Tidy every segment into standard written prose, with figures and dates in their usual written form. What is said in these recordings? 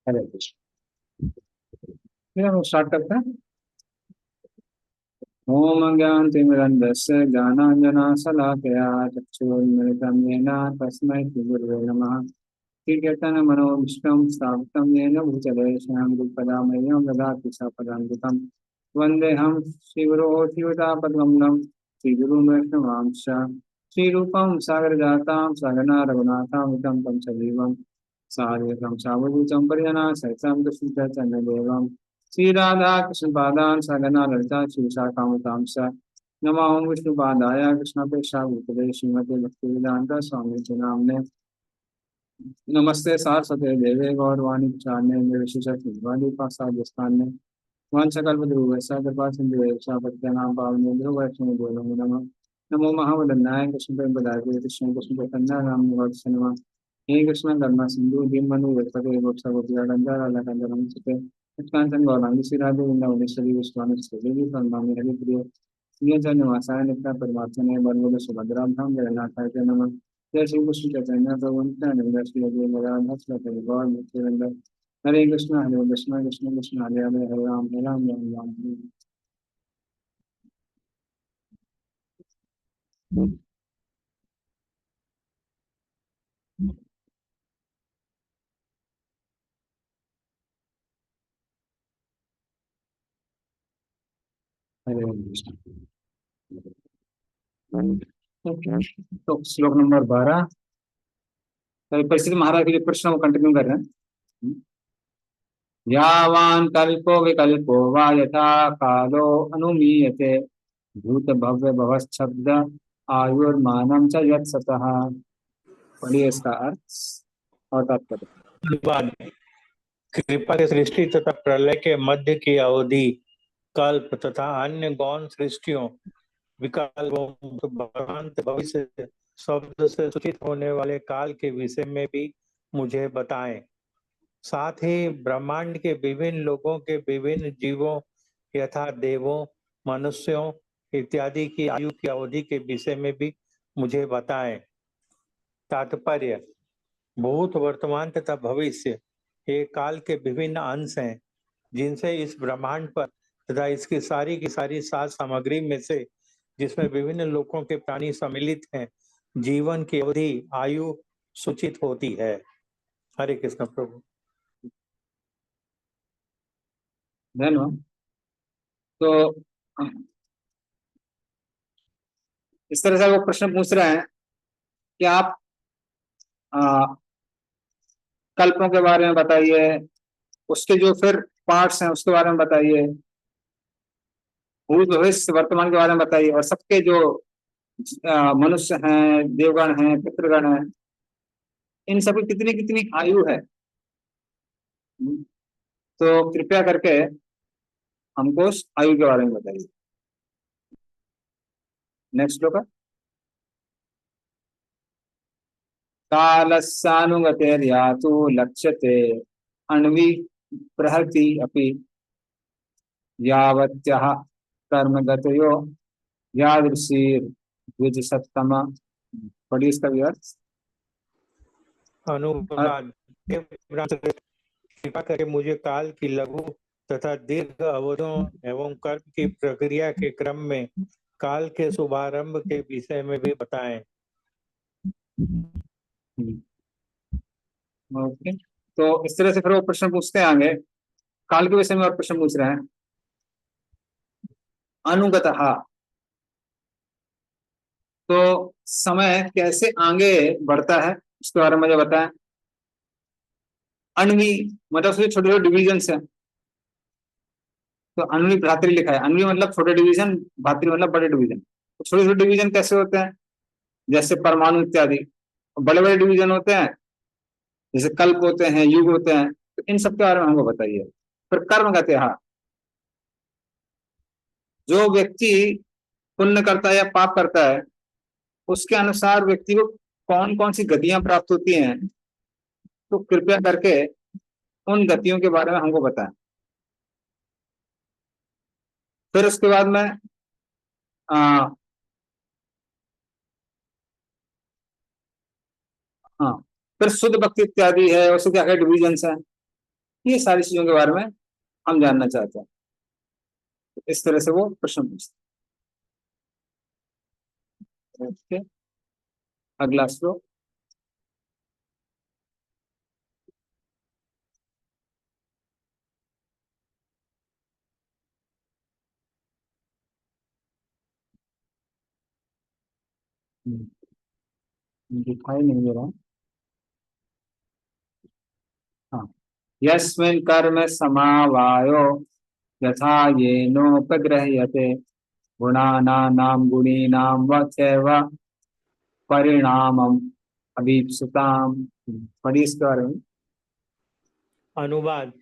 हरे कृष्ण। फिर हम स्टार्ट करते हैं। ओम ज्ञानतिमिरन्धस्य ज्ञानाञ्जनशलाकया चक्षुरुन्मिलितं येन तस्मै श्रीगुरवे नमः। श्रीचैतन्यमनोभीष्टं स्थापितं येन भूतले स्वयं रूपदामह्यं ददाति सपदान्वितं वन्देऽहं श्रीगुरोः श्रीयुतापद्मं श्रीगुरुं वैष्णवांश्च श्रीरूपं सागरजातां सहगना रघुनाथामितं तं सजीवं साद्वैतं सावधूतं परिजनाः सहितं कृष्णचैतन्यदेवं श्रीराधा कृष्णपादान् सहगना ललिता श्रीशाखामुतांश्च नमामि विष्णुपादाय कृष्णप्रेक्षाभूतले श्रीमते भक्तिवेदान्त स्वामी नाम्ने नमस्ते सारस्वते देवे गौरवाणी चारणे निर्विशेषवादी वांछकल्पद्रुवैसा कृपा सिंधु पत्यनाम पावनेन्द्र वैष्णव बोलो नमः। नमो महावदन्नाय कृष्ण प्रेमपदाय कृष्ण कृष्ण चैतन्य नाम नमः। हे कृष्ण करुणा सिंधु दीनबंधु जगत्पते गोपसागोपिका गंगाराधा कंदरम सुते कृष्णांचन गौरांगी श्री राधे वृंदावनेश्वरी विश्वामी देवी प्रणमामि हरिप्रिय श्रीजन निवासाय नित्य परमात्मने वरदे सुभद्राभ्यां जगन्नाथाय ते नमः। जय श्री कृष्ण चैतन्य प्रभु नित्यानंद श्री अद्वैत गदाधर श्री गौर नित्यानंद हरे कृष्ण कृष्ण कृष्ण हरे हरे हरे राम राम हरे कृष्ण। तो श्लोक नंबर 12 परिस्थिति महाराज के जो प्रश्न वो कंटिन्यू कर रहे हैं। यावान कल्पो विकल्पो वा यथा कालो अनुमीयते भूत भव्य भवच्छब्द आयुर्मानम च यत्सतः। पढ़िए इसका अर्थ और तात्पर्य। अनुवाद। कृपा के सृष्टि तथा प्रलय के मध्य की अवधि, कल्प तथा अन्य गौण सृष्टियों, विकल्पों, भ्रांत भविष्य शब्द से सूचित होने वाले काल के विषय में भी मुझे बताएं। साथ ही ब्रह्मांड के विभिन्न लोगों के विभिन्न जीवों यथा देवों, मनुष्यों इत्यादि की आयु की अवधि के विषय में भी मुझे बताएं। तात्पर्य: भूत, वर्तमान तथा भविष्य ये काल के विभिन्न अंश हैं जिनसे इस ब्रह्मांड पर तथा इसकी सारी की सारी साज सामग्री में से, जिसमें विभिन्न लोकों के प्राणी सम्मिलित हैं, जीवन की अवधि आयु सूचित होती है। हरे कृष्ण प्रभु। धन्यवाद। तो इस तरह से वो प्रश्न पूछ रहे हैं कि आप कल्पों के बारे में बताइए, उसके जो फिर पार्ट्स हैं उसके बारे में बताइए, भूत भविष्य वर्तमान के बारे में बताइए, और सबके जो मनुष्य हैं, देवगण हैं, पितृगण हैं, इन सबकी कितनी कितनी आयु है। तो कृपया करके हमको उस आयु के बारे में बताइए। नेक्स्ट श्लोक। कालस्यानुगतेर्यातु लक्ष्यते अन्वी प्रहति अपि यावत्यः कर्मगतयो यादृशीर्द्विजसत्तमा। पढ़िए इसका भी अर्थ। अनुवाद। कृपा करके मुझे काल की लघु तथा दीर्घ अवधियों एवं कर्म की प्रक्रिया के क्रम में काल के शुभारंभ के विषय में भी बताएं। ओके, तो इस तरह से फिर वो प्रश्न पूछते हैं आगे, काल के विषय में और प्रश्न पूछ रहे हैं। अनुगतः, तो समय कैसे आगे बढ़ता है उसके बारे में मुझे बताएं। अण्वी मतलब उसके छोटे छोटे डिविजन है, तो अण्वी भ्रातृ लिखा है। अण्वी मतलब छोटे डिवीजन, भातृ मतलब बड़े डिवीजन। तो छोटे छोटे डिवीजन कैसे होते हैं, जैसे परमाणु इत्यादि। बड़े बड़े डिवीजन होते हैं जैसे कल्प होते हैं, युग होते हैं। तो इन सब के बारे में हमको बताइए। फिर कर्म कहते हैं, जो व्यक्ति पुण्य करता है या पाप करता है उसके अनुसार व्यक्ति को कौन कौन सी गतियां प्राप्त होती हैं, तो कृपया करके उन गतियों के बारे में हमको बताएं। फिर उसके बाद में आ, हाँ, फिर शुद्ध भक्ति इत्यादि है, उसके क्या क्या डिविजन है, ये सारी चीजों के बारे में हम जानना चाहते हैं। इस तरह से वो प्रश्न पूछते हैं। ओके, अगला श्लोक। दिखाई नहीं दे रहा। हाँ, यस्मिन् कर्म समावायो यथा येनोपगृह्यते गुणानां गुणीनां व चैव परिणामम् अभीप्सिताम्। पढ़िए इसके बारे में। अनुवाद।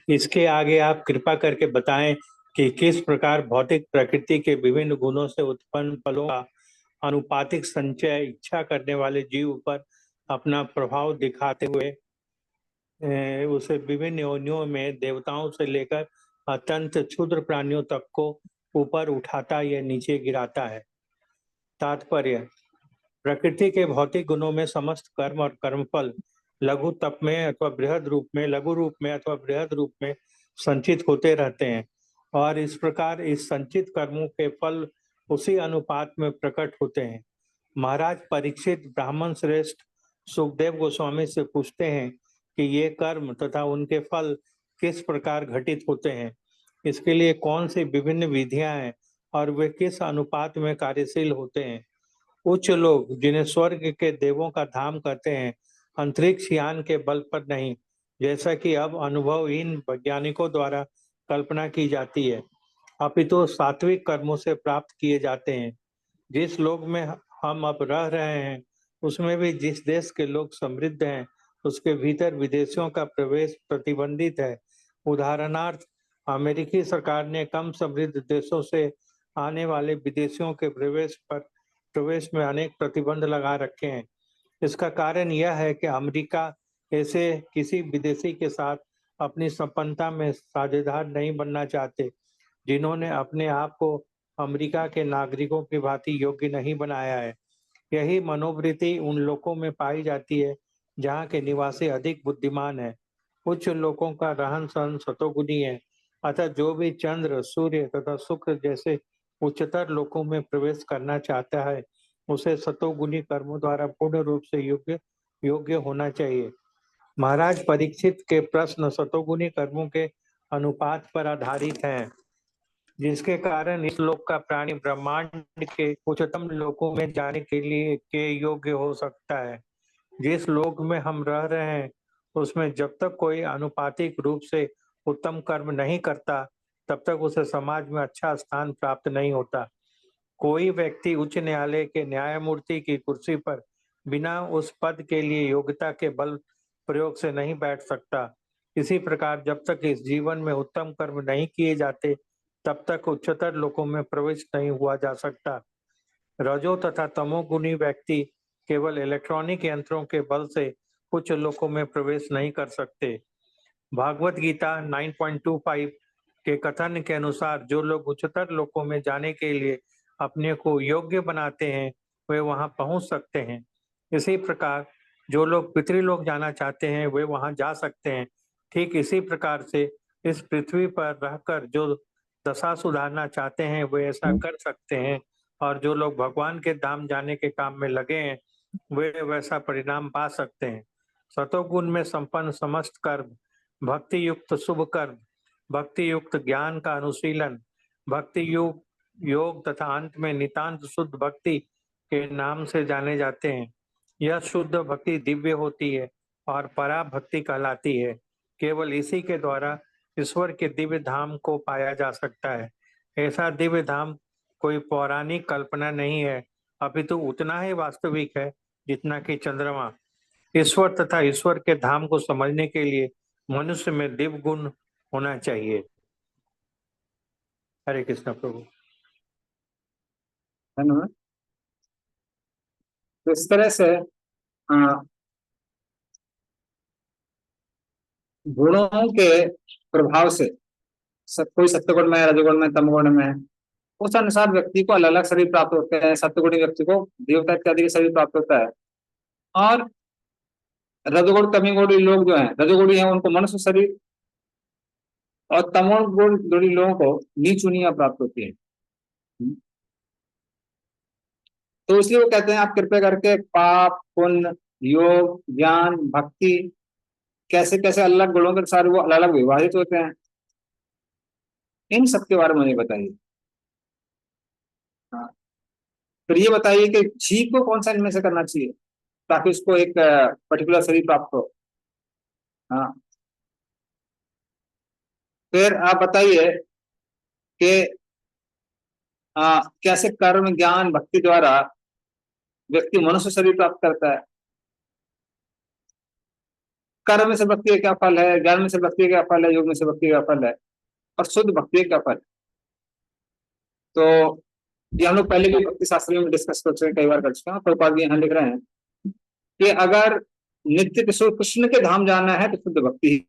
इसके आगे आप कृपा करके बताएं कि किस प्रकार भौतिक प्रकृति के विभिन्न गुणों से उत्पन्न फलों का अनुपातिक संचय इच्छा करने वाले जीव पर अपना प्रभाव दिखाते हुए उसे विभिन्न योनियों में देवताओं से लेकर अत्यंत क्षुद्र प्राणियों तक को ऊपर उठाता या नीचे गिराता है। तात्पर्य। प्रकृति के भौतिक गुणों में समस्त कर्म और कर्मफल लघु तप में अथवा बृहद रूप में, लघु रूप में अथवा बृहद रूप में संचित होते रहते हैं और इस प्रकार इस संचित कर्मों के फल उसी अनुपात में प्रकट होते हैं। महाराज परीक्षित ब्राह्मण श्रेष्ठ सुखदेव गोस्वामी से पूछते हैं कि ये कर्म तथा उनके फल किस प्रकार घटित होते हैं, इसके लिए कौन सी विभिन्न विधियां हैं और वे किस अनुपात में कार्यशील होते हैं। उच्च लोग जिन्हें स्वर्ग के देवों का धाम कहते हैं, अंतरिक्ष यान के बल पर नहीं, जैसा कि अब अनुभवहीन वैज्ञानिकों द्वारा कल्पना की जाती है, अपितु सात्विक कर्मों से प्राप्त किए जाते हैं। जिस लोक में हम अब रह रहे हैं उसमें भी जिस देश के लोग समृद्ध हैं उसके भीतर विदेशियों का प्रवेश प्रतिबंधित है। उदाहरणार्थ, अमेरिकी सरकार ने कम समृद्ध देशों से आने वाले विदेशियों के प्रवेश में अनेक प्रतिबंध लगा रखे हैं। इसका कारण यह है कि अमेरिका ऐसे किसी विदेशी के साथ अपनी संपन्नता में साझेदार नहीं बनना चाहते जिन्होंने अपने आप को अमेरिका के नागरिकों की भांति योग्य नहीं बनाया है। यही मनोवृत्ति उन लोगों में पाई जाती है जहाँ के निवासी अधिक बुद्धिमान है। उच्च लोगों का रहन सहन सतोगुणी है, अतः जो भी चंद्र, सूर्य तथा शुक्र जैसे उच्चतर लोकों में प्रवेश करना चाहता है उसे सतोगुणी कर्मों द्वारा पूर्ण रूप से योग्य होना चाहिए। महाराज परीक्षित के प्रश्न सतोगुणी कर्मों के अनुपात पर आधारित हैं, जिसके कारण इस लोक का प्राणी ब्रह्मांड के उच्चतम लोकों में जाने के योग्य हो सकता है। जिस लोक में हम रह रहे हैं उसमें जब तक कोई अनुपातिक रूप से उत्तम कर्म नहीं करता तब तक उसे समाज में अच्छा स्थान प्राप्त नहीं होता। कोई व्यक्ति उच्च न्यायालय के न्यायमूर्ति की कुर्सी पर बिना उस पद के लिए योग्यता के बल प्रयोग से नहीं बैठ सकता। इसी प्रकार जब तक इस जीवन में उत्तम कर्म नहीं किए जाते तब तक उच्चतर लोकों में प्रवेश नहीं हुआ जा सकता। रजो तथा तमोगुणी व्यक्ति केवल इलेक्ट्रॉनिक यंत्रों के बल से उच्च लोकों में प्रवेश नहीं कर सकते। भागवत गीता 9.25 के कथन के अनुसार जो लोग उच्चतर लोकों में जाने के लिए अपने को योग्य बनाते हैं वे वहां पहुंच सकते हैं। इसी प्रकार जो लोग पितृलोक जाना चाहते हैं वे वहां जा सकते हैं। ठीक इसी प्रकार से इस पृथ्वी पर रहकर जो दशा सुधारना चाहते हैं वे ऐसा कर सकते हैं और जो लोग भगवान के धाम जाने के काम में लगे हैं वे वैसा परिणाम पा सकते हैं। सतोगुण में संपन्न समस्त कर्म, भक्ति युक्त शुभ कर्म, भक्ति युक्त ज्ञान का अनुशीलन, भक्ति योग तथा अंत में नितांत शुद्ध भक्ति के नाम से जाने जाते हैं। यह शुद्ध भक्ति दिव्य होती है और परा भक्ति कहलाती है। केवल इसी के द्वारा ईश्वर के दिव्य धाम को पाया जा सकता है। ऐसा दिव्य धाम कोई पौराणिक कल्पना नहीं है, अपितु उतना ही वास्तविक है जितना कि चंद्रमा। ईश्वर तथा ईश्वर के धाम को समझने के लिए मनुष्य में दिव्य गुण होना चाहिए। हरे कृष्ण प्रभु। धन्यवाद। तो इस तरह से गुणों के प्रभाव से कोई सत्वगुण में, रजोगुण में, तमगुण में, उस अनुसार व्यक्ति को अलग अलग शरीर प्राप्त होते हैं। सत्वगुणी व्यक्ति को देवता इत्यादि के शरीर प्राप्त होता है और रजोगुण तमीगुणी लोग जो हैं, रजोगुणी हैं, उनको मनुष्य शरीर, और तमोगुण जुड़ी लोगों को नीच उनिया प्राप्त होती है। तो इसलिए वो कहते हैं आप कृपया करके पाप पुण्य योग ज्ञान भक्ति कैसे कैसे अलग गुणों के अनुसार वो अलग अलग विभाजित होते हैं, इन सब के बारे में मुझे बताइए। हाँ, फिर ये बताइए कि जीव को कौन सा इनमें से करना चाहिए ताकि उसको एक पर्टिकुलर शरीर प्राप्त हो। हाँ, फिर आप बताइए कि कैसे कर्म ज्ञान भक्ति द्वारा व्यक्ति मनुष्य शरीर प्राप्त करता है। कर्म में से भक्ति का क्या फल है, ज्ञान में से भक्ति का क्या फल है, योग में से भक्ति का फल है, और शुद्ध भक्ति का फल। तो ये हम लोग पहले भी भक्ति शास्त्र में डिस्कस कर चुके हैं, कई बार कर चुके हैं। प्रभुपाद जी यहाँ लिख रहे हैं कि अगर नित्य किशोर कृष्ण के धाम जाना है तो शुद्ध भक्ति ही।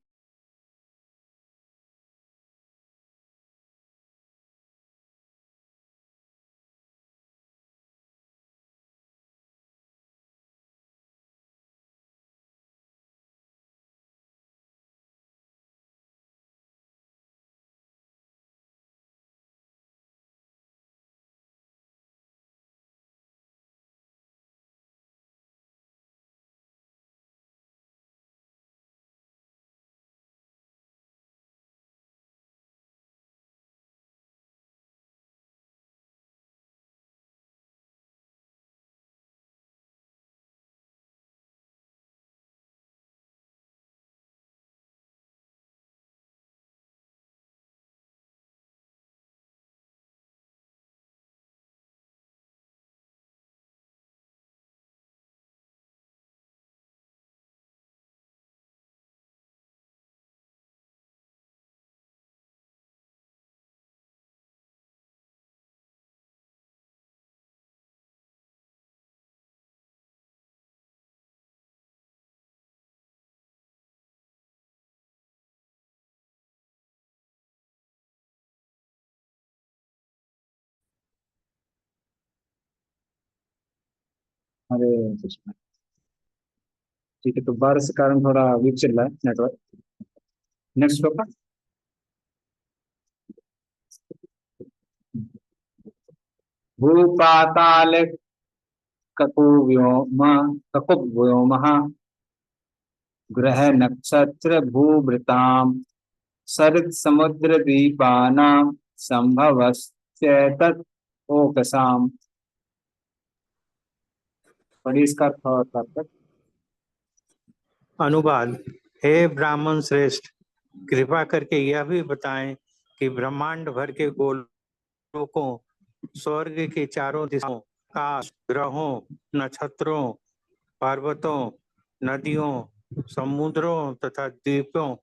हरे कृष्ण। ठीक है, तो बारिश के कारण थोड़ा वीक चल रहा है नेटवर्क। Next topic. भूपाताल ककुव्योम ककुव्योमः ग्रह नक्षत्र भूभृताम सरित समुद्र द्वीपानां संभवश्चैतत् ओकसाम। पढ़िए इसका तात्पर्य। अनुवाद। हे ब्राह्मण श्रेष्ठ, कृपा करके यह भी बताएं कि ब्रह्मांड भर के गोलोकों, स्वर्ग के चारों दिशाओं, आकाश, ग्रहों, नक्षत्रों, पर्वतों, नदियों, समुद्रों तथा द्वीपों,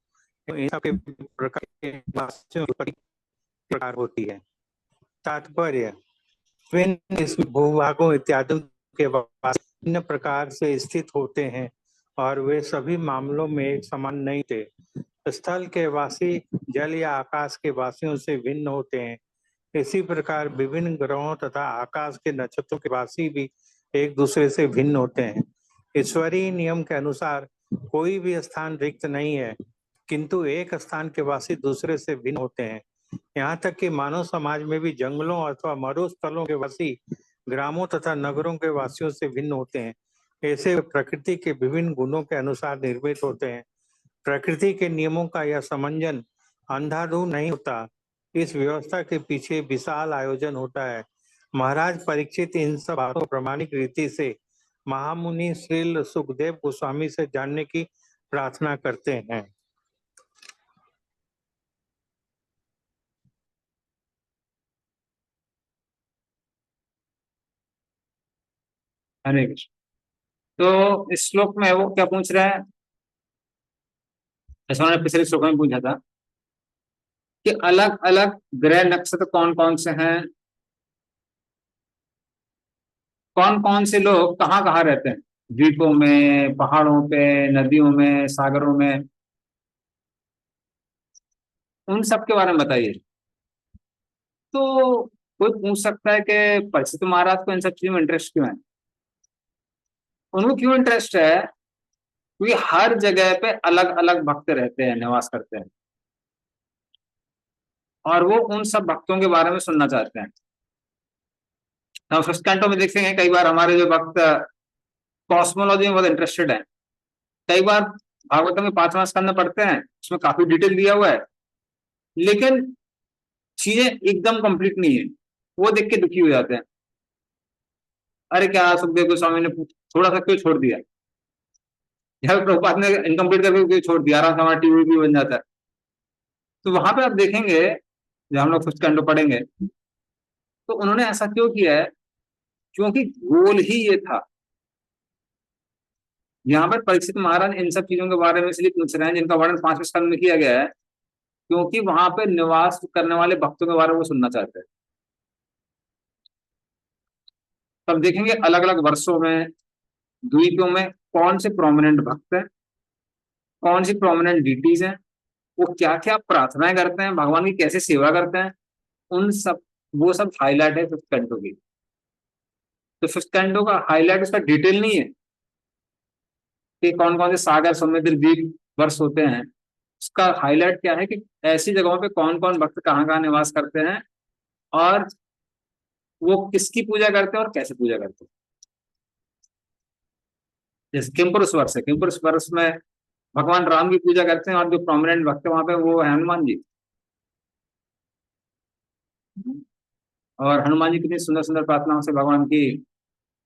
इन सब के प्रकार के वासियों की उत्पत्ति प्रकार होती है। तात्पर्य। विभिन्न इस भूभागों इत्यादि के वासी भिन्न प्रकार से स्थित होते हैं और वे सभी मामलों में एक समान नहीं थे। स्थल के वासी जल या आकाश के वासियों से भिन्न होते हैं। इसी प्रकार विभिन्न ग्रहों तथा आकाश के नक्षत्रों के वासी भी एक दूसरे से भिन्न होते हैं। ईश्वरीय नियम के अनुसार कोई भी स्थान रिक्त नहीं है, किंतु एक स्थान के वासी दूसरे से भिन्न होते हैं। यहाँ तक कि मानव समाज में भी जंगलों अथवा मरुस्थलों के वासी ग्रामों तथा नगरों के वासियों से भिन्न होते हैं। ऐसे वे प्रकृति के विभिन्न गुणों के अनुसार निर्मित होते हैं। प्रकृति के नियमों का यह समंजन अंधाधुंध नहीं होता। इस व्यवस्था के पीछे विशाल आयोजन होता है। महाराज परीक्षित इन सब बातों को प्रामाणिक रीति से महामुनि श्रील सुखदेव गोस्वामी से जानने की प्रार्थना करते हैं। हरे कृष्ण। तो इस श्लोक में वो क्या पूछ रहे हैं, जैसे उन्होंने पिछले श्लोक में पूछा था कि अलग अलग ग्रह नक्षत्र कौन कौन से हैं, कौन कौन से लोग कहाँ कहाँ रहते हैं, द्वीपों में, पहाड़ों पे, नदियों में, सागरों में, उन सब के बारे में बताइए। तो कोई पूछ सकता है कि परीक्षित महाराज को इन सब चीजों में इंटरेस्ट क्यों है। उनको क्यों इंटरेस्ट है, क्योंकि हर जगह पे अलग अलग भक्त रहते हैं, निवास करते हैं। और वो उन सब भक्तों के बारे में सुनना चाहते हैं। हम फर्स्ट कैंटो में देखेंगे कई बार हमारे जो भक्त कॉस्मोलॉजी में बहुत इंटरेस्टेड है, कई बार भागवतम के 5वां स्कंद पढ़ते हैं, उसमें काफी डिटेल दिया हुआ है, लेकिन चीजें एकदम कंप्लीट नहीं है, वो देख के दुखी हो जाते हैं। अरे क्या सुखदेव गोस्वामी ने थोड़ा सा क्यों छोड़ दिया, या प्रभुपाद ने इनकम्प्लीट करके क्यों छोड़ दिया, आराम से हमारा टीवी भी बन जाता है। तो वहां पे आप देखेंगे, जब हम लोग फर्स्ट कैंटो पढ़ेंगे, तो उन्होंने ऐसा क्यों किया है, क्योंकि गोल ही ये था। यहाँ पर परीक्षित महाराज इन सब चीजों के बारे में इसलिए पूछ रहे हैं जिनका वर्णन 5वें स्कंद में किया गया है, क्योंकि वहां पे निवास करने वाले भक्तों के बारे में वो सुनना चाहते हैं। तब देखेंगे अलग अलग वर्षों में, द्वीपों में कौन से प्रोमिनेंट भक्त हैं, कौन सी प्रोमिनेंट डिटीज हैं, वो क्या क्या प्रार्थनाएं करते हैं, भगवान की कैसे सेवा करते हैं, उन सब, वो सब हाईलाइट है फिफ्थ कैंटो की। तो फिफ्थ कैंटो का हाईलाइट उसका डिटेल नहीं है कि कौन कौन से सागर समुद्र द्वीप वर्ष होते हैं, उसका हाईलाइट क्या है कि ऐसी जगहों पे कौन कौन भक्त कहाँ कहाँ निवास करते हैं, और वो किसकी पूजा करते हैं और कैसे पूजा करते हैं। जैसे किमपुरुष वर्ष है, किमपुरुष वर्ष में भगवान राम की पूजा करते हैं, और जो प्रोमिनेंट भक्त है वहां पे वो है हनुमान जी। और हनुमान जी कितनी सुंदर सुंदर प्रार्थनाओं से भगवान की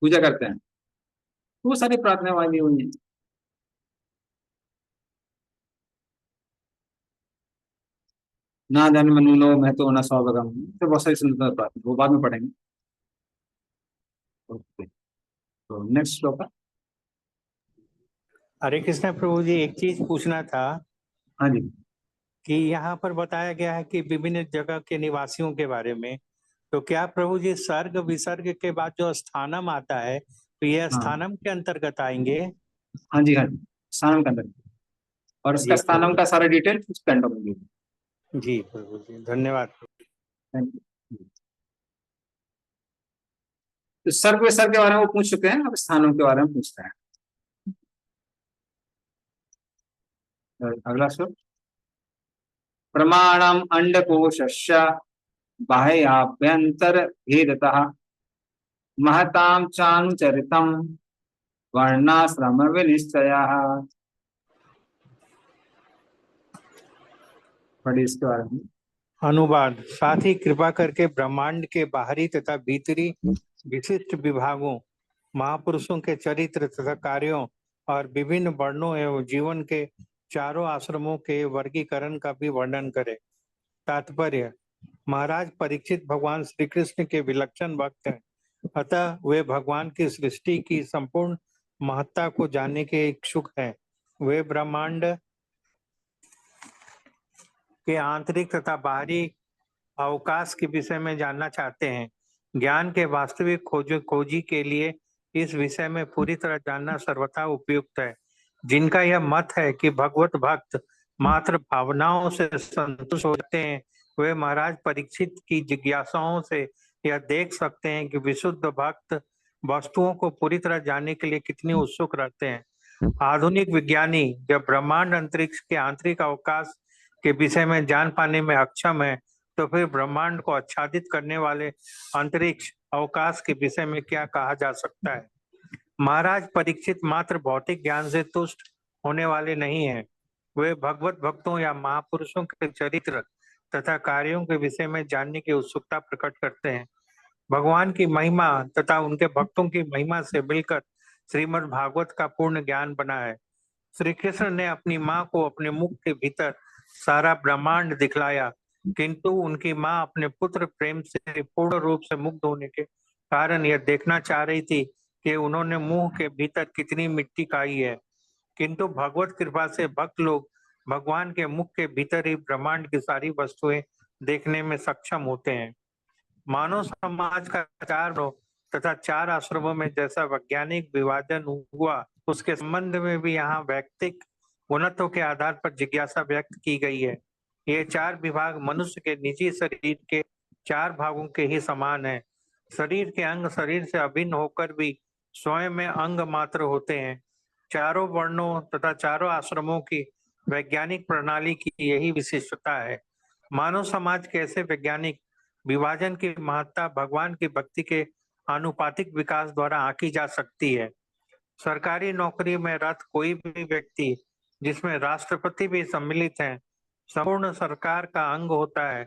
पूजा करते हैं, तो वो सारी प्रार्थनाएं वहां दी हुई हैं। ना धन मनु लो मैं तो ना सौभागम, तो बहुत सारी सुंदर सुंदर प्रार्थना, वो बाद में पढ़ेंगे। ओके, तो नेक्स्ट श्लोक है। हरे कृष्ण प्रभु जी, एक चीज पूछना था हाँ जी। कि यहाँ पर बताया गया है कि विभिन्न जगह के निवासियों के बारे में, तो क्या प्रभु जी सर्ग विसर्ग के बाद जो स्थानम आता है, तो यह हाँ स्थानम के अंतर्गत आएंगे? हाँ जी, हाँ जी, स्थानम का अंदर, और इसका जी स्थानम प्रभु का सारा डिटेल उस कैंटो में दी हुई जी प्रभु जी, धन्यवाद। है। Thank you। तो सर्ग विसर्ग के बारे में वो पूछ चुके हैं, अब स्थानों के बारे में पूछते हैं। अगला श्लोक। प्रमाणम अंडकोशस्य बाह्याभ्यंतर भेदतः महतां चानुचरितम वर्णाश्रम विनिश्चयः। पढ़िए इसके बारे में। अनुवाद। साथ ही कृपा करके ब्रह्मांड के बाहरी तथा भीतरी विशिष्ट विभागों, महापुरुषों के चरित्र तथा कार्यों और विभिन्न वर्णों एवं जीवन के चारों आश्रमों के वर्गीकरण का भी वर्णन करें। तात्पर्य: महाराज परीक्षित भगवान श्री कृष्ण के विलक्षण भक्त हैं, अतः वे भगवान की सृष्टि की संपूर्ण महत्ता को जानने के इच्छुक हैं। वे ब्रह्मांड के आंतरिक तथा बाहरी अवकाश के विषय में जानना चाहते हैं। ज्ञान के वास्तविक खोजी के लिए इस विषय में पूरी तरह जानना सर्वथा उपयुक्त है। जिनका यह मत है कि भगवत भक्त मात्र भावनाओं से संतुष्ट हो जाते हैं, वे महाराज परीक्षित की जिज्ञासाओं से यह देख सकते हैं कि विशुद्ध भक्त वस्तुओं को पूरी तरह जानने के लिए कितनी उत्सुक रहते हैं। आधुनिक विज्ञानी जब ब्रह्मांड अंतरिक्ष के आंतरिक अवकाश के विषय में जान पाने में अक्षम है, तो फिर ब्रह्मांड को आच्छादित करने वाले अंतरिक्ष अवकाश के विषय में क्या कहा जा सकता है। महाराज परीक्षित मात्र भौतिक ज्ञान से तुष्ट होने वाले नहीं हैं। वे भगवत भक्तों या महापुरुषों के चरित्र तथा कार्यों के विषय में जानने की उत्सुकता प्रकट करते हैं। भगवान की महिमा तथा उनके भक्तों की महिमा से मिलकर श्रीमद् भागवत का पूर्ण ज्ञान बना है। श्री कृष्ण ने अपनी माँ को अपने मुख के भीतर सारा ब्रह्मांड दिखलाया, किंतु उनकी माँ अपने पुत्र प्रेम से पूर्ण रूप से मुग्ध होने के कारण यह देखना चाह रही थी कि उन्होंने मुंह के भीतर कितनी मिट्टी खाई है। किंतु भगवत कृपा से भक्त लोग भगवान के मुख के भीतर ही ब्रह्मांड की सारी वस्तुएं देखने में सक्षम होते हैं। मानव समाज का चार तथा चार आश्रमों में जैसा वैज्ञानिक विभाजन हुआ, उसके संबंध में भी यहाँ वैयक्तिक गुणत्व के आधार पर जिज्ञासा व्यक्त की गई है। ये चार विभाग मनुष्य के निजी शरीर के चार भागों के ही समान है। शरीर के अंग शरीर से अभिन्न होकर भी स्वयं में अंग मात्र होते हैं। चारों वर्णों तथा चारों आश्रमों की वैज्ञानिक प्रणाली की यही विशिष्टता है। मानव समाज के ऐसे वैज्ञानिक विभाजन की महत्ता भगवान की भक्ति के आनुपातिक विकास द्वारा आंकी जा सकती है। सरकारी नौकरी में रत कोई भी व्यक्ति, जिसमें राष्ट्रपति भी सम्मिलित है, संपूर्ण सरकार का अंग होता है।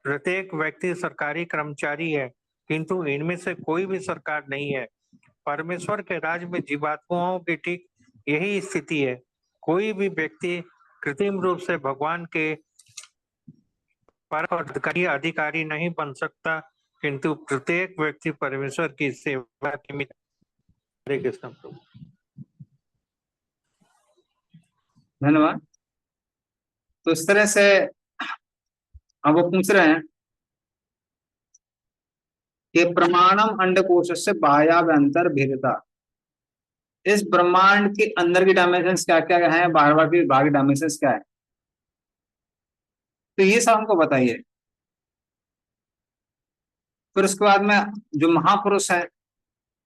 प्रत्येक व्यक्ति सरकारी कर्मचारी है, किंतु इनमें से कोई भी सरकार नहीं है। परमेश्वर के राज्य में जीवात्माओं की ठीक यही स्थिति है। कोई भी व्यक्ति कृत्रिम रूप से भगवान के पर अधिकारी नहीं बन सकता, किंतु प्रत्येक व्यक्ति परमेश्वर की सेवा के मित्र। हरे कृष्ण प्रभु। धन्यवाद। तो इस तरह से अब वो पूछ रहे हैं कि प्रमाणम अंडकोश से बाह्याभ्यंतर भेदता, इस ब्रह्मांड के अंदर की डायमेंशन क्या क्या है, बाहर बाहर की बाहर डायमेंशन क्या है, तो ये सब हमको बताइए। फिर उसके बाद में जो महापुरुष हैं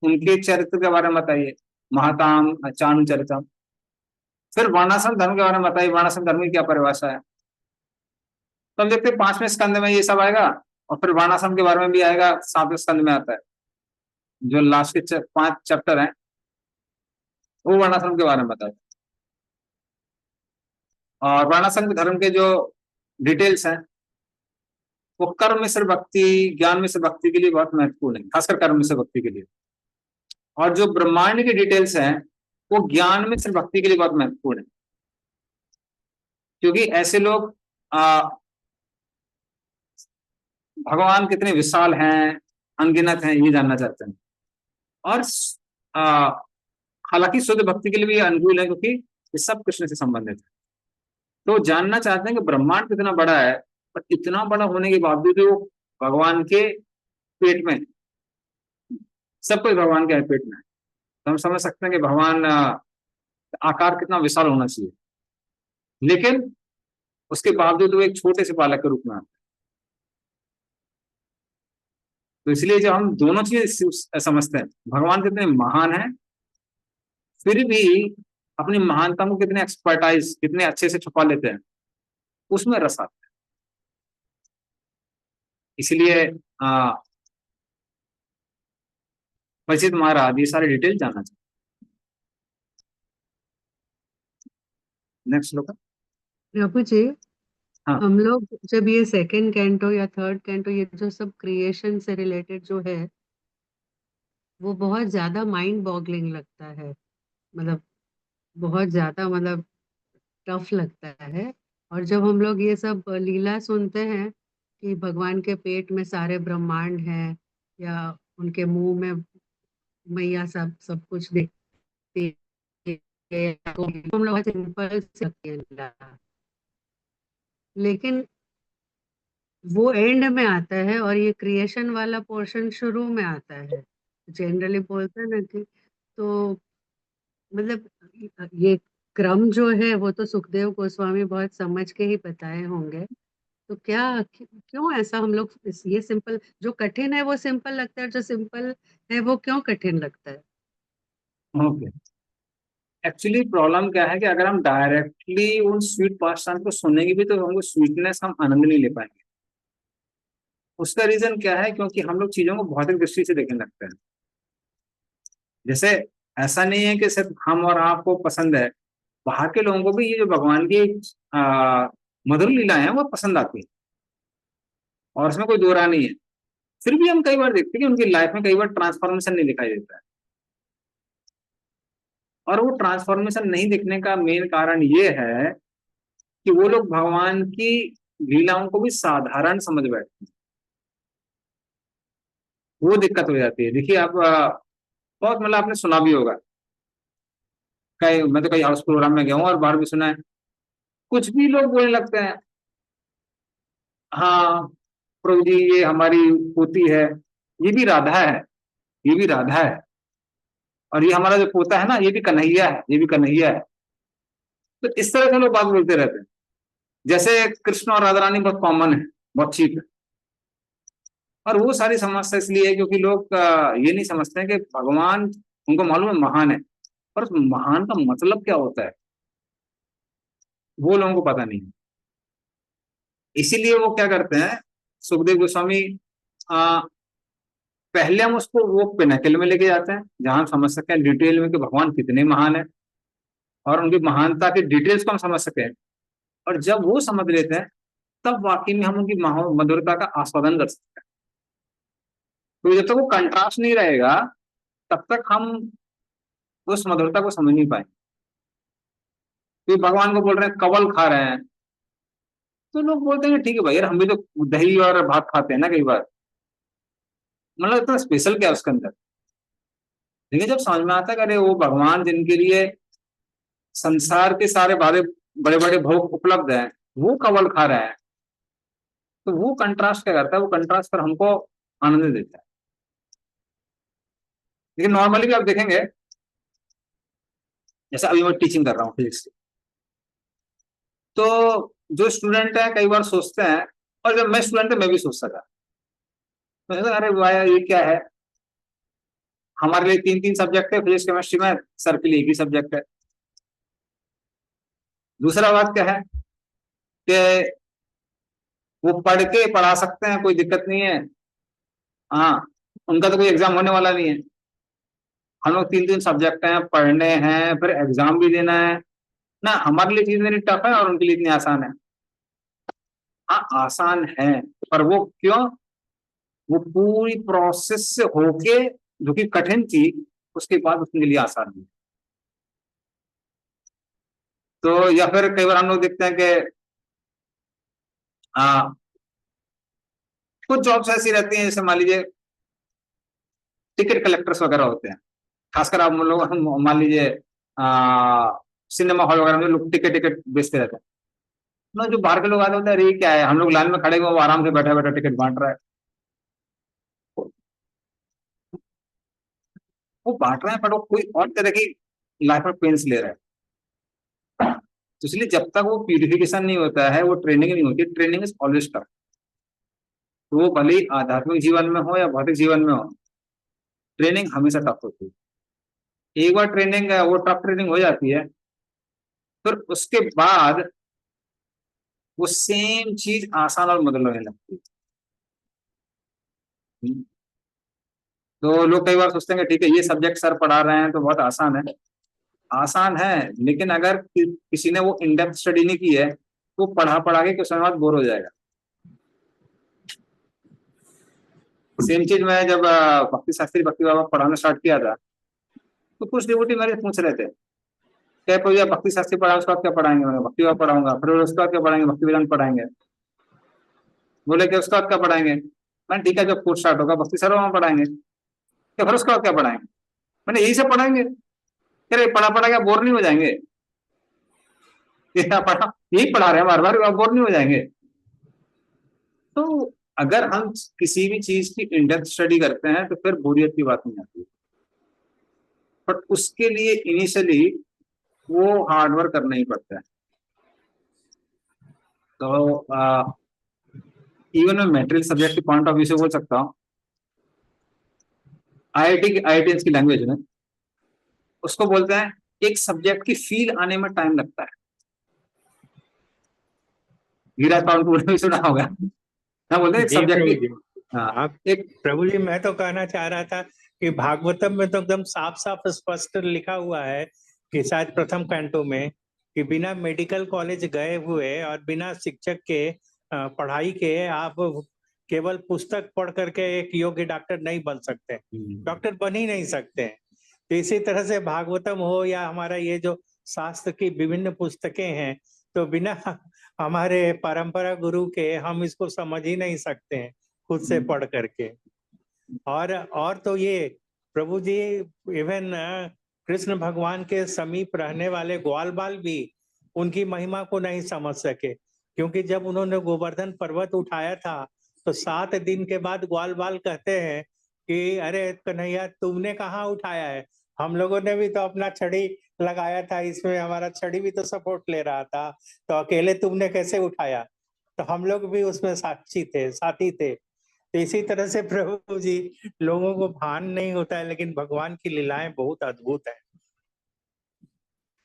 उनके चरित्र के बारे में बताइए, महाताम चाणु चरितम। फिर वर्णाश्रम धर्म के बारे में बताइए, वर्णाश्रम धर्म की क्या परिभाषा है। तो हम देखते हैं 5वें स्कंद में ये सब आएगा, और फिर वर्णाश्रम के बारे में भी आएगा, 7वें स्कंद में आता है। जो लास्ट के 5 चैप्टर हैं वो वर्णाश्रम के बारे में बताते हैं। और वर्णाश्रम धर्म के जो डिटेल्स हैं वो कर्म मिश्र भक्ति, ज्ञान मिश्र भक्ति के लिए बहुत महत्वपूर्ण है, खासकर कर्म मिश्र भक्ति के लिए। और जो ब्रह्मांड की डिटेल्स हैं वो ज्ञान मिश्र भक्ति के लिए बहुत महत्वपूर्ण है, क्योंकि ऐसे लोग भगवान कितने विशाल हैं, अनगिनत हैं, ये जानना चाहते हैं। और हालांकि शुद्ध भक्ति के लिए भी अनुकूल है, क्योंकि ये सब कृष्ण से संबंधित है। तो जानना चाहते हैं कि ब्रह्मांड कितना बड़ा है, और इतना बड़ा होने के बावजूद वो भगवान के पेट में, सब कोई भगवान के पेट में है। तो हम समझ सकते हैं कि भगवान आकार कितना विशाल होना चाहिए, लेकिन उसके बावजूद वो एक छोटे से बालक के रूप में आते हैं। तो इसलिए जब हम दोनों चीजें समझते हैं, भगवान कितने महान हैं, फिर भी अपनी महानता को कितने एक्सपर्टाइज, कितने अच्छे से छुपा लेते हैं, उसमें रस आता है। इसलिए परीक्षित महाराज ये सारे डिटेल जानना चाहिए। नेक्स्ट श्लोक। प्रभु जी, हाँ। हम लोग जब ये सेकंड कैंटो या थर्ड कैंटो, ये जो सब क्रिएशन से रिलेटेड जो है वो बहुत ज्यादा माइंड बॉगलिंग लगता है, मतलब बहुत ज्यादा, मतलब टफ लगता है। और जब हम लोग ये सब लीला सुनते हैं कि भगवान के पेट में सारे ब्रह्मांड हैं, या उनके मुंह में मैया सब सब कुछ देखती है, तो हम लोग सिंपल से लगती है लीला। लेकिन वो एंड में आता है और ये क्रिएशन वाला पोर्शन शुरू में आता है। जनरली बोलते हैं ना कि, तो मतलब ये क्रम जो है वो तो सुखदेव गोस्वामी बहुत समझ के ही बताए होंगे। तो क्या, क्यों ऐसा हम लोग ये सिंपल, जो कठिन है वो सिंपल लगता है, जो सिंपल है वो क्यों कठिन लगता है? ओके, एक्चुअली प्रॉब्लम क्या है कि अगर हम डायरेक्टली उन स्वीट पास्तान को सुनेंगे भी तो हमको स्वीटनेस, हम आनंद नहीं ले पाएंगे। उसका रीजन क्या है, क्योंकि हम लोग चीजों को भौतिक दृष्टि से देखने लगते हैं। जैसे ऐसा नहीं है कि सिर्फ हम और आपको पसंद है, बाहर के लोगों को भी ये जो भगवान की मधुर लीलाएं हैं वो पसंद आती है, और इसमें कोई दो राय नहीं है। फिर भी हम कई बार देखते हैं कि उनकी लाइफ में कई बार ट्रांसफॉर्मेशन नहीं दिखाई देता है। और वो ट्रांसफॉर्मेशन नहीं दिखने का मेन कारण ये है कि वो लोग भगवान की लीलाओं को भी साधारण समझ बैठते हैं। वो दिक्कत हो जाती है। देखिए आप बहुत, मतलब आपने सुना भी होगा, कई, मैं तो कई हाउस प्रोग्राम में गया हूँ और बाहर भी सुना है, कुछ भी लोग बोलने लगते हैं, हाँ प्रभु जी ये हमारी पोती है, ये भी राधा है, ये भी राधा है, और ये हमारा जो पोता है ना ये भी कन्हैया है, ये भी कन्हैया है। तो इस तरह से लोग बात बोलते रहते हैं, जैसे कृष्ण और राधा रानी बहुत कॉमन है, बहुत चीप है। और वो सारी समस्या इसलिए है क्योंकि लोग ये नहीं समझते हैं कि भगवान, उनको मालूम है महान है, पर उस महान का मतलब क्या होता है वो लोगों को पता नहीं है। इसीलिए वो क्या करते हैं, सुखदेव गोस्वामी, आ, पहले हम उसको वो पिनाकल में लेके जाते हैं जहां हम समझ सके डिटेल में कि भगवान कितने महान है, और उनकी महानता के डिटेल्स को हम समझ सके। और जब वो समझ लेते हैं तब वाकई में हम उनकी मधुरता का आस्वादन कर सकते हैं। तो जब तक वो कंट्रास्ट नहीं रहेगा तब तक हम उस मधुरता को समझ नहीं पाएंगे। तो भगवान को बोल रहे हैं कवल खा रहे हैं, तो लोग बोलते हैं ठीक है भाई यार, हम भी तो दही और भात खाते हैं ना कई बार, मतलब इतना स्पेशल क्या है उसके अंदर। लेकिन जब समझ में आता है कि अरे वो भगवान जिनके लिए संसार के सारे बड़े बड़े बड़े भोग उपलब्ध हैं, वो कवल खा रहे हैं, तो वो कंट्रास्ट क्या करता है, वो कंट्रास्ट पर हमको आनंद देता है। लेकिन नॉर्मली भी आप देखेंगे, जैसे अभी मैं टीचिंग कर रहा हूँ फिजिक्स की, तो जो स्टूडेंट है कई बार सोचते हैं, और जब मैं स्टूडेंट था मैं भी सोचता था, मैं सोचता अरे वाह ये क्या है, हमारे लिए 3-3 सब्जेक्ट है फिजिक्स केमिस्ट्री में, सर के लिए एक ही सब्जेक्ट है। दूसरा बात क्या है कि वो पढ़ के पढ़ा सकते हैं, कोई दिक्कत नहीं है, हाँ, उनका तो कोई एग्जाम होने वाला नहीं है। हम लोग 3-3 सब्जेक्ट हैं, पढ़ने हैं, फिर एग्जाम भी देना है ना, हमारे लिए चीज मेरी टफ है और उनके लिए इतनी आसान है। हाँ आसान है, पर वो क्यों, वो पूरी प्रोसेस से होके जो कि कठिन थी उसके बाद उसके लिए आसान हुई। तो या फिर कई बार हम लोग देखते हैं कि आ, कुछ जॉब्स ऐसी रहती हैं, जैसे मान लीजिए टिकट कलेक्टर्स वगैरह होते हैं, खासकर आप लोग हम मान लीजिए सिनेमा हॉल वगैरह में लोग टिकट टिकट बेचते रहते हैं ना, जो बाहर के लोग आते होते हैं, अरे ये क्या है, हम लोग लाइन में खड़े हुए, वो आराम से बैठा बैठा टिकट बांट रहा है। वो बांट रहे हैं पर वो कोई और तरह की लाइफ में पेंस ले रहा है। तो इसलिए जब तक वो प्यूरिफिकेशन नहीं होता है, वो ट्रेनिंग नहीं होती, ट्रेनिंग इज ऑलवेज टफ। तो वो भले ही आध्यात्मिक जीवन में हो या भौतिक जीवन में हो, ट्रेनिंग हमेशा टफ होती है। एक बार ट्रेनिंग वो टफ ट्रेनिंग हो जाती है, फिर उसके बाद वो सेम चीज आसान और मदद लगने लगती है। तो लोग कई बार सोचते हैं कि ठीक है ये सब्जेक्ट सर पढ़ा रहे हैं तो बहुत आसान है। आसान है, लेकिन अगर किसी ने वो इन डेप्थ स्टडी नहीं की है तो पढ़ा पढ़ा के कुछ समय बाद बोर हो जाएगा। सेम चीज मैं जब भक्ति शास्त्री भक्ति बाबा पढ़ाना स्टार्ट किया था, तो कुछ डिवोटी मेरे से पूछ रहे थे क्या भैया भक्ति शास्त्री पढ़ा उसके बाद क्या पढ़ाएंगे, मैंने भक्ति बाबा पढ़ाऊंगा, फिर उसके बाद क्या पढ़ाएंगे, भक्ति वेदांत पढ़ाएंगे। बोले कि उसके बाद क्या पढ़ाएंगे, मैंने ठीक है जब कोर्स स्टार्ट होगा भक्ति सर्वमा पढ़ाएंगे, क्या फिर उसके बाद क्या पढ़ाएंगे, मैंने यही सब पढ़ाएंगे। कह रहे पढ़ा पढ़ा क्या बोर नहीं हो जाएंगे, क्या पढ़ा यही पढ़ा रहे हैं बार बार, बोर नहीं हो जाएंगे। तो अगर हम किसी भी चीज की इन डेप्थ स्टडी करते हैं तो फिर बोरियत की बात नहीं आती, बट उसके लिए इनिशियली वो हार्डवर्क करना ही पड़ता है। तो इवन मैं मैट्रिक सब्जेक्ट के पॉइंट ऑफ व्यू से बोल सकता हूँ, आईआईटी की लैंग्वेज में उसको बोलते हैं एक सब्जेक्ट की फील आने में टाइम लगता है। हीरा काउंट भी सुना होगा ना, बोलते हैं एक जी सब्जेक्ट प्रभु की। जी। हाँ आप एक प्रभु जी, मैं तो कहना चाह रहा था कि भागवतम में तो एकदम साफ साफ स्पष्ट लिखा हुआ है कि शायद प्रथम कैंटो में कि बिना मेडिकल कॉलेज गए हुए और बिना शिक्षक के पढ़ाई के आप केवल पुस्तक पढ़ करके एक योग्य डॉक्टर नहीं बन सकते, डॉक्टर बन ही नहीं सकते हैं। तो इसी तरह से भागवतम हो या हमारा ये जो शास्त्र की विभिन्न पुस्तकें हैं, तो बिना हमारे परंपरा गुरु के हम इसको समझ ही नहीं सकते हैं खुद से पढ़ करके। और तो ये प्रभु जी, इवन कृष्ण भगवान के समीप रहने वाले ग्वाल बाल भी उनकी महिमा को नहीं समझ सके, क्योंकि जब उन्होंने गोवर्धन पर्वत उठाया था तो 7 दिन के बाद ग्वाल बाल कहते हैं कि अरे कन्हैया तुमने कहाँ उठाया है, हम लोगों ने भी तो अपना छड़ी लगाया था, इसमें हमारा छड़ी भी तो सपोर्ट ले रहा था, तो अकेले तुमने कैसे उठाया। तो हम लोग भी उसमें साक्षी थे, साथी थे। तो इसी तरह से प्रभु जी, लोगों को भान नहीं होता है, लेकिन भगवान की लीलाएं बहुत अद्भुत है।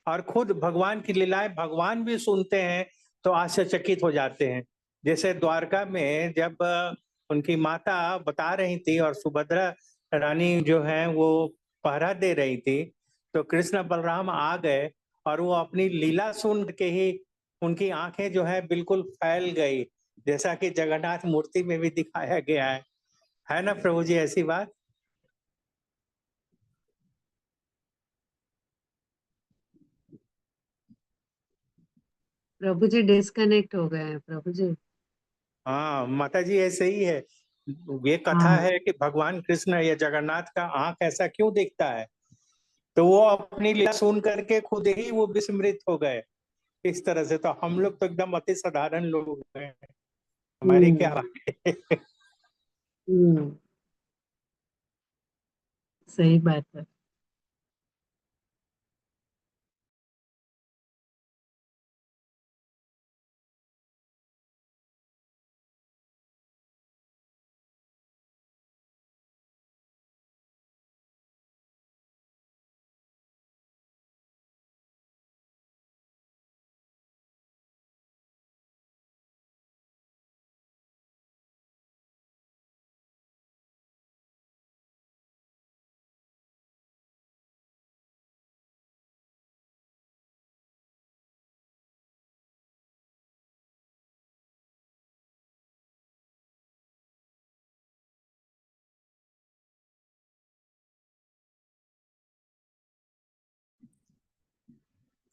और खुद भगवान की लीलाएं भगवान भी सुनते हैं तो आश्चर्यचकित हो जाते हैं जैसे द्वारका में जब उनकी माता बता रही थी और सुभद्रा रानी जो है वो पहरा दे रही थी, तो कृष्ण बलराम आ गए और वो अपनी लीला सुन के ही उनकी आंखें जो है बिल्कुल फैल गई, जैसा कि जगन्नाथ मूर्ति में भी दिखाया गया है ना प्रभु जी ऐसी बात? प्रभु जी डिस्कनेक्ट हो गए हैं प्रभु जी। हाँ माता जी ऐसे ही है। ये कथा हाँ। है कि भगवान कृष्ण या जगन्नाथ का आंख ऐसा क्यों दिखता है, तो वो अपनी लीला सुन करके खुद ही वो विस्मृत हो गए इस तरह से। तो हम लोग तो एकदम अति साधारण लोग हैं, हमारी क्या हम्म। बात है। हम्म। सही बात है।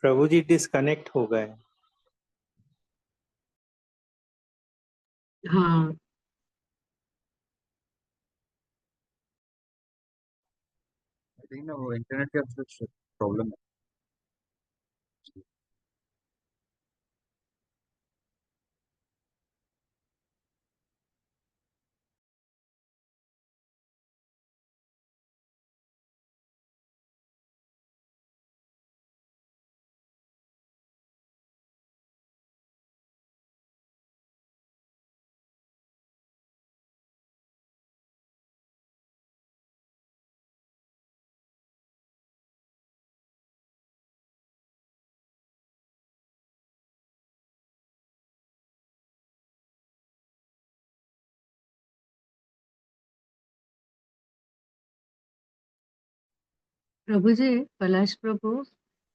प्रभु जी डिस्कनेक्ट हो गए। हाँ। आई थिंक ना वो इंटरनेट का कुछ प्रॉब्लम है। प्रभु जी, पलाश प्रभु,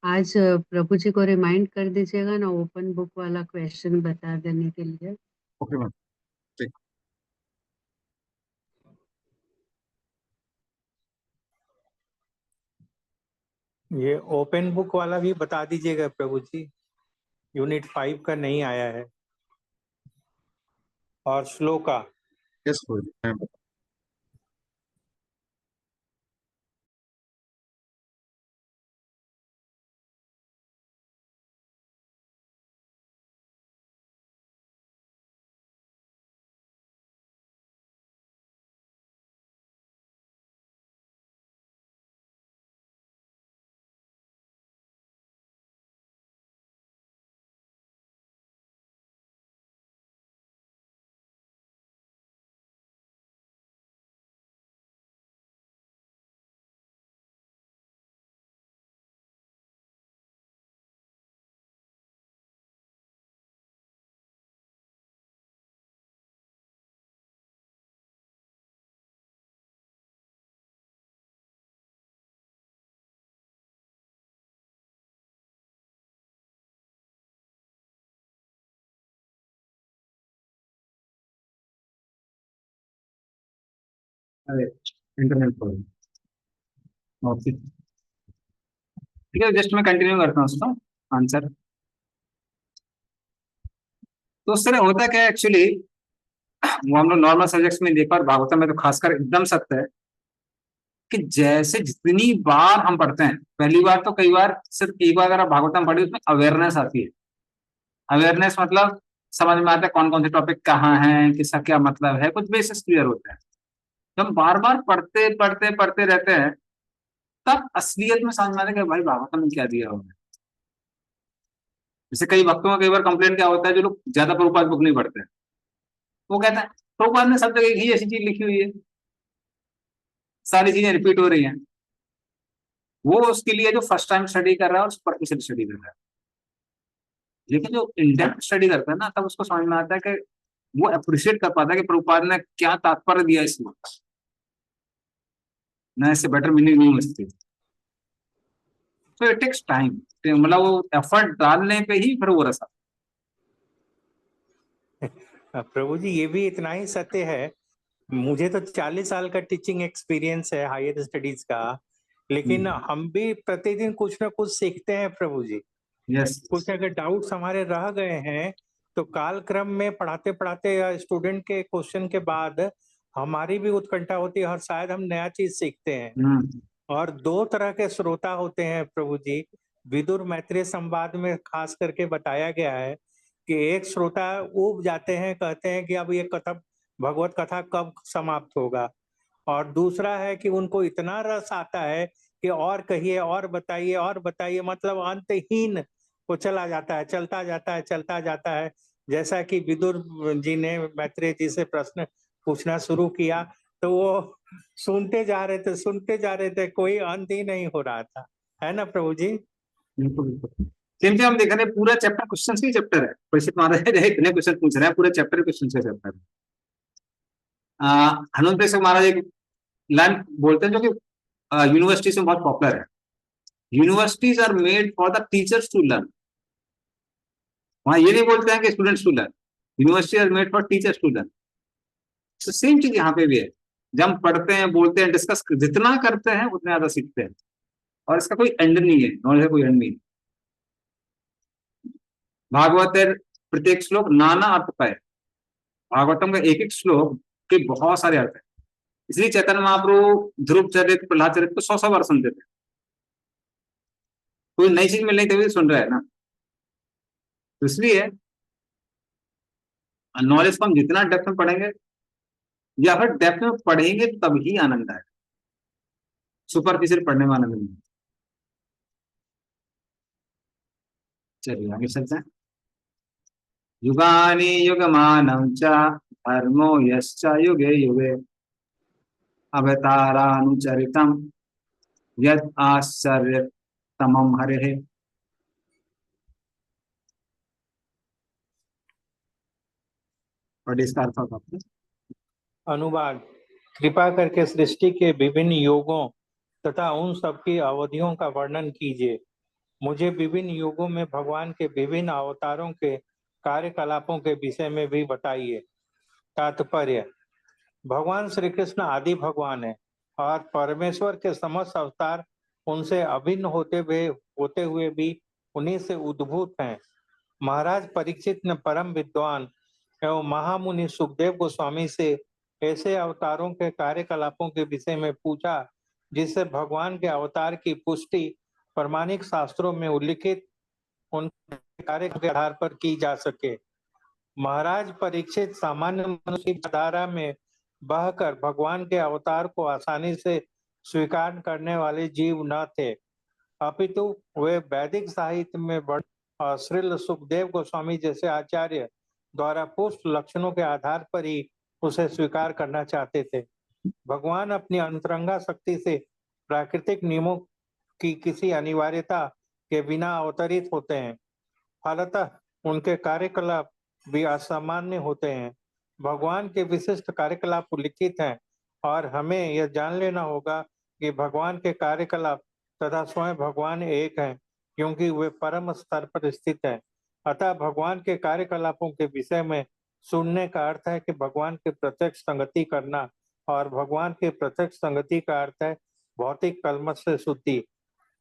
आज प्रभु जी को रिमाइंड कर दीजिएगा ना ओपन बुक वाला क्वेश्चन बता देने के लिए। ओके मैम, ठीक। ये ओपन बुक वाला भी बता दीजिएगा प्रभु जी, यूनिट 5 का नहीं आया है, और श्लोका। यस प्रभु जी, मैं अरे इंटरनेट प्रॉब्लम। ओके, ठीक है, जस्ट मैं कंटिन्यू करता हूँ उसका आंसर। तो उस तरह होता क्या है एक्चुअली, वो हम लोग नॉर्मल सब्जेक्ट्स में देखा और भागवतम में तो खासकर एकदम सत्य है कि जैसे जितनी बार हम पढ़ते हैं, पहली बार तो कई बार सिर्फ एक बार अगर आप भागवतम पढ़ी उसमें अवेयरनेस आती है। अवेयरनेस मतलब समझ में आता है कौन कौन से टॉपिक कहाँ हैं, किसका क्या मतलब है, कुछ बेसिक्स क्लियर होते हैं। तो हम बार बार पढ़ते पढ़ते पढ़ते रहते हैं, तब असलियत में समझ में आता है कि भाई भागवतम में क्या दिया होगा। जैसे कई भक्तों का कई बार कंप्लेंट क्या होता है, जो लोग ज्यादा प्रभुपाद बुक नहीं पढ़ते हैं, वो कहता है प्रभुपाद ने सब जगह एक ही ऐसी चीज लिखी हुई है, सारी चीजें रिपीट हो रही हैं। वो उसके लिए जो फर्स्ट टाइम स्टडी कर रहा है और सुपरफिशियल स्टडी कर रहा है। लेकिन जो इन डेप्थ स्टडी करता है ना, तब उसको समझ में आता है कि वो अप्रिशिएट कर पाता है कि प्रभुपाद ने क्या तात्पर्य दिया इसमें, ना इससे बेटर मीनिंग नहीं हो सकती। तो इट टेक्स टाइम, मतलब वो एफर्ट डालने पे ही फिर वो रस आता प्रभु जी ये भी इतना ही सत्य है। मुझे तो 40 साल का टीचिंग एक्सपीरियंस है हायर स्टडीज का, लेकिन हम भी प्रतिदिन कुछ ना कुछ सीखते हैं प्रभु जी। है। यस, कुछ अगर डाउट्स हमारे रह गए हैं तो काल क्रम में पढ़ाते पढ़ाते या स्टूडेंट के क्वेश्चन के बाद हमारी भी उत्कंठा होती है और शायद हम नया चीज सीखते हैं। और दो तरह के श्रोता होते हैं प्रभु जी। विदुर मैत्रेय संवाद में खास करके बताया गया है कि एक श्रोता ऊब जाते हैं, कहते हैं कि अब ये कथा भगवत कथा कब समाप्त होगा, और दूसरा है कि उनको इतना रस आता है कि और कहिए और बताइए, मतलब अंतहीन वो चला जाता है, चलता जाता है, चलता जाता है। जैसा कि विदुर जी ने मैत्रेय जी से प्रश्न पूछना शुरू किया तो वो सुनते जा रहे थे, कोई अंत ही नहीं हो रहा था, है ना प्रभु जी? बिल्कुल बिल्कुल। सेम हम देख रहे हैं, पूरा चैप्टर क्वेश्चन ही चैप्टर है। परीक्षित महाराज इतने क्वेश्चन पूछ रहे हैं, पूरा चैप्टर क्वेश्चन से चैप्टर है। हनुमंत प्रेषक महाराज एक लाइन बोलते हैं जो कि यूनिवर्सिटीज में बहुत पॉपुलर है। Universities are made for the teachers to learn. वहां ये नहीं बोलते हैं कि students to learn, university are made for teachers to learn. तो सेम चीज यहाँ पे भी है। जब हम पढ़ते हैं, बोलते हैं, डिस्कस जितना करते हैं उतना ज्यादा सीखते हैं, और इसका कोई एंड नहीं है, नॉलेज का कोई एंड नहीं है। भागवत प्रत्येक श्लोक नाना अर्थ का है। भागवतम का एक एक श्लोक के बहुत सारे अर्थ है। इसलिए चैतन्य महाप्रभु ध्रुव चरित्र, प्रहलाद चरित्र को 100 बार सुनते थे। कोई नई चीज मिल रही तभी सुन रहा है ना। तो इसलिए नॉलेज को हम जितना डेप्थ में पढ़ेंगे, या फिर डेप्थ में पढ़ेंगे तभी आनंद आएगा, सुपरफिशियल पढ़ने में आनंद नहीं। चलिए आगे चलते हैं। युगानि युगमानं च धर्मो यश्च युगे युगे अवतारानुचरितम् यद आश्चर्यतमं हरेः। और इसका अर्थ होगा अनुवाद। कृपा करके सृष्टि के विभिन्न योगों तथा उन सबकी अवधियों का वर्णन कीजिए। मुझे विभिन्न युगों में भगवान के विभिन्न अवतारों के कार्यकलापों के विषय में भी बताइए। तात्पर्य: भगवान श्री कृष्ण आदि भगवान है और परमेश्वर के समस्त अवतार उनसे अभिन्न होते हुए भी उन्हीं से उद्भूत हैं। महाराज परीक्षित ने परम विद्वान एवं महामुनि सुखदेव गोस्वामी से ऐसे अवतारों के कार्यकलापों के विषय में पूछा जिससे भगवान के अवतार की पुष्टि प्रमाणिक शास्त्रों में उल्लिखित उनके कार्य के आधार पर की जा सके। महाराज परीक्षित सामान्य मनुष्य की धारा में बहकर भगवान के अवतार को आसानी से स्वीकार करने वाले जीव न थे, अपितु वे वैदिक साहित्य में बड़े श्रील सुखदेव गोस्वामी जैसे आचार्य द्वारा पुष्ट लक्षणों के आधार पर ही उसे स्वीकार करना चाहते थे। भगवान अपनी अंतरंगा शक्ति से प्राकृतिक नियमों की किसी अनिवार्यता के बिना अवतरित होते हैं, फलतः उनके कार्यकलाप भी असामान्य होते हैं। भगवान के विशिष्ट कार्यकलाप उल्लिखित हैं और हमें यह जान लेना होगा कि भगवान के कार्यकलाप तथा स्वयं भगवान एक हैं, क्योंकि वे परम स्तर पर स्थित हैं। अतः भगवान के कार्यकलापों के विषय में सुनने का अर्थ है कि भगवान के प्रत्यक्ष संगति करना, और भगवान के प्रत्यक्ष संगति का अर्थ है भौतिक कलमश से शुद्धि।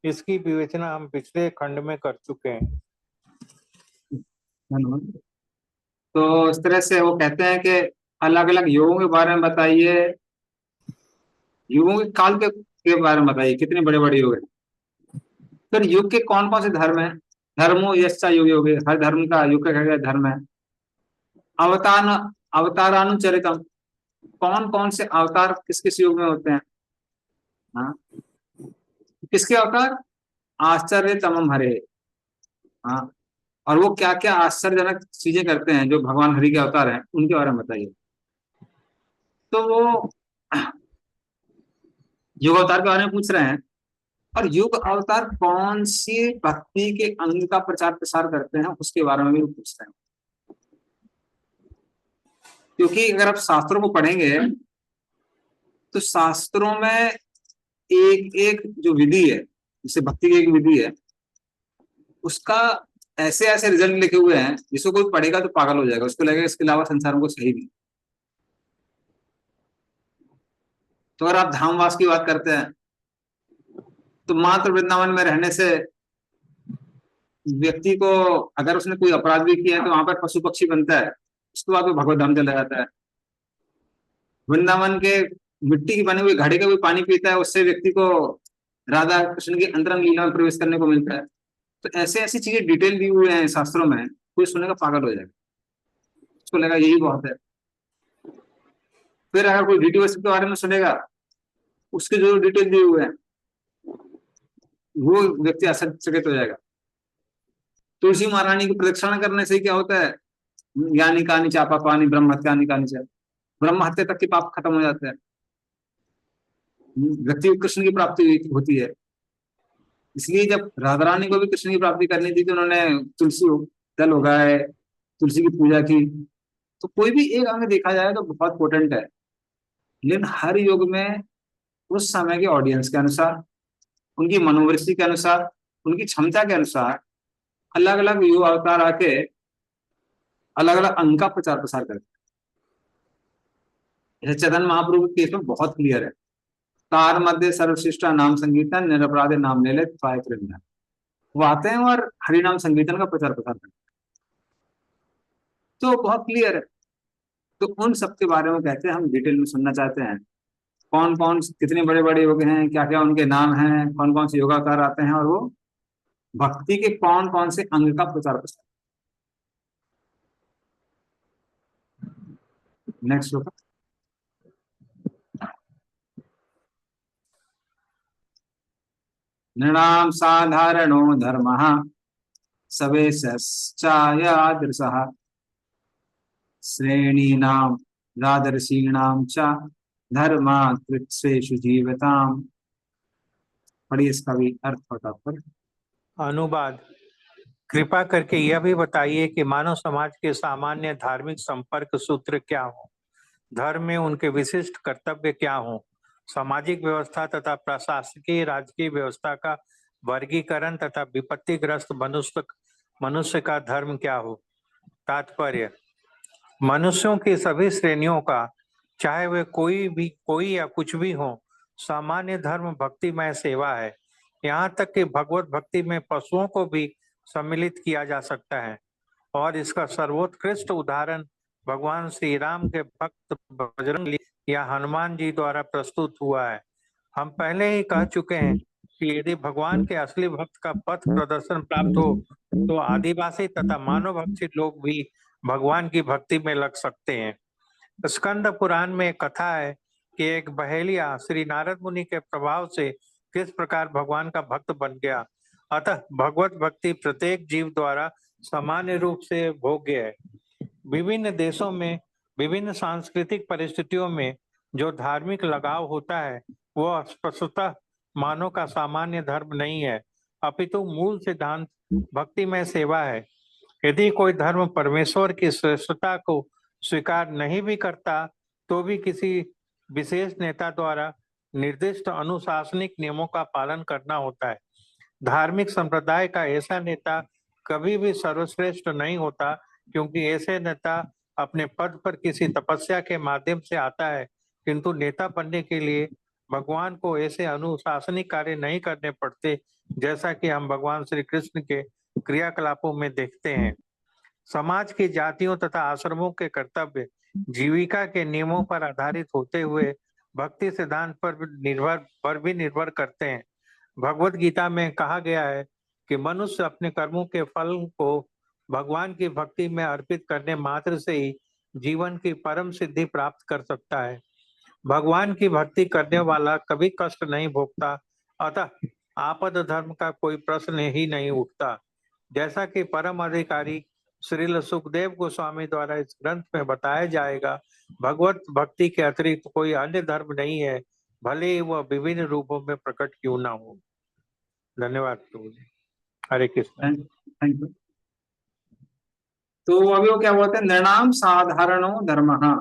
इसकी विवेचना हम पिछले खंड में कर चुके हैं। तो इस तरह से वो कहते हैं कि अलग अलग युगों के बारे में बताइए, युगों के काल के बारे में बताइए, कितने बड़े बड़े युग है। फिर युग के कौन कौन से धर्म है, धर्मो यश्चा युग युगे, हर धर्म का युग का धर्म है। अवतार अवतारानुचरितम, कौन कौन से अवतार किस किस युग में होते हैं। हाँ, किसके अवतार, आश्चर्य तमम हरे। हाँ, और वो क्या क्या आश्चर्यजनक चीजें करते हैं जो भगवान हरि के अवतार हैं, उनके बारे में बताइए। तो वो युग अवतार के बारे में पूछ रहे हैं, और युग अवतार कौन सी भक्ति के अंग का प्रचार प्रसार करते हैं उसके बारे में भी पूछ रहे हैं। क्योंकि अगर आप शास्त्रों को पढ़ेंगे तो शास्त्रों में एक एक जो विधि है, जैसे भक्ति की एक विधि है, उसका ऐसे ऐसे रिजल्ट लिखे हुए हैं जिसको कोई पढ़ेगा तो पागल हो जाएगा, उसको लगेगा इसके अलावा संसार में कुछ सही नहीं। तो अगर आप धामवास की बात करते हैं तो मात्र वृंदावन में रहने से व्यक्ति को, अगर उसने कोई अपराध भी किया है तो वहां पर पशु पक्षी बनता है, उसके बाद वो भगवत धाम चला जाता है। वृंदावन के मिट्टी की बनी हुई घड़े का भी पानी पीता है, उससे व्यक्ति को राधा कृष्ण की अंतरंग लीला में प्रवेश करने को मिलता है। तो ऐसे ऐसी चीजें डिटेल दी हुई हैं शास्त्रों में, कोई सुनेगा पागल हो जाएगा, उसको लगा यही बहुत है। फिर अगर कोई वीडियो के बारे में सुनेगा, उसके जो डिटेल दिए हुए हैं, वो व्यक्ति आश्चर्यचकित हो जाएगा। तुलसी महारानी की प्रदक्षिणा करने से क्या होता है? ज्ञानी कहानी चापा पानी ब्रह्म हत्या कहानी चाह, ब्रह्म हत्या तक के पाप खत्म हो जाते हैं, व्यक्ति को कृष्ण की प्राप्ति होती है। इसलिए जब राधा रानी को भी कृष्ण की प्राप्ति करनी थी तो उन्होंने तुलसी दल उगाए, तुलसी की पूजा की। तो कोई भी एक अंग देखा जाए तो बहुत पोटेंट है, लेकिन हर युग में उस समय के ऑडियंस के अनुसार, उनकी मनोवृत्ति के अनुसार, उनकी क्षमता के अनुसार अलग अलग युग अवतार आके अलग अलग अंग का प्रचार प्रसार करते हैं। जैसे चैतन्य महाप्रभु के केस में बहुत क्लियर है, तार मध्य सर्वश्रेष्ठ नाम संकीर्तन निरपराधे नाम ले ले पाए कृष्ण। वो आते हैं और हरिनाम संकीर्तन का प्रचार प्रसार करते हैं, तो बहुत क्लियर है। तो उन सब के बारे में कहते हैं, हम डिटेल में सुनना चाहते हैं, कौन कौन कितने बड़े बड़े योग हैं, क्या क्या उनके नाम हैं, कौन कौन से योगाकार आते हैं, और वो भक्ति के कौन कौन से अंग का प्रचार प्रसार। नेक्स्ट श्लोक। नृणाम साधारणो धर्मः सवेशश्चायादृशः श्रेणीनां राजर्षीणां च धर्मा कृत्सेषु जीवताम्। पढ़िए इसका भी अर्थ और तात्पर्य। अनुवाद। कृपा करके यह भी बताइए कि मानव समाज के सामान्य धार्मिक संपर्क सूत्र क्या हो, धर्म में उनके विशिष्ट कर्तव्य क्या हो, सामाजिक व्यवस्था तथा प्रशासकीय राजकीय व्यवस्था का वर्गीकरण तथा विपत्तिग्रस्त मनुष्य का धर्म क्या हो। तात्पर्य। मनुष्यों की सभी श्रेणियों का, चाहे वे कोई या कुछ भी हो, सामान्य धर्म भक्तिमय सेवा है। यहाँ तक कि भगवत भक्ति में पशुओं को भी सम्मिलित किया जा सकता है, और इसका सर्वोत्कृष्ट उदाहरण भगवान श्री राम के भक्त बजरंग या हनुमान जी द्वारा प्रस्तुत हुआ है। हम पहले ही कह चुके हैं कि यदि भगवान के असली भक्त का पथ प्रदर्शन प्राप्त हो तो आदिवासी तथा मानव भक्षी लोग भी भगवान की भक्ति में लग सकते हैं। स्कंद पुराण में कथा है कि एक बहेलिया श्री नारद मुनि के प्रभाव से किस प्रकार भगवान का भक्त बन गया। अतः भगवत भक्ति प्रत्येक जीव द्वारा सामान्य रूप से भोग्य है। विभिन्न देशों में विभिन्न सांस्कृतिक परिस्थितियों में जो धार्मिक लगाव होता है वह स्पष्टतः मानव का सामान्य धर्म नहीं है, अपितु मूल सिद्धांत भक्तिमय सेवा है। यदि कोई धर्म परमेश्वर की श्रेष्ठता को स्वीकार नहीं भी करता तो भी किसी विशेष नेता द्वारा निर्दिष्ट अनुशासनिक नियमों का पालन करना होता है। धार्मिक संप्रदाय का ऐसा नेता कभी भी सर्वश्रेष्ठ नहीं होता, क्योंकि ऐसे नेता अपने पद पर किसी तपस्या के माध्यम से आता है, किंतु नेता बनने के लिए भगवान को ऐसे अनुशासनिक कार्य नहीं करने पड़ते, जैसा कि हम भगवान श्री कृष्ण के क्रियाकलापों में देखते हैं। समाज की जातियों तथा आश्रमों के कर्तव्य जीविका के नियमों पर आधारित होते हुए भक्ति सिद्धांत पर भी निर्भर करते हैं। भगवत गीता में कहा गया है कि मनुष्य अपने कर्मों के फल को भगवान की भक्ति में अर्पित करने मात्र से ही जीवन की परम सिद्धि प्राप्त कर सकता है। भगवान की भक्ति करने वाला कभी कष्ट नहीं भोगता, अतः आपद धर्म का कोई प्रश्न ही नहीं उठता। जैसा कि परम अधिकारी श्रील सुखदेव गोस्वामी द्वारा इस ग्रंथ में बताया जाएगा, भगवत भक्ति के अतिरिक्त कोई अन्य धर्म नहीं है, भले ही वह विभिन्न रूपों में प्रकट क्यों ना हो। धन्यवाद प्रभु जी। हरे कृष्ण। Thank you. तो अभी वो क्या बोलते हैं, नृणाम साधारणो धर्मः,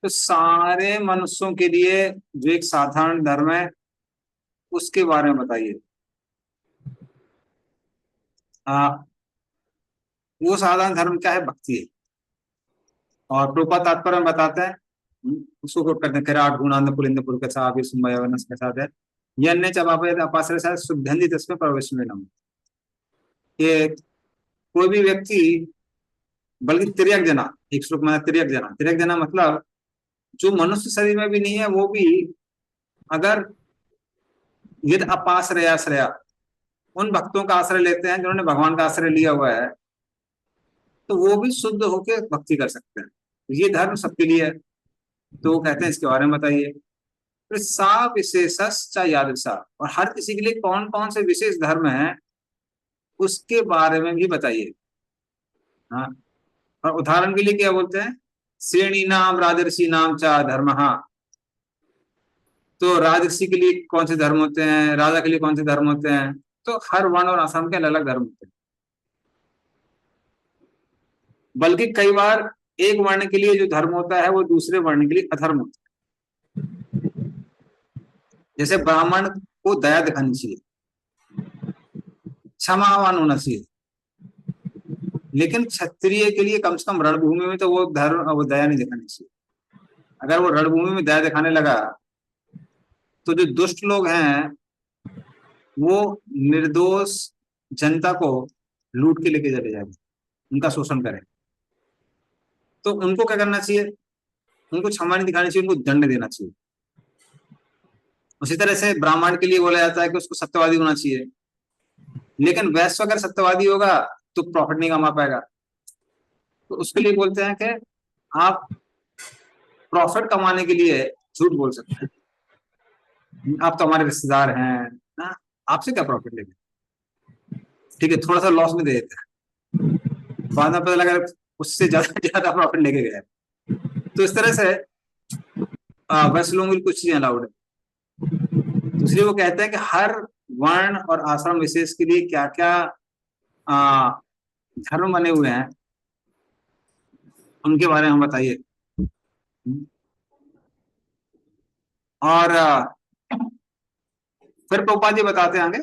तो सारे मनुष्यों के लिए जो एक साधारण धर्म है उसके बारे में बताइए। वो साधारण धर्म क्या है, भक्ति है। और प्रभुपाद तात्पर्य में बताते हैं, उसको कोट करते हैं, किराट गुणांध पुलिंद पुरुष के साथ है, यन्ने च अपाश्रय से शुद्धंधि तस्में प्रवेश में नम। ये कोई भी व्यक्ति, बल्कि तिर्यक जना, एक श्लोक में तिर्यक जना, तिर्यक जना मतलब जो मनुष्य शरीर में भी नहीं है वो भी अगर यदि अपाश्रयाश्रया, उन भक्तों का आश्रय लेते हैं जिन्होंने भगवान का आश्रय लिया हुआ है, तो वो भी शुद्ध होकर भक्ति कर सकते हैं। ये धर्म सबके लिए है। तो वो कहते हैं इसके बारे में बताइए। फिर सा विशेषश्च यादृशा, और हर किसी के लिए कौन कौन से विशेष धर्म है उसके बारे में भी बताइए। हाँ, और उदाहरण के लिए क्या बोलते हैं, श्रेणी नाम राजर्षि नाम चा धर्म। तो राजर्षि के लिए कौन से धर्म होते हैं, राजा के लिए कौन से धर्म होते हैं, तो हर वर्ण और आश्रम के अलग अलग धर्म होते हैं। बल्कि कई बार एक वर्ण के लिए जो धर्म होता है वो दूसरे वर्ण के लिए अधर्म होता है। जैसे ब्राह्मण को दया दिखानी चाहिए, क्षमावान होना चाहिए, लेकिन क्षत्रिय के लिए कम से कम रणभूमि में तो वो धर्म, वो दया नहीं दिखानी चाहिए। अगर वो रणभूमि में दया दिखाने लगा तो जो दुष्ट लोग हैं वो निर्दोष जनता को लूट के लेके चले जाएंगे, उनका शोषण करें। तो उनको क्या करना चाहिए, उनको क्षमा नहीं दिखानी चाहिए, उनको दंड देना चाहिए। उसी तरह से ब्राह्मण के लिए बोला जाता है कि उसको सत्यवादी होना चाहिए, लेकिन वैश्य अगर सत्यवादी होगा तो प्रॉफिट नहीं कमा पाएगा। तो उसके लिए बोलते हैं कि आप प्रॉफिट कमाने के लिए झूठ बोल सकते हैं, आप तो हमारे रिश्तेदार हैं ना, आपसे क्या प्रॉफिट लेंगे, ठीक है, थोड़ा सा लॉस में दे देते हैं, बाद में पता लगा उससे ज्यादा प्रॉफिट लेके गए। तो इस तरह से वैसे लोगों के लिए कुछ चीजें अलाउड है। तो इसलिए वो कहते हैं कि हर वर्ण और आश्रम विशेष के लिए क्या क्या धर्म बने हुए हैं उनके बारे में बताइए। और फिर प्रभुपाद जी बताते हैं आगे।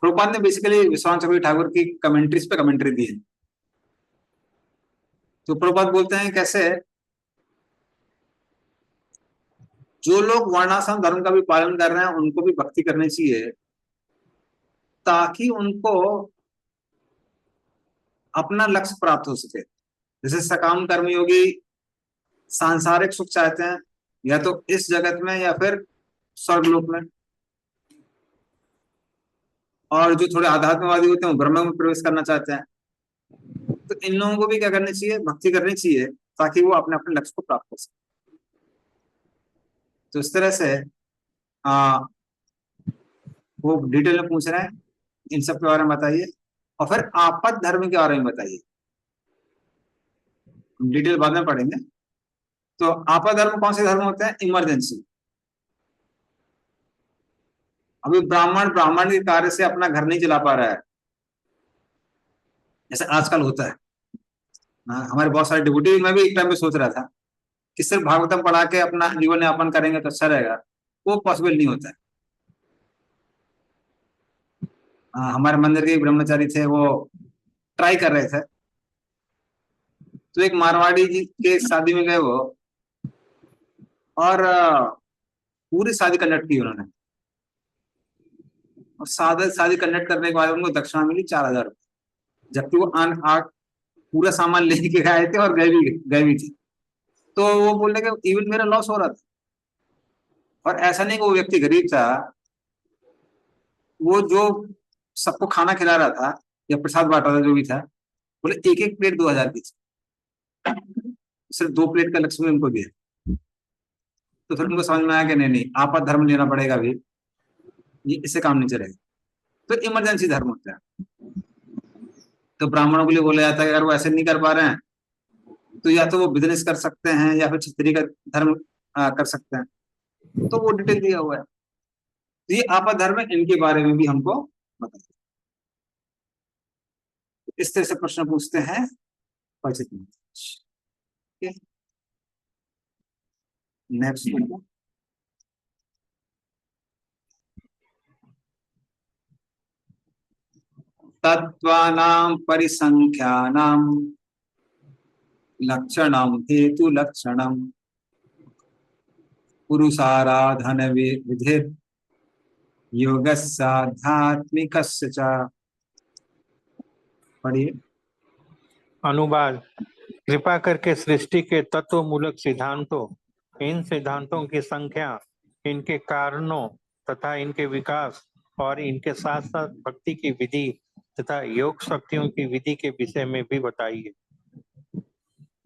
प्रभुपाद ने बेसिकली विश्वान चक्रवर्ती ठाकुर की कमेंट्रीज पे कमेंट्री दी है। तो प्रभुपाद बोलते हैं कैसे जो लोग वर्णाश्रम धर्म का भी पालन कर रहे हैं उनको भी भक्ति करनी चाहिए, ताकि उनको अपना लक्ष्य प्राप्त हो सके। जैसे सकाम कर्मयोगी सांसारिक सुख चाहते हैं, या तो इस जगत में या फिर स्वर्गलोक में, और जो थोड़े आध्यात्मवादी होते हैं वो ब्रह्म में प्रवेश करना चाहते हैं। तो इन लोगों को भी क्या करनी चाहिए, भक्ति करनी चाहिए, ताकि वो अपने अपने लक्ष्य को प्राप्त कर सके। तो इस तरह से वो डिटेल में पूछ रहे हैं, इन सब के बारे में बताइए। और फिर आपद धर्म के बारे में बताइए, डिटेल बाद में पढ़ेंगे। तो आपद धर्म कौन से धर्म होते हैं, इमरजेंसी। अभी ब्राह्मण ब्राह्मण के कार्य से अपना घर नहीं चला पा रहा है, जैसे आजकल होता है। हमारे बहुत सारे डिवोटी, मैं भी एक टाइम पे सोच रहा था कि सिर्फ भागवतम पढ़ा के अपना जीवन यापन करेंगे तो अच्छा रहेगा, वो पॉसिबल नहीं होता है। हमारे मंदिर के ब्रह्मचारी थे, वो ट्राई कर रहे थे, तो एक मारवाड़ी जी के शादी में गए वो, और पूरी शादी कंडक्ट की उन्होंने, और शादी कंडक्ट करने के बाद उनको दक्षिणा मिली 4,000 रुपये, जबकि वो पूरा सामान लेके आए थे और गए भी थे। तो वो बोल रहे कि इवन मेरा लॉस हो रहा था। और ऐसा नहीं कि वो व्यक्ति गरीब था, वो जो सबको खाना खिला रहा था या प्रसाद बांट रहा था, जो भी था, बोले एक एक प्लेट 2,000 की, सिर्फ 2 प्लेट का लक्ष्मी उनको दिया। तो फिर उनको समझ में आया कि नहीं नहीं, आपद धर्म लेना पड़ेगा भी, ये इससे काम नहीं चलेगा। तो इमरजेंसी धर्म होता है। तो ब्राह्मणों के लिए बोला जाता है कि अगर वो ऐसे नहीं कर पा रहे हैं तो या तो वो बिजनेस कर सकते हैं या फिर क्षत्रिय का धर्म कर सकते हैं। तो वो डिटेल दिया हुआ है। तो ये आपद धर्म है, इनके बारे में भी हमको बताइए। इस तरह से प्रश्न पूछते हैं पचित। नेक्स्ट, तत्त्वानां परिसंख्यानां लक्षणं हेतु लक्षणं पुरुषाराधन विधि योगस्याध्यात्मिकस्य च। पढ़िए। अनुवाद। कृपा करके सृष्टि के तत्व मूलक सिद्धांतों, इन सिद्धांतों की संख्या, इनके कारणों तथा इनके विकास और इनके साथ साथ भक्ति की विधि तथा योग शक्तियों की विधि के विषय में भी बताइए।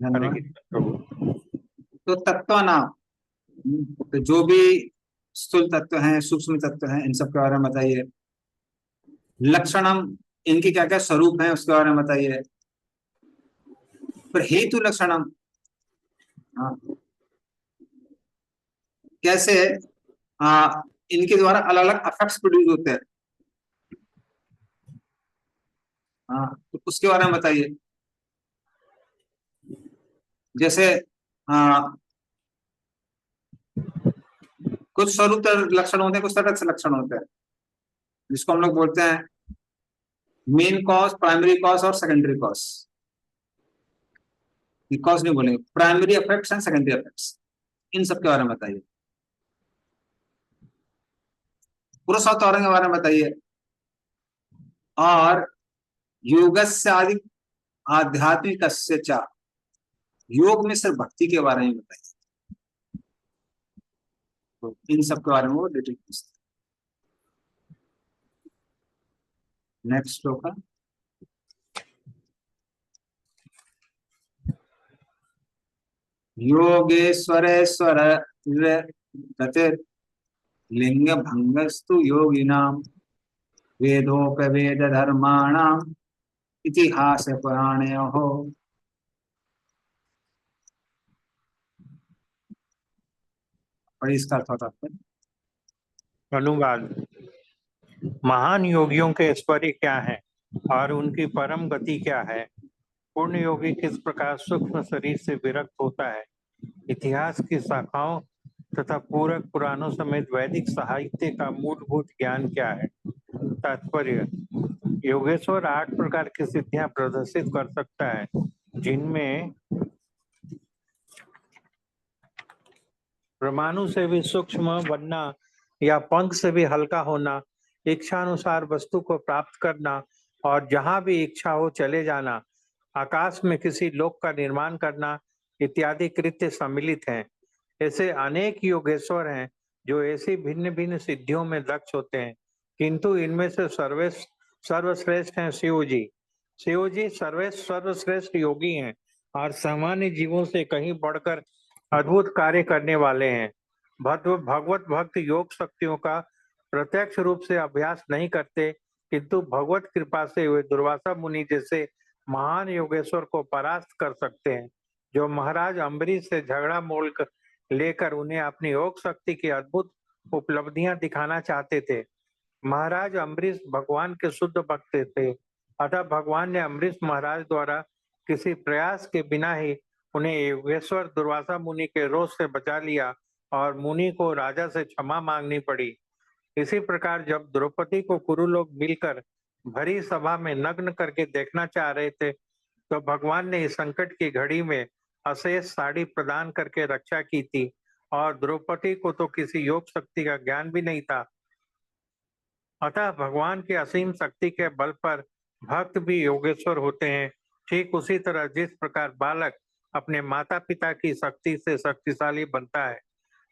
हरे कृष्ण प्रभु। तो तत्वानाम, तो जो भी स्थूल तत्व हैं, सूक्ष्म तत्व हैं, इन सब के बारे में बताइए। लक्षणम, इनके क्या क्या स्वरूप हैं उसके बारे में बताइए। पर हेतु लक्षणम, हाँ, कैसे इनके द्वारा अलग अलग इफेक्ट्स प्रोड्यूस होते हैं, हाँ, तो उसके बारे में बताइए। जैसे कुछ स्वरूप लक्षण होते हैं, कुछ तटस्थ लक्षण होते हैं, जिसको हम लोग बोलते हैं मेन कॉज, प्राइमरी कॉज और सेकेंडरी कॉज। कॉज नहीं बोलेंगे, primary effects and secondary effects, इन सब के बारे में बताइए। पुरुष और तौरंग के बारे में बताइए। और योगस्य आदि आध्यात्मिक च, योग में सिर्फ भक्ति के बारे में बताइए। तो इन सब के बारे में वो डिटेल पूछते हैं। नेक्स्ट श्लोक है, योगेश्वरेश्वर गतिर लिंग भंगस्तु योगिनाम वेदोपवेद धर्माणाम इतिहास पुराणयोः। और इसका अर्थ होता है। अनुवाद। महान योगियों के ऐश्वर्य क्या है और उनकी परम गति क्या है? पूर्ण योगी किस प्रकार सूक्ष्म शरीर से विरक्त होता है? इतिहास की शाखाओं तथा पूरक पुराणों समेत वैदिक साहित्य का मूलभूत ज्ञान क्या है? तात्पर्य। योगेश्वर 8 प्रकार की सिद्धियां प्रदर्शित कर सकता है, जिनमें परमाणु से भी सूक्ष्म बनना या पंख से भी हल्का होना, इच्छानुसार वस्तु को प्राप्त करना और जहां भी इच्छा हो चले जाना, आकाश में किसी लोक का निर्माण करना इत्यादि कृत्य सम्मिलित हैं। ऐसे अनेक योगेश्वर हैं जो ऐसी भिन्न भिन्न सिद्धियों में दक्ष होते हैं, किंतु इनमें से सर्वश्रेष्ठ हैं शिव जी। शिव जी सर्वश्रेष्ठ योगी हैं और सामान्य जीवों से कहीं बढ़कर अद्भुत कार्य करने वाले हैं। भगवत भक्त योग शक्तियों का प्रत्यक्ष रूप से अभ्यास नहीं करते, किंतु भगवत कृपा से वे दुर्वासा मुनि जैसे महान योगेश्वर को परास्त कर सकते हैं, जो महाराज अम्बरीश से झगड़ा मोल लेकर उन्हें अपनी योग शक्ति की अद्भुत उपलब्धियां दिखाना चाहते थे। महाराज अम्बरीश भगवान के शुद्ध भक्त थे, अतः भगवान ने अम्बरीश महाराज द्वारा किसी प्रयास के बिना ही उन्हें योगेश्वर दुर्वासा मुनि के रोष से बचा लिया और मुनि को राजा से क्षमा मांगनी पड़ी। इसी प्रकार जब द्रौपदी को कुरु लोग मिलकर भरी सभा में नग्न करके देखना चाह रहे थे, तो भगवान ने इस संकट की घड़ी में अशेष साड़ी प्रदान करके रक्षा की थी, और द्रौपदी को तो किसी योग शक्ति का ज्ञान भी नहीं था। अतः भगवान की असीम शक्ति के बल पर भक्त भी योगेश्वर होते हैं। ठीक उसी तरह जिस प्रकार बालक अपने माता पिता की शक्ति से शक्तिशाली बनता है,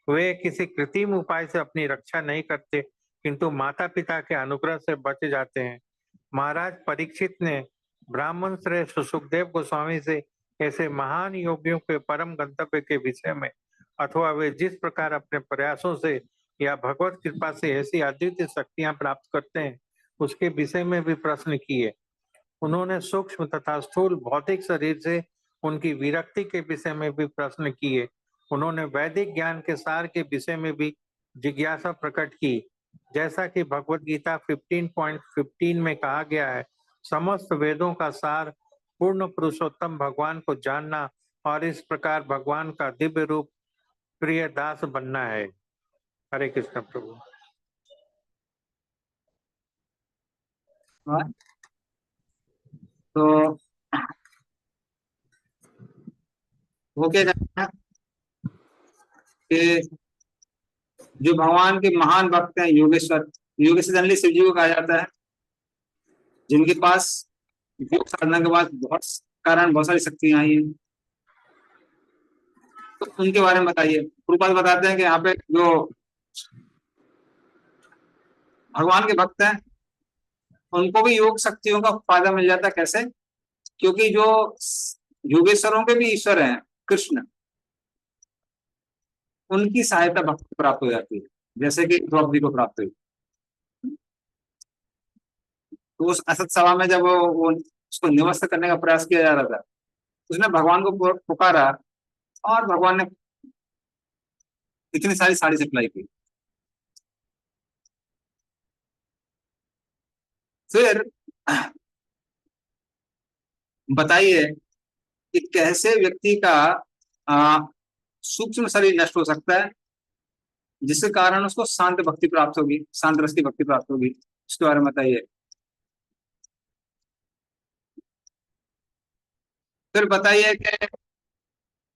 वे किसी कृत्रिम उपाय से अपनी रक्षा नहीं करते, किंतु माता पिता के अनुग्रह से बच जाते हैं। महाराज परीक्षित ने ब्राह्मण श्रेष्ठ सुखदेव गोस्वामी से ऐसे महान योगियों के परम गंतव्य के विषय में, अथवा वे जिस प्रकार अपने प्रयासों से या भगवत कृपा से ऐसी अद्वितीय शक्तियां प्राप्त करते हैं, उसके विषय में भी प्रश्न किए। उन्होंने सूक्ष्म तथा स्थूल भौतिक शरीर से उनकी विरक्ति के विषय में भी प्रश्न किए। उन्होंने वैदिक ज्ञान के सार के विषय में भी जिज्ञासा प्रकट की। जैसा कि भगवत गीता 15.15 में कहा गया है, समस्त वेदों का सार पूर्ण पुरुषोत्तम भगवान को जानना और इस प्रकार भगवान का दिव्य रूप प्रिय दास बनना है। हरे कृष्ण प्रभु। हाँ, तो वो क्या कहते हैं कि जो भगवान के महान भक्त हैं योगेश्वर, योगेश्वर जनरली शिव जी को कहा जाता है, जिनके पास योग साधना के बाद बहुत सारी शक्तियां आई हैं। तो उनके बारे में बताइए। प्रभुपाद बताते हैं कि यहाँ पे जो भगवान के भक्त हैं उनको भी योग शक्तियों का फायदा मिल जाता है। कैसे? क्योंकि जो योगेश्वरों के भी ईश्वर हैं कृष्ण, उनकी सहायता भक्त को प्राप्त हो जाती है, जैसे कि द्रौपदी को प्राप्त हुई। तो उस असत सभा में जब वो उसको निवस्त करने का प्रयास किया जा रहा था, उसने भगवान को पुकारा और भगवान ने इतनी सारी साड़ी सप्लाई की। फिर बताइए कि कैसे व्यक्ति का सूक्ष्म शरीर नष्ट हो सकता है, जिसके कारण उसको शांत भक्ति प्राप्त होगी, शांत रस की भक्ति प्राप्त होगी। इसके बारे में बताइए। फिर बताइए कि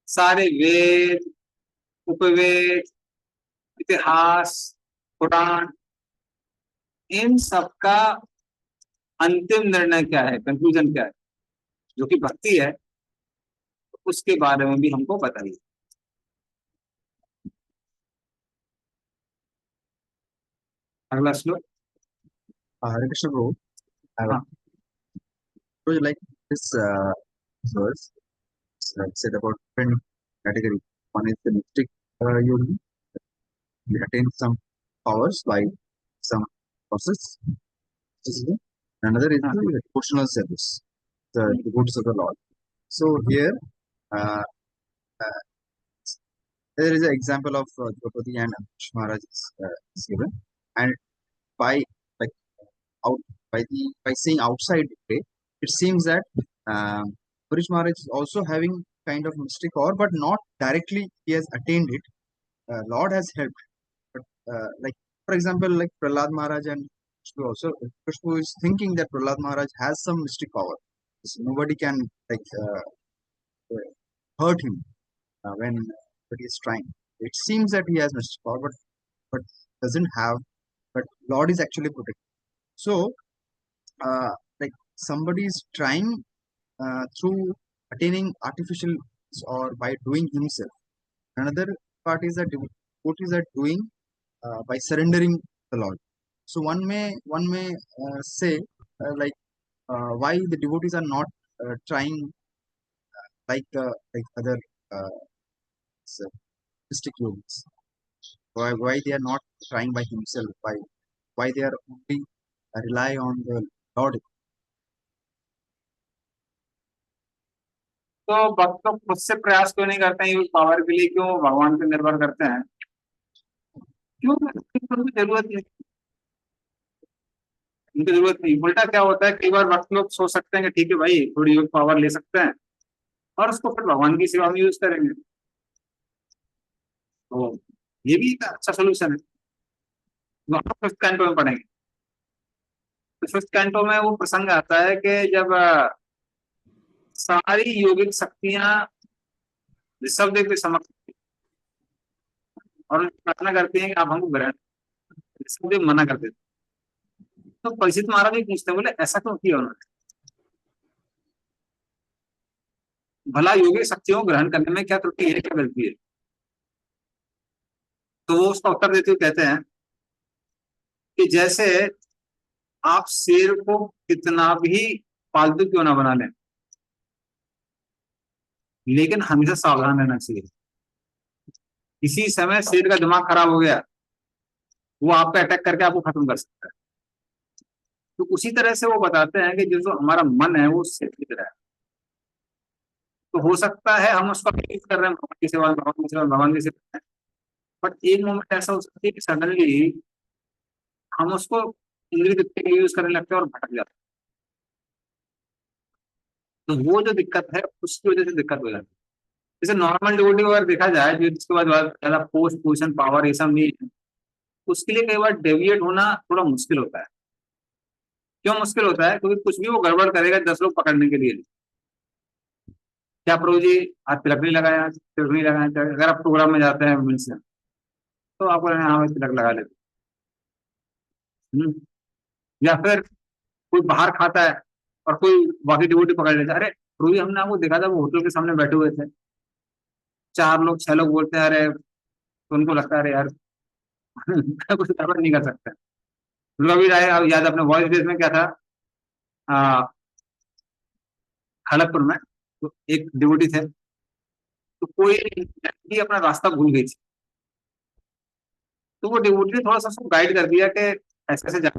सारे वेद, उपवेद, इतिहास, पुराण, इन सब का अंतिम निर्णय क्या है, कंक्लूजन क्या है, जो कि भक्ति है, उसके बारे में भी हमको बताइए। अगला श्लोक। Hare Krishna Prabhu, I हाँ, would like this verse said about different category. One is the mystic yogi, he attains some powers by some process. Another is हाँ, the devotional service, the devotees of the Lord. So here uh, uh, there is an example of Draupadi and Amrish Maharaj is given, and by like out by saying outside day, it seems that Amrish Maharaj is also having kind of mystic power, but not directly he has attained it. Lord has helped, but like for example, like Prahlad Maharaj and Kushbu also, Kushbu is thinking that Prahlad Maharaj has some mystic power. So nobody can like hurt him when he is trying. It seems that he has mystic power, but doesn't have. But Lord is actually protecting. So, like somebody is trying through attaining artificial or by doing himself. Another part is that devotees are doing by surrendering the Lord. So one may say like why the devotees are not trying like other mystic yogis. Why they are not trying by himself? Why they are only rely on the Lord? तो भक्त लोग खुद से प्रयास क्यों नहीं करते हैं, पावर के लिए क्यों भगवान पे निर्भर करते हैं? क्यों? उनको जरूरत नहीं, उनकी जरूरत नहीं। उल्टा क्या होता है, कई बार भक्त लोग सोच सकते हैं कि ठीक है भाई, थोड़ी योग पावर ले सकते हैं और उसको फिर भगवान की सेवा में यूज करेंगे। तो ये भी एक अच्छा सोल्यूशन है। तो हम फिफ्थ कैंटो में पढ़ेंगे। तो फिफ्थ कैंटो में वो प्रसंग आता है कि जब सारी योगिक शक्तियां ऋषभदेव के समक्ष और उनसे प्रार्थना करती हैं कि आप हमको ग्रहण। ऋषभदेव मना कर देते। तो परीक्षित महाराज भी पूछते हैं, बोले ऐसा क्यों किया उन्होंने? भला योगिक शक्तियों को ग्रहण करने में क्या त्रुटि है, क्या गलती है? तो वो उसका उत्तर देते हुए कहते हैं कि जैसे आप शेर को कितना भी पालतू क्यों ना बना लें, लेकिन हमेशा सावधान रहना चाहिए। किसी समय शेर का दिमाग खराब हो गया, वो आप पे अटैक करके आपको खत्म कर सकता है। तो उसी तरह से वो बताते हैं कि जो हमारा मन है वो शेर की तरह है। तो हो सकता है हम उसको यूज कर रहे हैं भगवान की सेवा, भगवान की सेवा, भगवान की सेवा, बट एक मोमेंट ऐसा हो सकता है कि सडनली हम उसको इंद्रिय तृप्ति के लिए यूज करने लगते हैं और भटक जाते हैं। तो वो जो दिक्कत है उसकी वजह से दिक्कत हो जाती है। जैसे नॉर्मल डिवोटी अगर देखा जाए जो जिसके बाद ज्यादा पोस्ट पोजिशन पावर ये सब नहीं है, उसके लिए कई बार डेविएट होना थोड़ा मुश्किल होता है। क्यों मुश्किल होता है? क्योंकि कुछ भी वो गड़बड़ करेगा 10 लोग पकड़ने के लिए। क्या प्रभु जी आज तिलक नहीं लगाया, आज तिलक नहीं लगाया? अगर आप प्रोग्राम में जाते हैं मिल से, तो आपको लगना है, हाँ भाई तिलक लगा लेते। हम्म। या फिर कोई बाहर खाता है और कोई बाकी डिवोटी पकड़ लेता है, अरे प्रभु जी हमने आपको देखा था वो होटल के सामने बैठे हुए थे, 4 लोग 6 लोग बोलते हैं अरे, तो उनको लगता है अरे यार कुछ गड़बड़ नहीं कर सकते। दुर्गा भी राय अब याद अपने वॉइस बेस में क्या था, आ, खड़गपुर में तो एक डिवोटी थे, तो कोई लड़की अपना रास्ता भूल गई थी, तो वो डिवोटी ने थोड़ा सा उसको गाइड कर दिया कि ऐसे ऐसे जा।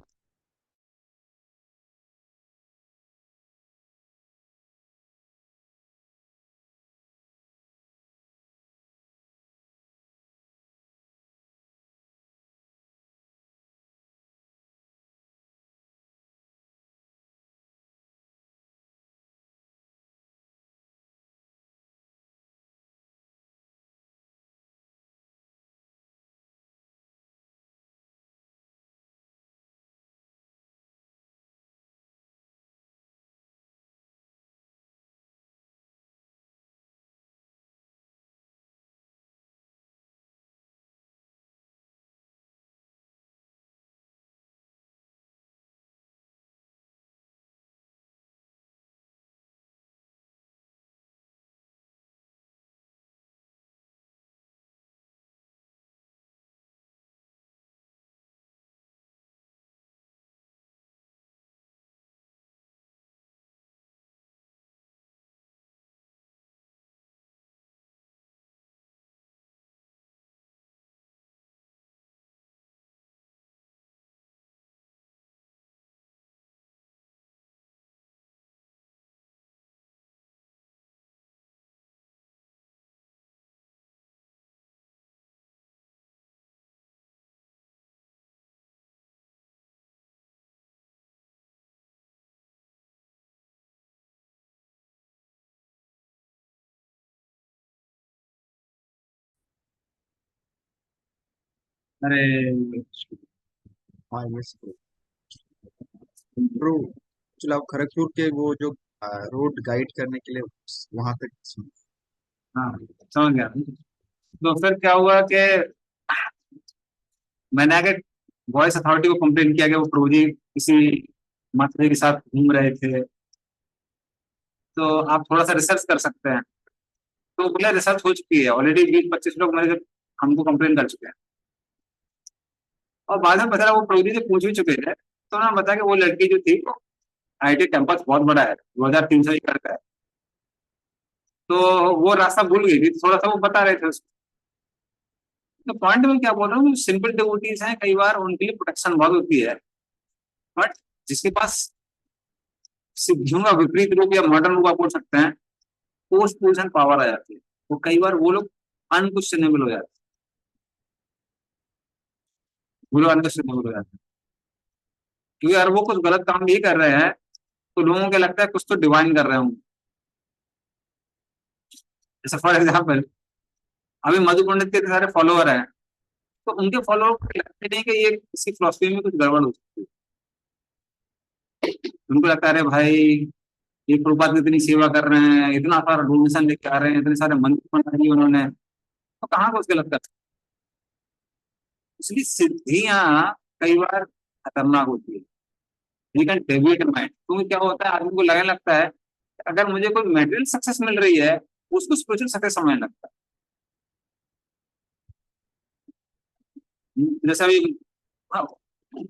अरे हाँ यस ब्रो, चलो आप खड़गपुर के वो जो रोड गाइड करने के लिए वहां तक हाँ समझ गया। तो फिर क्या हुआ कि मैंने आगे वॉइस अथॉरिटी को कंप्लेन किया कि वो प्रभु जी किसी माता के साथ घूम रहे थे, तो आप थोड़ा सा रिसर्च कर सकते हैं। तो बोला रिसर्च हो चुकी है ऑलरेडी, 20-25 लोग मेरे हमको कंप्लेन कर चुके हैं। और बाद में पता लगा वो प्रभु जी से पूछ भी चुके थे, तो उन्होंने बताया कि वो लड़की जो थी, आईटी कैंपस बहुत बड़ा है, 2300 एकड़ का है, तो वो रास्ता भूल गई थी, तो थोड़ा सा वो बता रहे थे उसको। तो पॉइंट में क्या बोल रहा हूँ, सिंपल डिवोटीज हैं, कई बार उनके लिए प्रोटेक्शन बहुत होती है, बट जिसके पास सिद्धियों का विपरीत रूप या मॉडर्न रूप आप बोल सकते हैं, पोस्ट पोजिशन पावर आ जाती है, तो कई बार वो लोग अनक्वेश्चनेबल हो जाते हैं, वो लोग अनक्वेश्चनेबल हो जाते हैं, क्योंकि अगर वो कुछ गलत काम भी कर रहे हैं तो लोगों को लगता है कुछ तो डिवाइन कर रहे होंगे। जैसे फॉर एग्जाम्पल अभी मधु पंडित के इतने सारे फॉलोअर हैं, तो उनके फॉलोअर को लगता नहीं कि ये किसी फिलोसफी में कुछ गड़बड़ हो सकती है। उनको लगता है अरे भाई ये प्रभुपाद की इतनी सेवा कर रहे हैं, इतना सारा डोनेशन लेके आ रहे हैं, इतने सारे मंदिर बना दिए उन्होंने, तो कहाँ कुछ गलत कर सकते हैं? इसलिए सिद्धियां कई बार खतरनाक होती है, लेकिन डेविएट माइंड, क्योंकि क्या होता है आदमी को लगने लगता है अगर मुझे कोई मेटेरियल सक्सेस मिल रही है, उसको स्पिरिचुअल सक्सेस समझने लगता है। जैसे अभी हाँ,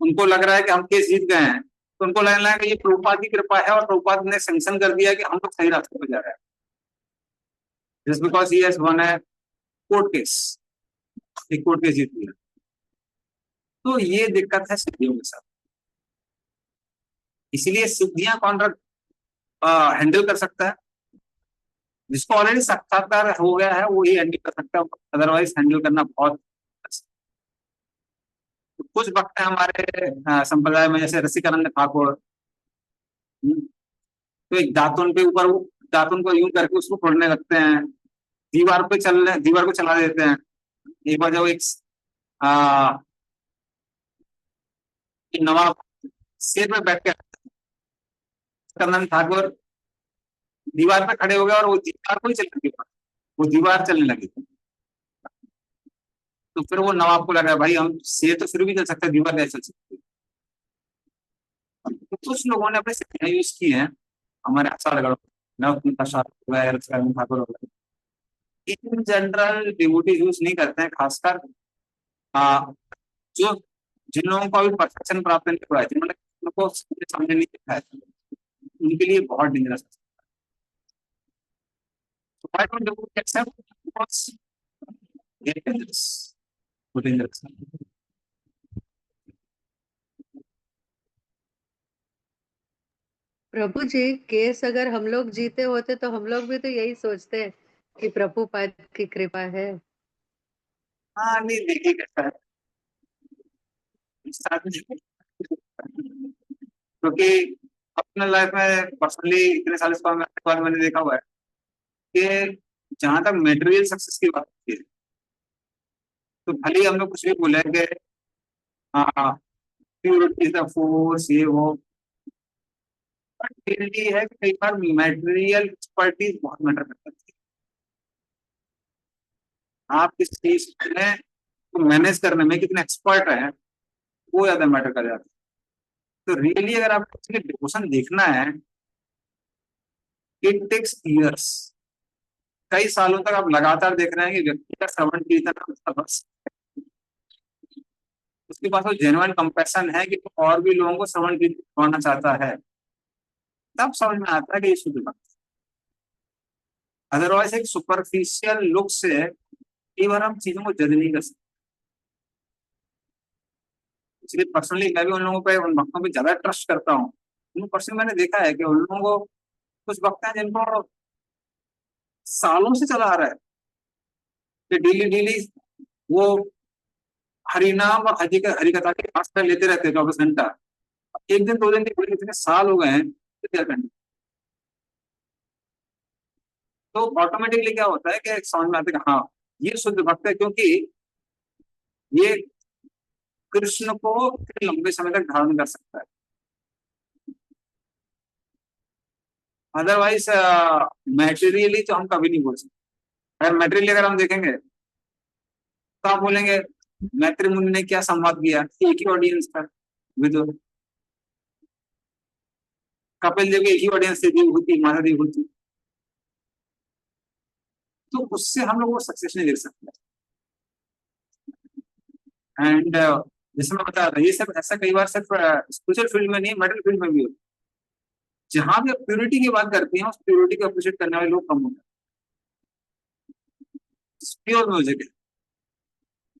उनको लग रहा है कि हम केस जीत गए हैं, तो उनको लगने लगा कि ये प्रभुपाद की कृपा है और प्रभुपाद ने सैंक्शन कर दिया कि हम लोग सही रास्ते पर जा रहे हैं, just because he has one है कोर्ट केस, एक कोर्ट केस जीत लिया। तो ये दिक्कत है सिद्धियों के साथ, इसीलिए सिद्धियां कौन हैंडल कर सकता है? जिसको ऑलरेडी साक्षात्कार हो गया है वो ही हैंडल कर सकता है, अदरवाइज हैंडल करना बहुत। तो कुछ वक्त है हमारे संप्रदाय में, जैसे रसिकानंद ठाकुर, तो एक दातुन पे ऊपर वो दातुन को यूं करके उसको फोड़ने लगते हैं, दीवार को चला देते हैं। एक बार जब एक आ, नवाब शेर पे बैठ के कमल ठाकुर दीवार पे खड़े हो गए और वो दीवार को ही चलने लगी, वो दीवार चलने लगी। तो फिर वो नवाब को लगा भाई हम शेर तो फिर भी चल सकते हैं, दीवार कैसे चल सकती है। तो कुछ लोगों ने अपने से यूज किए हैं, हमारे ठाकुर वगैरह। इन जनरल डिवोटी यूज नहीं करते हैं, खासकर जो जिन लोगों को अभी परफेक्शन प्राप्त नहीं हुआ है, जिन्होंने उनको सामने नहीं देखा है, उनके लिए बहुत डेंजरस है। So why don't devotees accept? Because they're dangerous. वो dangerous है। प्रभु जी, केस अगर हम लोग जीते होते तो हम लोग भी तो यही सोचते हैं कि प्रभुपाद की कृपा है। हाँ नहीं देखिए कैसा है क्योंकि अपने लाइफ में पर्सनली इतने साल के बाद मैंने देखा हुआ है कि जहां तक मेटेरियल सक्सेस की बात होती है तो भले ही हम लोग कुछ भी बोलेंगे, हाँ प्योरिटी द फोर्स ये वो, बट रियलिटी है कि कई बार मेटेरियल एक्सपर्टीज बहुत मैटर करती है। आप किस चीज में तो मैनेज करने में कितने एक्सपर्ट हैं वो ज्यादा मैटर कर जाता है। तो रियली अगर आपको इसके डिवोशन देखना है, इट टेक्स ईयर्स, कई सालों तक आप लगातार देख रहे हैं कि व्यक्ति का श्रवण कीर्तन बस उसके पास वो जेन्युइन कंपैशन है कि वो और भी लोगों को श्रवण कीर्तन करवाना चाहता है, तब समझ में आता है कि ये शुद्ध भक्ति। अदरवाइज एक सुपरफिशियल लुक से कई बार हम चीजों को जज नहीं कर सकते। इसलिए पर्सनली मैं भी उन लोगों पे, उन भक्तों पे ज्यादा ट्रस्ट करता हूँ। पर्सनली मैंने देखा है कि उन लोगों को, कुछ भक्त हैं जिनको सालों से चला आ रहा है कि डेली डेली वो हरिनाम और हरिकथा के पास लेते रहते हैं 24 घंटा। एक दिन दो दिन के पूरे इतने साल हो गए हैं तो क्या करना। तो ऑटोमेटिकली क्या होता है कि समझ में आता है कि हाँ ये शुद्ध भक्त है, क्योंकि ये कृष्ण को इतने लंबे समय तक धारण कर सकता है। अदरवाइज मैटेरियली तो हम कभी नहीं बोल सकते। अगर मैटेरियली अगर हम देखेंगे तो आप बोलेंगे मैत्री मुनि ने क्या संवाद किया, एक ही ऑडियंस था विदुर। कपिल देव की एक ही ऑडियंस थी, देवहूति माता देवहूति। तो उससे हम लोग वो सक्सेस नहीं देख सकते। एंड जैसे मैं बता रहा, ये सब ऐसा कई बार सिर्फ स्पिरिचुअल फील्ड में नहीं, मेटल फील्ड में भी होता है। जहां भी प्योरिटी की बात करती हैं उस प्योरिटी को अप्रिशिएट करने वाले लोग कम होते हैं। प्योर म्यूजिक है,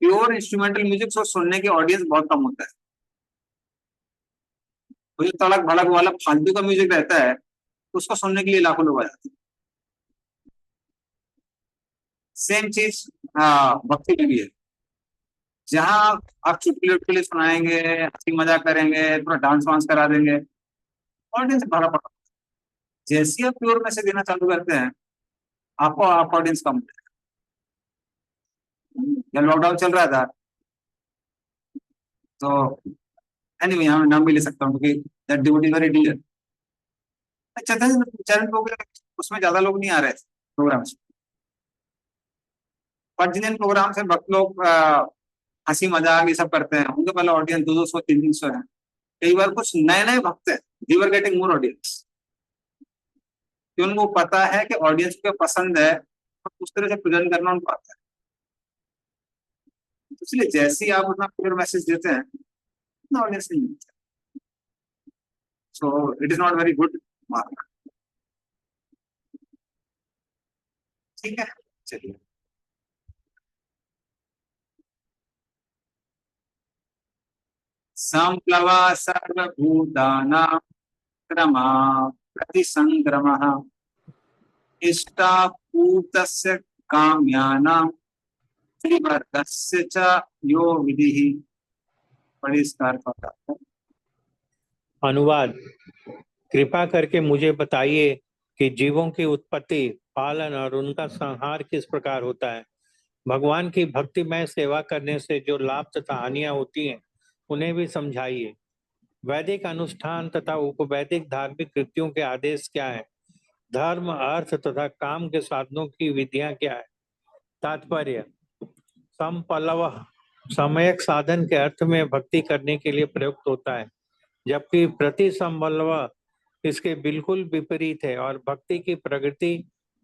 प्योर इंस्ट्रूमेंटल म्यूजिक को सुनने के ऑडियंस बहुत कम होता है। वो जो तड़क भड़क वाला फालतू का म्यूजिक रहता है उसको सुनने के लिए लाखों लोग आ जाते हैं। सेम चीज भक्ति के लिए, जहां आप चुटकुले उटकुले सुनाएंगे, हंसी मजाक करेंगे, थोड़ा डांस वांस करा देंगे, ऑडियंस भरा पड़ा। जैसे ही आप प्योर मैसेज देना चालू करते हैं आपको आप ऑडियंस कम होता है। जब लॉकडाउन चल रहा था तो एनीवे यहाँ मैं नाम भी ले सकता हूँ क्योंकि दैट डिवोटी वेरी डियर, चरण प्रोग्राम उसमें ज्यादा लोग नहीं आ रहे थे प्रोग्राम में। पर जिन प्रोग्राम से भक्त लोग हंसी मजाक ये सब करते हैं उनके पहले ऑडियंस 200 300 है। कई बार कुछ नए नए भक्त हैं, दे वर गेटिंग मोर ऑडियंस, क्योंकि उनको पता है कि ऑडियंस को पसंद है तो उस तरह से प्रेजेंट करना उनको आता है। इसलिए जैसे ही आप अपना क्लियर मैसेज देते हैं उतना ऑडियंस नहीं मिलता, so it is not very good mark. ठीक है, चलिए। संप्लवा सर्वभूतानां क्रमा प्रतिसंग्रमः इष्टापूतस्य काम्यानां त्रिवर्गस्य च यो विधिः। परिष्कार का अनुवाद। कृपा करके मुझे बताइए कि जीवों की उत्पत्ति, पालन और उनका संहार किस प्रकार होता है। भगवान की भक्तिमय सेवा करने से जो लाभ तथा हानियां होती हैं उन्हें भी समझाइए। वैदिक अनुष्ठान तथा उपवैदिक धार्मिक कृत्यों के आदेश क्या है। धर्म, अर्थ तथा काम के साधनों की विधियां क्या है। तात्पर्य: समपल्लव समयक साधन के अर्थ में भक्ति करने के लिए प्रयुक्त होता है, जबकि प्रति समपल्लव इसके बिल्कुल विपरीत है और भक्ति की प्रगति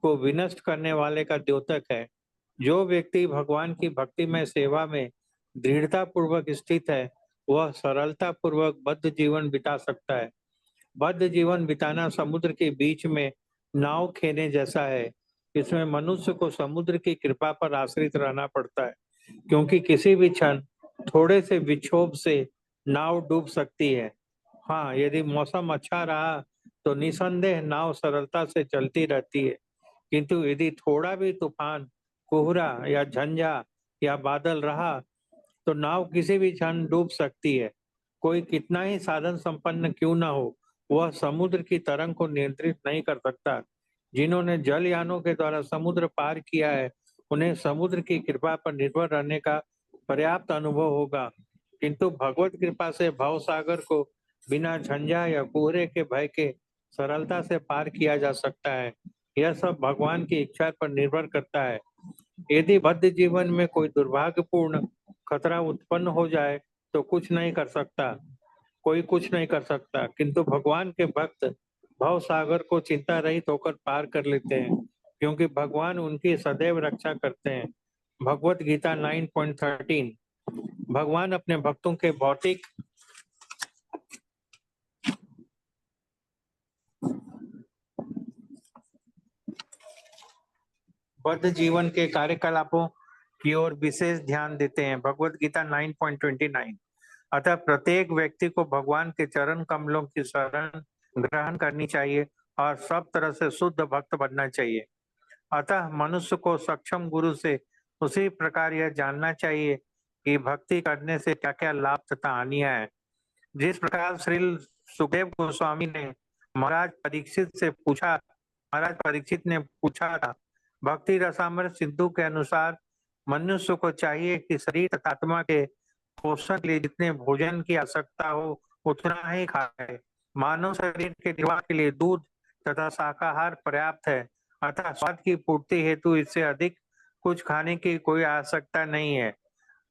को विनष्ट करने वाले का द्योतक है। जो व्यक्ति भगवान की भक्ति में सेवा में दृढ़ता पूर्वक स्थित है वह सरलता पूर्वक बद्ध जीवन बिता सकता है। बद्ध जीवन बिताना समुद्र के बीच में नाव खेने जैसा है। इसमें मनुष्य को समुद्र की कृपा पर आश्रित रहना पड़ता है, क्योंकि किसी भी क्षण थोड़े से विक्षोभ से नाव डूब सकती है। हाँ, यदि मौसम अच्छा रहा तो निसंदेह नाव सरलता से चलती रहती है, किंतु यदि थोड़ा भी तूफान, कोहरा या झंझा या बादल रहा तो नाव किसी भी क्षण डूब सकती है। कोई कितना ही साधन संपन्न क्यों न हो, वह समुद्र की तरंग को नियंत्रित नहीं कर सकता। जिन्होंने जलयानों के द्वारा समुद्र पार किया है उन्हें समुद्र की कृपा पर निर्भर रहने का पर्याप्त अनुभव होगा, किंतु भगवत कृपा से भव सागर को बिना झंझा या कोहरे के भय के सरलता से पार किया जा सकता है। यह सब भगवान की इच्छा पर निर्भर करता है। यदि बद्ध जीवन में कोई दुर्भाग्यपूर्ण खतरा उत्पन्न हो जाए तो कुछ नहीं कर सकता, कोई कुछ नहीं कर सकता, किंतु भगवान के भक्त भव सागर को चिंता रहित होकर पार कर लेते हैं, क्योंकि भगवान उनकी सदैव रक्षा करते हैं। भगवत गीता 9.13। भगवान अपने भक्तों के भौतिक बद्ध जीवन के कार्यकलापों की ओर विशेष ध्यान देते हैं। भगवत गीता 9.29। अतः प्रत्येक व्यक्ति को भगवान के चरण कमलों की शरण ग्रहण करनी चाहिए और सब तरह से शुद्ध भक्त बनना चाहिए। अतः मनुष्य को सक्षम गुरु से उसी प्रकार यह जानना चाहिए कि भक्ति करने से क्या क्या लाभ तथा हानियां हैं। जिस प्रकार श्री सुखदेव गोस्वामी ने महाराज परीक्षित ने पूछा था, भक्ति रसामृत सिंधु के अनुसार मनुष्य को चाहिए कि शरीर तथा आत्मा के पोषण के लिए जितने भोजन की आवश्यकता हो उतना ही खाए। मानव शरीर के निर्वाह के लिए दूध तथा शाकाहार पर्याप्त है, अतः स्वाद की पूर्ति हेतु इससे अधिक कुछ खाने की कोई आवश्यकता नहीं है।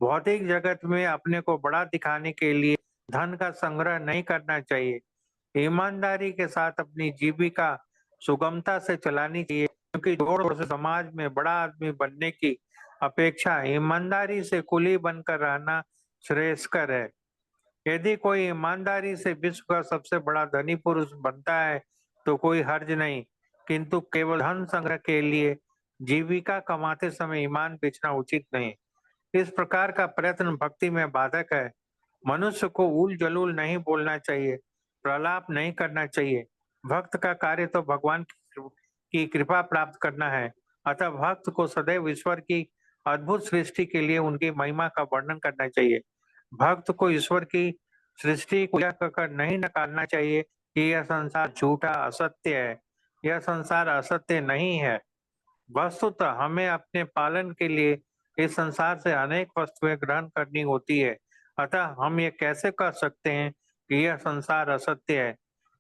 भौतिक जगत में अपने को बड़ा दिखाने के लिए धन का संग्रह नहीं करना चाहिए। ईमानदारी के साथ अपनी जीविका सुगमता से चलानी चाहिए, क्योंकि जोड़ से समाज में बड़ा आदमी बनने की अपेक्षा ईमानदारी से कुली बनकर रहना श्रेयस्कर है। यदि कोई ईमानदारी से विश्व का सबसे बड़ा धनी पुरुष बनता है तो कोई हर्ज नहीं, किंतु केवल धन संग्रह के लिए जीविका कमाते समय ईमान बेचना उचित नहीं। इस प्रकार का प्रयत्न भक्ति में बाधक है। मनुष्य को उल जलूल नहीं बोलना चाहिए, प्रलाप नहीं करना चाहिए। भक्त का कार्य तो भगवान की कृपा प्राप्त करना है, अतः भक्त को सदैव ईश्वर की अद्भुत सृष्टि के लिए उनकी महिमा का वर्णन करना चाहिए। भक्त को ईश्वर की सृष्टि को यह कहकर नहीं नकारना चाहिए कि यह संसार झूठा असत्य है। यह संसार असत्य नहीं है। वस्तुतः हमें अपने पालन के लिए इस संसार से अनेक वस्तुएं ग्रहण करनी होती है, अतः हम ये कैसे कह सकते हैं कि यह संसार असत्य है।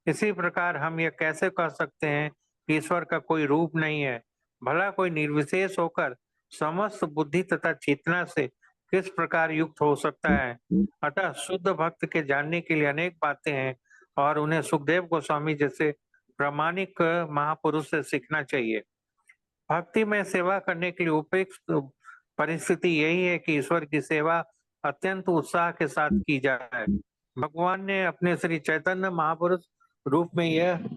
इसी प्रकार हम ये कैसे कह सकते हैं कि ईश्वर का कोई रूप नहीं है। भला कोई निर्विशेष होकर समस्त बुद्धि तथा चेतना से किस प्रकार युक्त हो सकता है। अतः शुद्ध भक्त के जानने के लिए अनेक बातें हैं और उन्हें सुखदेव गोस्वामी जैसे प्रामाणिक महापुरुष से सीखना चाहिए। भक्ति में सेवा करने के लिए उपयुक्त परिस्थिति यही है कि ईश्वर की सेवा अत्यंत उत्साह के साथ की जाए। भगवान ने अपने श्री चैतन्य महापुरुष रूप में यह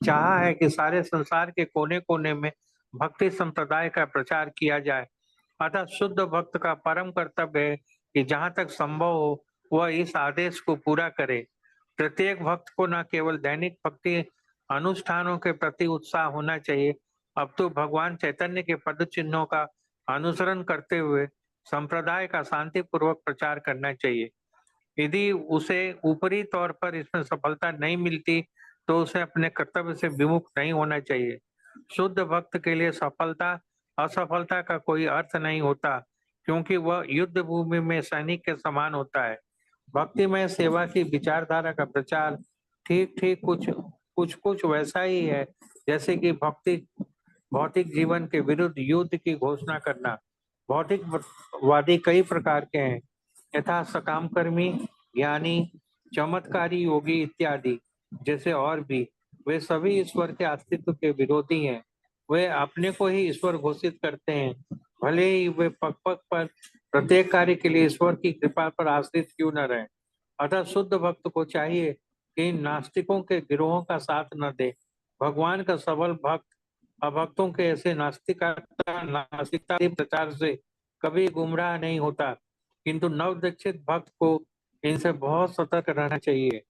चाहा है कि सारे संसार के कोने कोने में भक्ति संप्रदाय का प्रचार किया जाए। अतः शुद्ध भक्त का परम कर्तव्य है कि जहाँ तक संभव हो वह इस आदेश को पूरा करे। प्रत्येक भक्त को न केवल दैनिक भक्ति अनुष्ठानों के प्रति उत्साह होना चाहिए, अब तो भगवान चैतन्य के पद चिन्हों का अनुसरण करते हुए संप्रदाय का शांतिपूर्वक प्रचार करना चाहिए। यदि उसे ऊपरी तौर पर इसमें सफलता नहीं मिलती तो उसे अपने कर्तव्य से विमुख नहीं होना चाहिए। शुद्ध भक्त के लिए सफलता असफलता का कोई अर्थ नहीं होता, क्योंकि वह युद्ध भूमि में सैनिक के समान होता है। भक्तिमय सेवा की विचारधारा का प्रचार ठीक ठीक कुछ वैसा ही है जैसे कि भौतिक जीवन के विरुद्ध युद्ध की घोषणा करना। भौतिकवादी कई प्रकार के हैं, यथा सकाम कर्मी, ज्ञानी, चमत्कारी योगी इत्यादि जैसे और भी। वे सभी ईश्वर के अस्तित्व के विरोधी हैं। वे अपने को ही ईश्वर घोषित करते हैं, भले ही वे पग पग पर प्रत्येक कार्य के लिए ईश्वर की कृपा पर आश्रित क्यों न रहें। अतः शुद्ध भक्त को चाहिए कि इन नास्तिकों के गिरोहों का साथ न दे। भगवान का सबल भक्त अभक्तों के ऐसे नास्तिकता के प्रचार से कभी गुमराह नहीं होता, किंतु नवदीक्षित भक्त को इनसे बहुत सतर्क रहना चाहिए।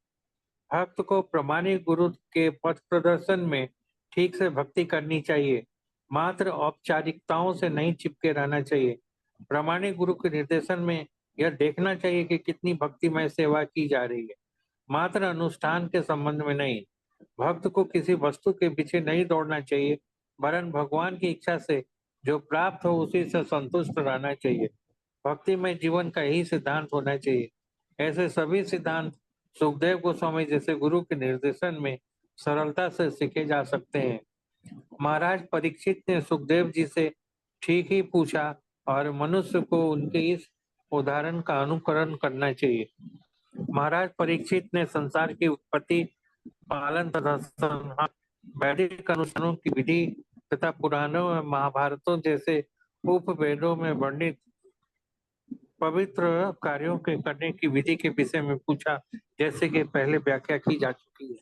भक्त को प्रामाणिक गुरु के पथ प्रदर्शन में ठीक से भक्ति करनी चाहिए, मात्र औपचारिकताओं से नहीं चिपके रहना चाहिए। प्रामाणिक गुरु के निर्देशन में यह देखना चाहिए कि कितनी भक्तिमय सेवा की जा रही है, मात्र अनुष्ठान के संबंध में नहीं। भक्त को किसी वस्तु के पीछे नहीं दौड़ना चाहिए, वरन भगवान की इच्छा से जो प्राप्त हो उसी से संतुष्ट रहना चाहिए। भक्ति में जीवन का यही सिद्धांत होना चाहिए। ऐसे सभी सिद्धांत सुखदेव गोस्वामी जैसे गुरु के निर्देशन में सरलता से सीखे जा सकते हैं। महाराज परीक्षित ने सुखदेव जी से ठीक ही पूछा और मनुष्य को उनके इस उदाहरण का अनुकरण करना चाहिए। महाराज परीक्षित ने संसार की उत्पत्ति, पालन तथा संहार, वैदिक अनुष्ठानों की विधि तथा पुराणों में महाभारतों जैसे उपवेदों में वर्णित पवित्र कार्यों के करने की विधि के विषय में पूछा, जैसे कि पहले व्याख्या की जा चुकी है।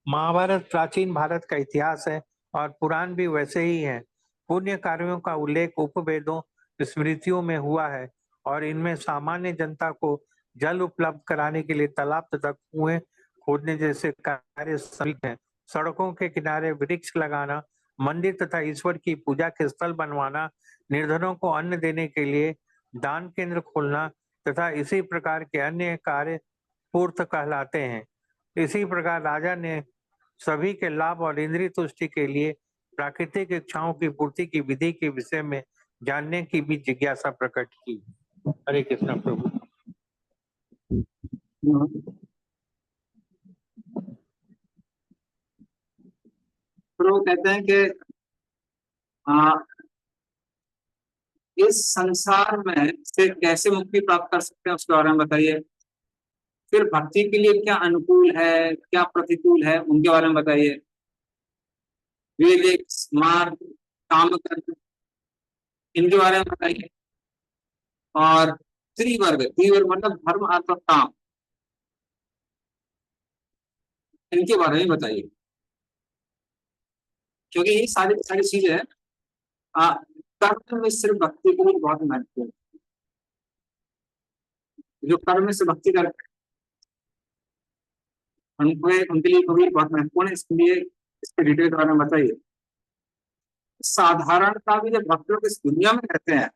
महाभारत प्राचीन भारत का इतिहास है और पुराण भी वैसे ही हैं। पुण्य कार्यों का उल्लेख उपवेदों स्मृतियों में हुआ है और इनमें सामान्य जनता को जल उपलब्ध कराने के लिए तालाब तथा कुएं खोदने जैसे कार्य सम्मिलित हैं। सड़कों के किनारे वृक्ष लगाना, मंदिर तथा ईश्वर की पूजा के स्थल बनवाना, निर्धनों को अन्न देने के लिए दान केंद्र खोलना तथा इसी प्रकार के अन्य कार्य पूर्त कहलाते हैं। इसी प्रकार राजा ने सभी के लाभ और इंद्रिय तुष्टि के लिए प्राकृतिक इच्छाओं की पूर्ति की विधि के विषय में जानने की भी जिज्ञासा प्रकट की। हरे कृष्ण प्रभु। प्रभु कहते हैं कि इस संसार में से कैसे मुक्ति प्राप्त कर सकते हैं उसके बारे में बताइए। फिर भक्ति के लिए क्या अनुकूल है, क्या प्रतिकूल है, उनके बारे में बताइए। विवेक, मार्ग, काम कर्म, इनके बारे में बताइए। और त्रिवर्ग मतलब धर्म, अर्थ और काम, इनके बारे में बताइए। क्योंकि ये सारी सारी चीजें कर्म में सिर्फ भक्ति के लिए बहुत महत्वपूर्ण है। जो कर्म में से भक्ति करते हैं उनके लिए कभी बहुत महत्वपूर्ण है। इसके लिए इसके डिटेल के बारे में बताइए। साधारणता भी जब भक्त लोग इस दुनिया में रहते हैं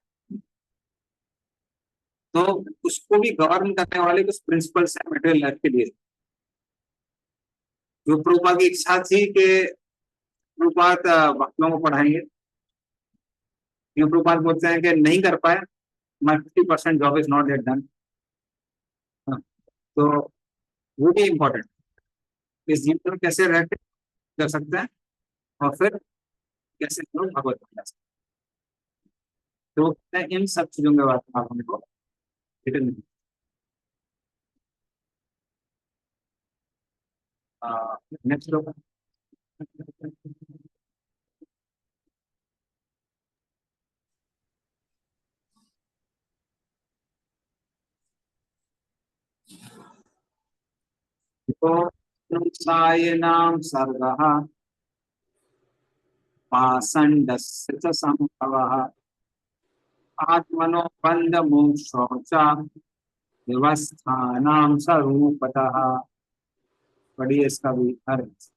तो उसको भी गवर्न करने वाले कुछ प्रिंसिपल्स हैं मटेरियल लाइफ के लिए। जो प्रभुपाद की इच्छा थी कि प्रभुपाद भक्तों को पढ़ाएंगे, जो प्रभुपाद बोलते हैं कि नहीं कर पाए, माई 50% job is not yet done. तो वो भी इम्पोर्टेंट, इस जीवन में कैसे रहते कर सकते हैं और फिर कैसे लोग भगवत बन सकते हैं। तो इन सब चीजों के बारे में आप हमको डिटेल में नेक्स्ट होगा। नाम सर्गः पाषण्डस्य च संभवः आत्मनो बंध मोक्षो च व्यवस्थानां स्वरूपतः। पढ़िए इसका भी अर्थ।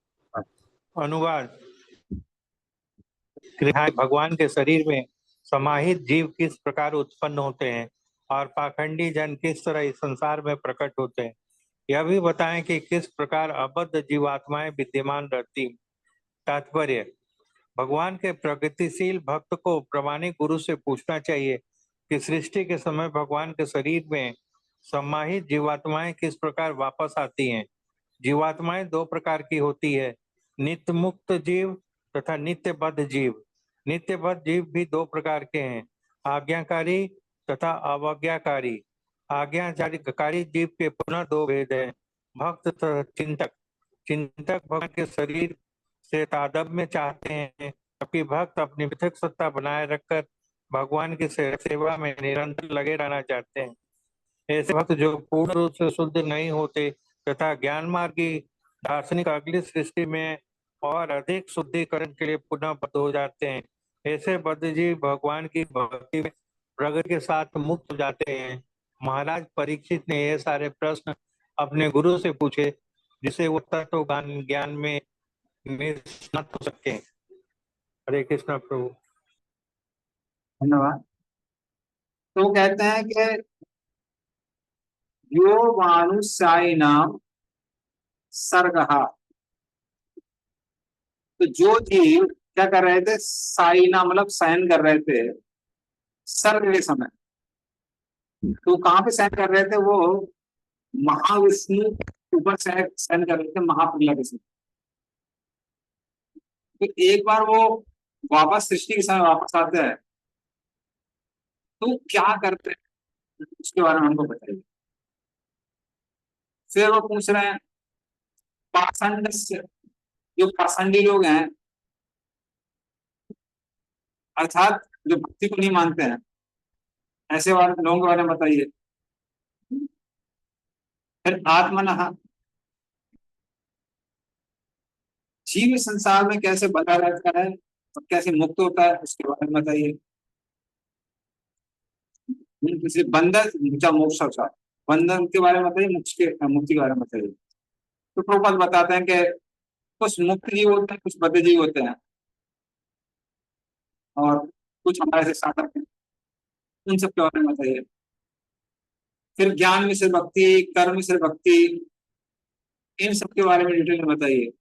अनुवाद। भगवान के शरीर में समाहित जीव किस प्रकार उत्पन्न होते हैं और पाखंडी जन किस तरह इस संसार में प्रकट होते हैं, यह भी बताएं कि किस प्रकार अबद्ध जीवात्माएं विद्यमान रहती। तात्पर्य: भगवान के प्रगतिशील भक्त को प्रमाणिक गुरु से पूछना चाहिए कि सृष्टि के समय भगवान के शरीर में समाहित जीवात्माएं किस प्रकार वापस आती हैं। जीवात्माएं दो प्रकार की होती है, नित्य मुक्त जीव तथा नित्यबद्ध जीव। नित्यबद्ध जीव भी दो प्रकार के हैं, आज्ञाकारी तथा अवज्ञाकारी। आज्ञाकारी जीव के पुनः दो भेद हैं, भक्त तथा चिंतक। चिंतक भगवान के शरीर से तादात्म्य चाहते हैं, जबकि भक्त अपनी पृथक सत्ता बनाए रखकर भगवान की सेवा में निरंतर लगे रहना चाहते हैं। ऐसे भक्त जो पूर्ण रूप से शुद्ध नहीं होते तथा ज्ञान मार्गी दार्शनिक अगली सृष्टि में और अधिक शुद्धिकरण के लिए पुनः बद्ध हो जाते हैं। ऐसे बद्ध जीव भगवान की भक्ति में प्रगति के साथ मुक्त हो जाते हैं। महाराज परीक्षित ने ये सारे प्रश्न अपने गुरु से पूछे, जिसे वो तत्व ज्ञान में स्नात हो सके। हरे कृष्णा प्रभु। धन्यवाद। तो कहते हैं कि यो मानुष्यायणाम सर्गहा, तो जो जीव क्या कर रहे थे, साइना मतलब शयन कर रहे थे सर्ग के समय। तो कहाँ पे शयन कर रहे थे, वो महाविष्णु ऊपर शयन कर रहे थे महाप्रलय के समय। तो एक बार वो वापस सृष्टि के समय वापस आते हैं, तो क्या करते हैं उसके बारे में हमको बताइए। फिर वो पूछ रहे हैं पाषंड से, जो पाषंडी लोग हैं अर्थात जो भक्ति को नहीं मानते हैं, ऐसे वाले लोगों के बारे में बताइए। फिर आत्मनः, जीव संसार में कैसे बना रहता है और कैसे मुक्त होता है उसके बारे में बताइए। किसी बंधन मोक्ष, बंधन के बारे में बताइए, मुक्ति के बारे में बताइए। तो प्रभुपाद बताते हैं कि कुछ मुक्त जीव होते हैं, कुछ बद्ध जीव होते हैं, और कुछ हमारे से साधक हैं, उन सब के बारे में बताइए। फिर ज्ञान में से भक्ति, कर्म में से भक्ति, इन सब के बारे में डिटेल में बताइए।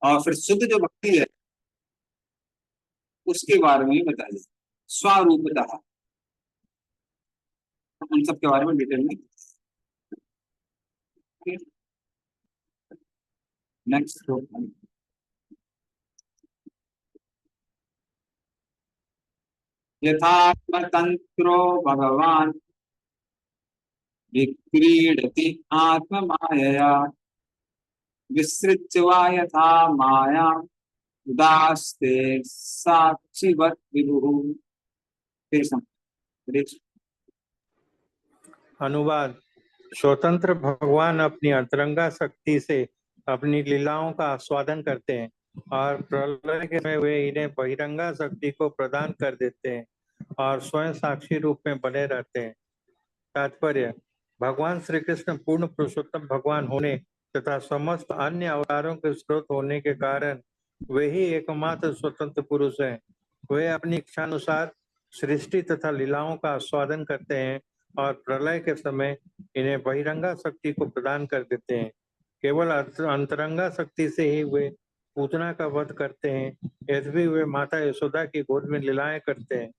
और फिर शुद्ध जो भक्ति है उसके बारे में बताइए, स्वरूपतः, उन सब के बारे में डिटेल में। नेक्स्ट, यथात्मतंत्रो भगवान विक्रीडति आत्ममायया, विसृज्य वा यथा माया उदास्ते साक्षिवत् विभुः। अनुवाद: स्वतंत्र भगवान अपनी अंतरंगा शक्ति से अपनी लीलाओं का आस्वादन करते हैं और प्रलय के समय वे इन्हें बहिरंगा शक्ति को प्रदान कर देते हैं और स्वयं साक्षी रूप में बने रहते हैं। तात्पर्य: भगवान श्री कृष्ण पूर्ण पुरुषोत्तम भगवान होने तथा समस्त अन्य अवतारों के स्रोत होने के कारण वे ही एकमात्र स्वतंत्र पुरुष हैं। वे अपनी इच्छानुसार सृष्टि तथा लीलाओं का आस्वादन करते हैं और प्रलय के समय इन्हें बहिरंगा शक्ति को प्रदान कर देते हैं। केवल अंतरंगा शक्ति से ही वे पूतना का वध करते हैं, यद्यपि वे माता यशोदा की गोद में लीलाएं करते हैं।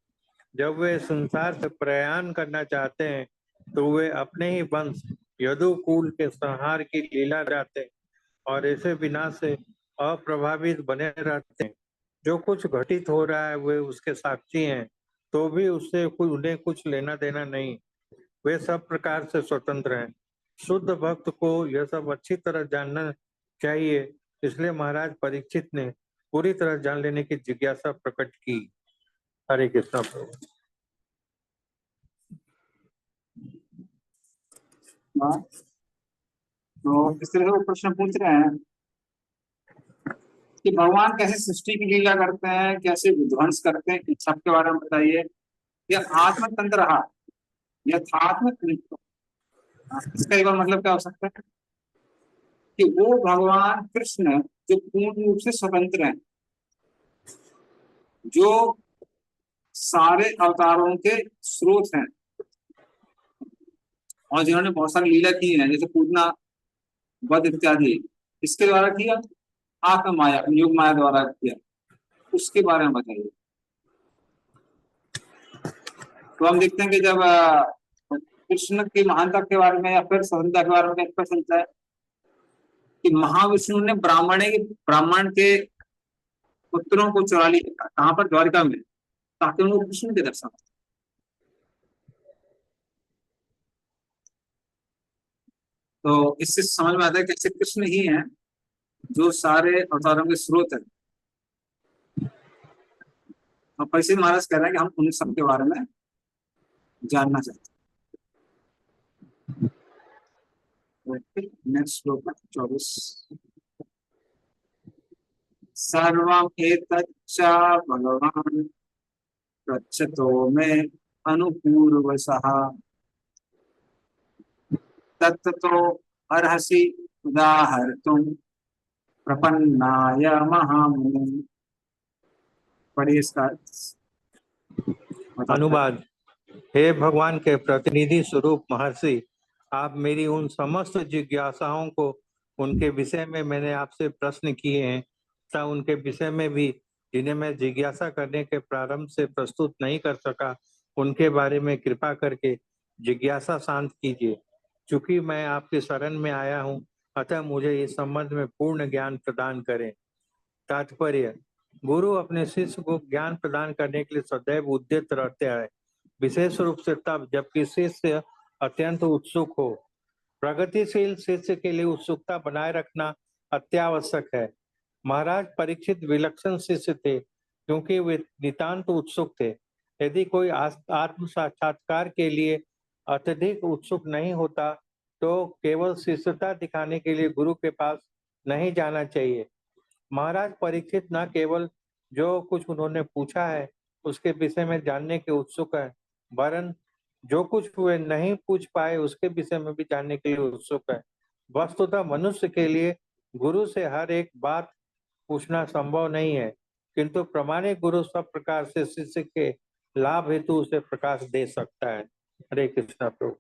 जब वे संसार से प्रयाण करना चाहते हैं तो वे अपने ही वंश यदुकुल के संहार की लीला जाते हैं और ऐसे विनाश से अप्रभावित बने रहते हैं। जो कुछ घटित हो रहा है वे उसके साक्षी हैं, तो भी उससे उन्हें कुछ लेना देना नहीं। वे सब प्रकार से स्वतंत्र हैं। शुद्ध भक्त को यह सब अच्छी तरह जानना चाहिए, इसलिए महाराज परीक्षित ने पूरी तरह जान लेने की जिज्ञासा प्रकट की। हरे कृष्णा प्रभु। तो इस तरह से वो प्रश्न पूछ रहे हैं कि भगवान कैसे सृष्टि की लीला करते हैं, कैसे विध्वंस करते हैं, इन सब के बारे में बताइए। यह आत्मतंत्र रहा, यथात्म तंत्र, इसका एक बार मतलब क्या हो सकता है कि वो भगवान कृष्ण जो पूर्ण रूप से स्वतंत्र हैं, जो सारे अवतारों के स्रोत हैं, और जिन्होंने बहुत सारी लीला की है, जैसे पूतना, वध इत्यादि, इसके द्वारा किया, आत्म माया, योग माया द्वारा किया, उसके बारे में बताइए। तो हम देखते हैं कि जब कृष्ण की महानता के बारे में या फिर स्वतंत्रता के बारे में पता चलता है कि महाविष्णु ने ब्राह्मण के पुत्रों को चुरा लिया, कहाँ पर, द्वारिका में, ताकि उनको कृष्ण के दर्शन हो। तो इससे समझ में आता है कि ऐसे कृष्ण ही हैं जो सारे अवतारों के स्रोत है। और परीक्षित महाराज कह रहे हैं कि हम उन सब के बारे में जानना चाहते हैं। नेक्स्ट श्लोक 24। सर्वम एतच्च भगवान पृच्छतो मे अनुपूर्वशः तत्तो अर्हसि उदाहर्तुं प्रपन्नाय महामुने। पढ़िए इसका अनुवाद। हे भगवान के प्रतिनिधि स्वरूप महर्षि, आप मेरी उन समस्त जिज्ञासाओं को, उनके विषय में मैंने आपसे प्रश्न किए हैं तथा उनके विषय में भी जिन्हें मैं जिज्ञासा करने के प्रारंभ से प्रस्तुत नहीं कर सका, उनके बारे में कृपा करके जिज्ञासा शांत कीजिए। चूंकि मैं आपके शरण में आया हूँ, अतः मुझे इस संबंध में पूर्ण ज्ञान प्रदान करें। तात्पर्य: गुरु अपने शिष्य को ज्ञान प्रदान करने के लिए सदैव उद्यत रहते हैं, विशेष रूप से तब जबकि शिष्य अत्यंत उत्सुक हो। प्रगतिशील शिष्य के लिए उत्सुकता बनाए रखना अत्यावश्यक है। महाराज परीक्षित विलक्षण शिष्य थे क्योंकि वे नितांत उत्सुक थे। यदि कोई आत्म साक्षात्कार के लिए अत्यधिक उत्सुक नहीं होता तो केवल शिष्यता दिखाने के लिए गुरु के पास नहीं जाना चाहिए। महाराज परीक्षित न केवल जो कुछ उन्होंने पूछा है उसके विषय में जानने के उत्सुक है, वरन जो कुछ वे नहीं पूछ पाए उसके विषय में भी जानने के लिए उत्सुक है। वस्तुतः मनुष्य के लिए गुरु से हर एक बात पूछना संभव नहीं है, किंतु प्रामाणिक गुरु सब प्रकार से शिष्य के लाभ हेतु उसे प्रकाश दे सकता है। हरे कृष्णा प्रभु।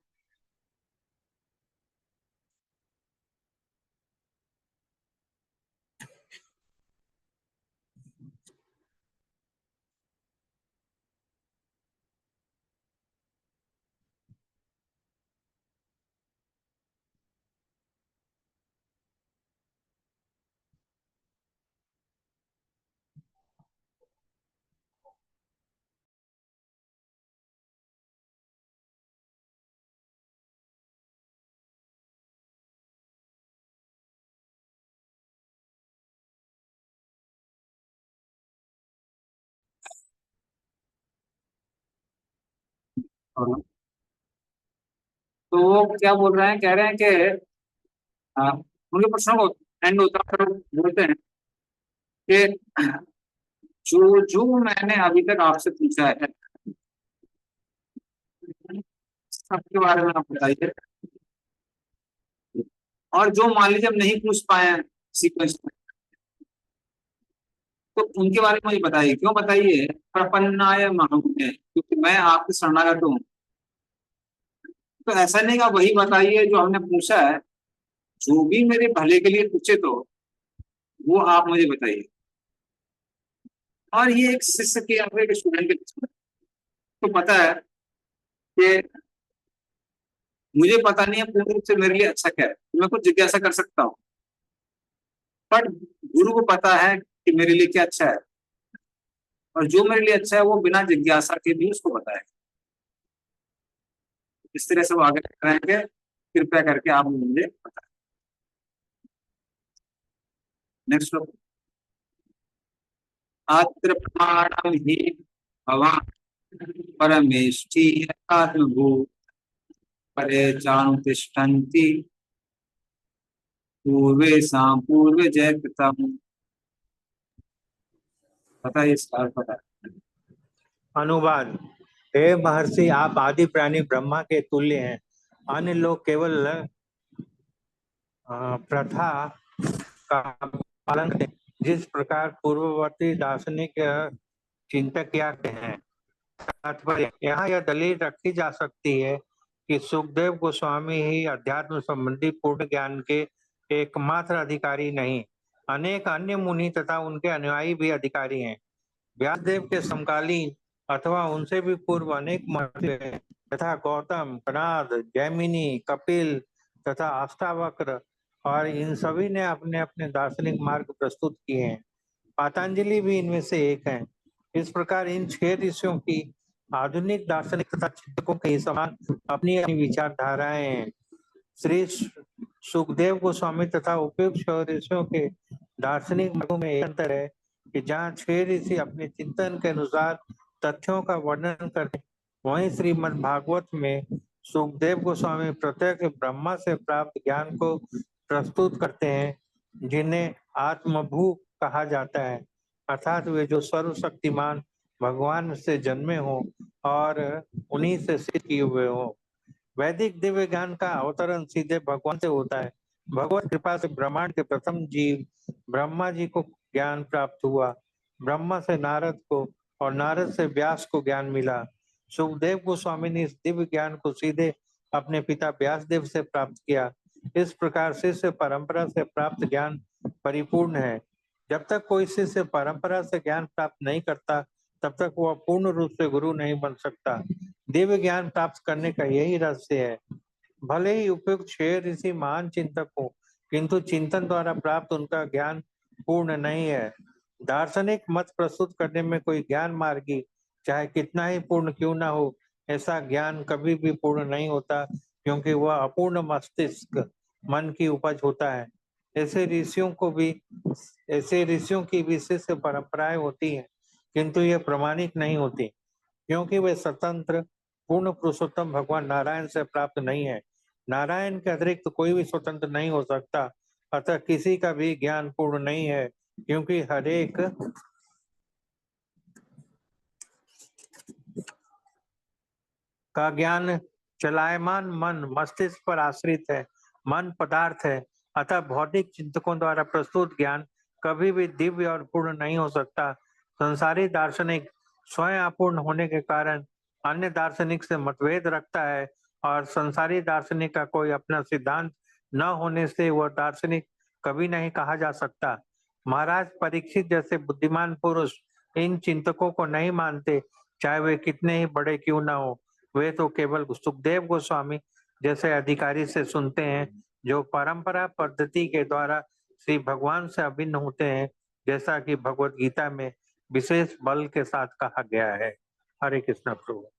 और तो वो क्या बोल रहे हैं, कह रहे हैं कि उनके प्रश्नों को एंड होता है, फिर वो बोलते हैं कि जो जो मैंने अभी तक आपसे पूछा है सबके बारे में आप बताइए, और जो मान लीजिए हम नहीं पूछ पाए सीक्वेंस में, तो उनके बारे में ही बताइए। क्यों बताइए? प्रपन्नाय महामुने, क्योंकि मैं आपके शरणागत हूँ। तो ऐसा नहीं का वही बताइए जो हमने पूछा है, जो भी मेरे भले के लिए पूछे तो वो आप मुझे बताइए। और ये एक शिष्य के या फिर एक स्टूडेंट के बीच में तो पता है कि मुझे पता नहीं है पूर्ण रूप से मेरे लिए अच्छा क्या है, मैं कुछ जिज्ञासा कर सकता हूँ, बट गुरु को पता है कि मेरे लिए क्या अच्छा है, और जो मेरे लिए अच्छा है वो बिना जिज्ञासा के भी उसको बताएगा। इस तरह से वो आगे रहेंगे। कृपया करके आप मुझे बताएं। नेक्स्ट लोग, अत्र प्रमाणम ही भवान परमेष्ठी आत्मभू परे चानुतिष्ठन्ति पूर्वेषां पूर्व जय कृतम। बताइए इसका अर्थ पता है? अनुवाद। हे महर्षि, आप आदि प्राणी ब्रह्मा के तुल्य हैं। अन्य लोग केवल प्रथा का पालन करते हैं, जिस प्रकार पूर्ववर्ती दार्शनिक चिंतक किया हैं। तात्पर्य: यहाँ यह दलील रखी जा सकती है कि सुखदेव गोस्वामी ही अध्यात्म संबंधी पूर्ण ज्ञान के एकमात्र अधिकारी नहीं, अनेक अन्य मुनि तथा उनके अनुयायी भी अधिकारी हैं। व्यासदेव के समकालीन अथवा उनसे भी पूर्व अनेक महर्षि हैं तथा गौतम, कणाद, जैमिनी, कपिल तथा अष्टावक्र और इन सभी ने अपने अपने दार्शनिक मार्ग प्रस्तुत किए हैं। पतंजलि भी इनमें से एक है। इस प्रकार इन 6 ऋषियों की आधुनिक दार्शनिक तथा चिंतकों के समान अपनी अपनी विचारधाराएं हैं। श्री सुखदेव गोस्वामी तथा उपयुक्त 6 ऋषियों के दार्शनिक मार्गों में एक अंतर है कि जहाँ 6 ऋषि अपने चिंतन के अनुसार तथ्यों का वर्णन करते हैं, वहीं श्रीमद् भागवत में सुखदेव गोस्वामी प्रत्यक्ष ब्रह्मा से प्राप्त ज्ञान को प्रस्तुत करते हैं, जिन्हें आत्मभू कहा जाता है, अर्थात वे जो सर्वशक्तिमान भगवान से जन्मे हों और उन्हीं से सिद्ध किए हुए हों। वैदिक दिव्य ज्ञान का अवतरण सीधे भगवान से होता है। भगवत कृपा से ब्रह्मांड के प्रथम जीव ब्रह्मा जी को ज्ञान प्राप्त हुआ। ब्रह्मा से नारद को और नारद से व्यास को ज्ञान मिला। सुखदेव गोस्वामी ने इस दिव्य ज्ञान को सीधे अपने पिता व्यासदेव से प्राप्त किया। इस प्रकार शिष्य परंपरा से प्राप्त ज्ञान परिपूर्ण है। जब तक कोई शिष्य परंपरा से ज्ञान प्राप्त नहीं करता, तब तक वह पूर्ण रूप से गुरु नहीं बन सकता। दिव्य ज्ञान प्राप्त करने का यही रहस्य है। भले ही उपयुक्त 6 ऋषि महान चिंतक हो, किंतु चिंतन द्वारा प्राप्त उनका ज्ञान पूर्ण नहीं है। दार्शनिक मत प्रस्तुत करने में कोई ज्ञान मार्गी चाहे कितना ही पूर्ण क्यों ना हो, ऐसा ज्ञान कभी भी पूर्ण नहीं होता, क्योंकि वह अपूर्ण मस्तिष्क मन की उपज होता है। ऐसे ऋषियों की विशिष्ट परंपराएं होती हैं, किंतु ये प्रामाणिक नहीं होती, क्योंकि वे स्वतंत्र पूर्ण पुरुषोत्तम भगवान नारायण से प्राप्त नहीं है। नारायण के अतिरिक्त कोई भी स्वतंत्र नहीं हो सकता, अतः किसी का भी ज्ञान पूर्ण नहीं है, क्योंकि हरेक का ज्ञान चलायमान मन मस्तिष्क पर आश्रित है। मन पदार्थ है, अतः भौतिक चिंतकों द्वारा प्रस्तुत ज्ञान कभी भी दिव्य और पूर्ण नहीं हो सकता। संसारी दार्शनिक स्वयं अपूर्ण होने के कारण अन्य दार्शनिक से मतभेद रखता है, और संसारी दार्शनिक का कोई अपना सिद्धांत न होने से वह दार्शनिक कभी नहीं कहा जा सकता। महाराज परीक्षित जैसे बुद्धिमान पुरुष इन चिंतकों को नहीं मानते, चाहे वे कितने ही बड़े क्यों न हो। वे तो केवल सुखदेव गोस्वामी जैसे अधिकारी से सुनते हैं, जो परंपरा पद्धति के द्वारा श्री भगवान से अभिन्न होते हैं, जैसा कि भगवत गीता में विशेष बल के साथ कहा गया है। हरे कृष्ण प्रभु।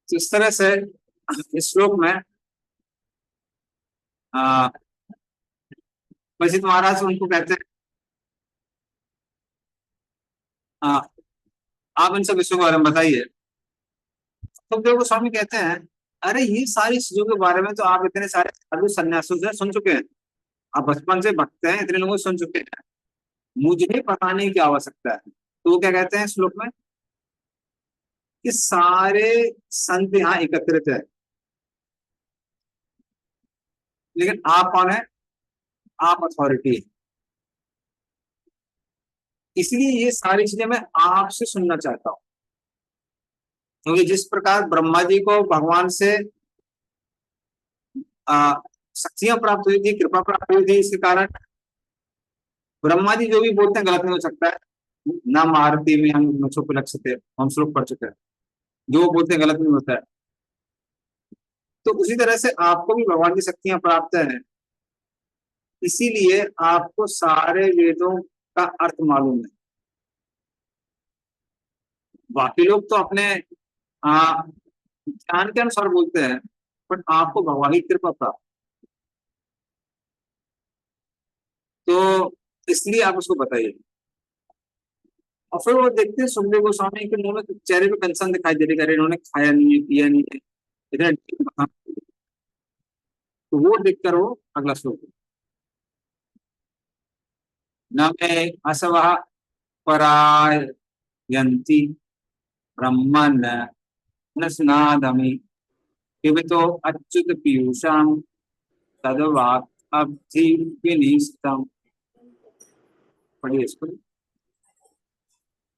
इस तरह से इस श्लोक में वशिष्ठ महाराज उनको कहते हैं आप इन सब विषयों के बारे में बताइए। तो देव गोस्वामी कहते हैं अरे ये सारी चीजों के बारे में तो आप इतने सारे साधु सन्यासियों से सुन चुके हैं, आप बचपन से भक्त हैं, इतने लोगों से सुन चुके हैं, मुझे बताने की आवश्यकता है। तो वो क्या कहते हैं श्लोक में कि सारे संत यहाँ एकत्रित है, लेकिन आप कौन है? आप अथॉरिटी है। इसलिए ये सारी चीजें मैं आपसे सुनना चाहता हूं, क्योंकि जिस प्रकार ब्रह्मा जी को भगवान से शक्तियां प्राप्त हुई थी, कृपा प्राप्त हुई थी, इसके कारण ब्रह्मा जी जो भी बोलते हैं गलत नहीं हो सकता है। ना मारती में हम लक्ष्य थे, हम श्लोक पढ़ चुके हैं, जो वो बोलते हैं गलत नहीं होता है। तो उसी तरह से आपको भी भगवान की शक्तियां प्राप्त है, इसीलिए आपको सारे वेदों का अर्थ मालूम है। बाकी लोग तो अपने ज्ञान के अनुसार बोलते हैं, बट आपको भगवान की कृपा प्राप्त, तो इसलिए आप उसको बताइए। और फिर वो देखते हैं सुखदेव गोस्वामी के मुंह में चेहरे पे कंसर्न दिखाई दे रही है, इन्होंने खाया नहीं है, पिया नहीं है, इतना। तो वो देखकर वो अगला श्लोक न मे असवः परायन्ति ब्रह्मन् न स्नादमि पिबतो अच्युत पीयूषां तद्वाक् अब्धि विनिष्टम्। पढ़िए इसको।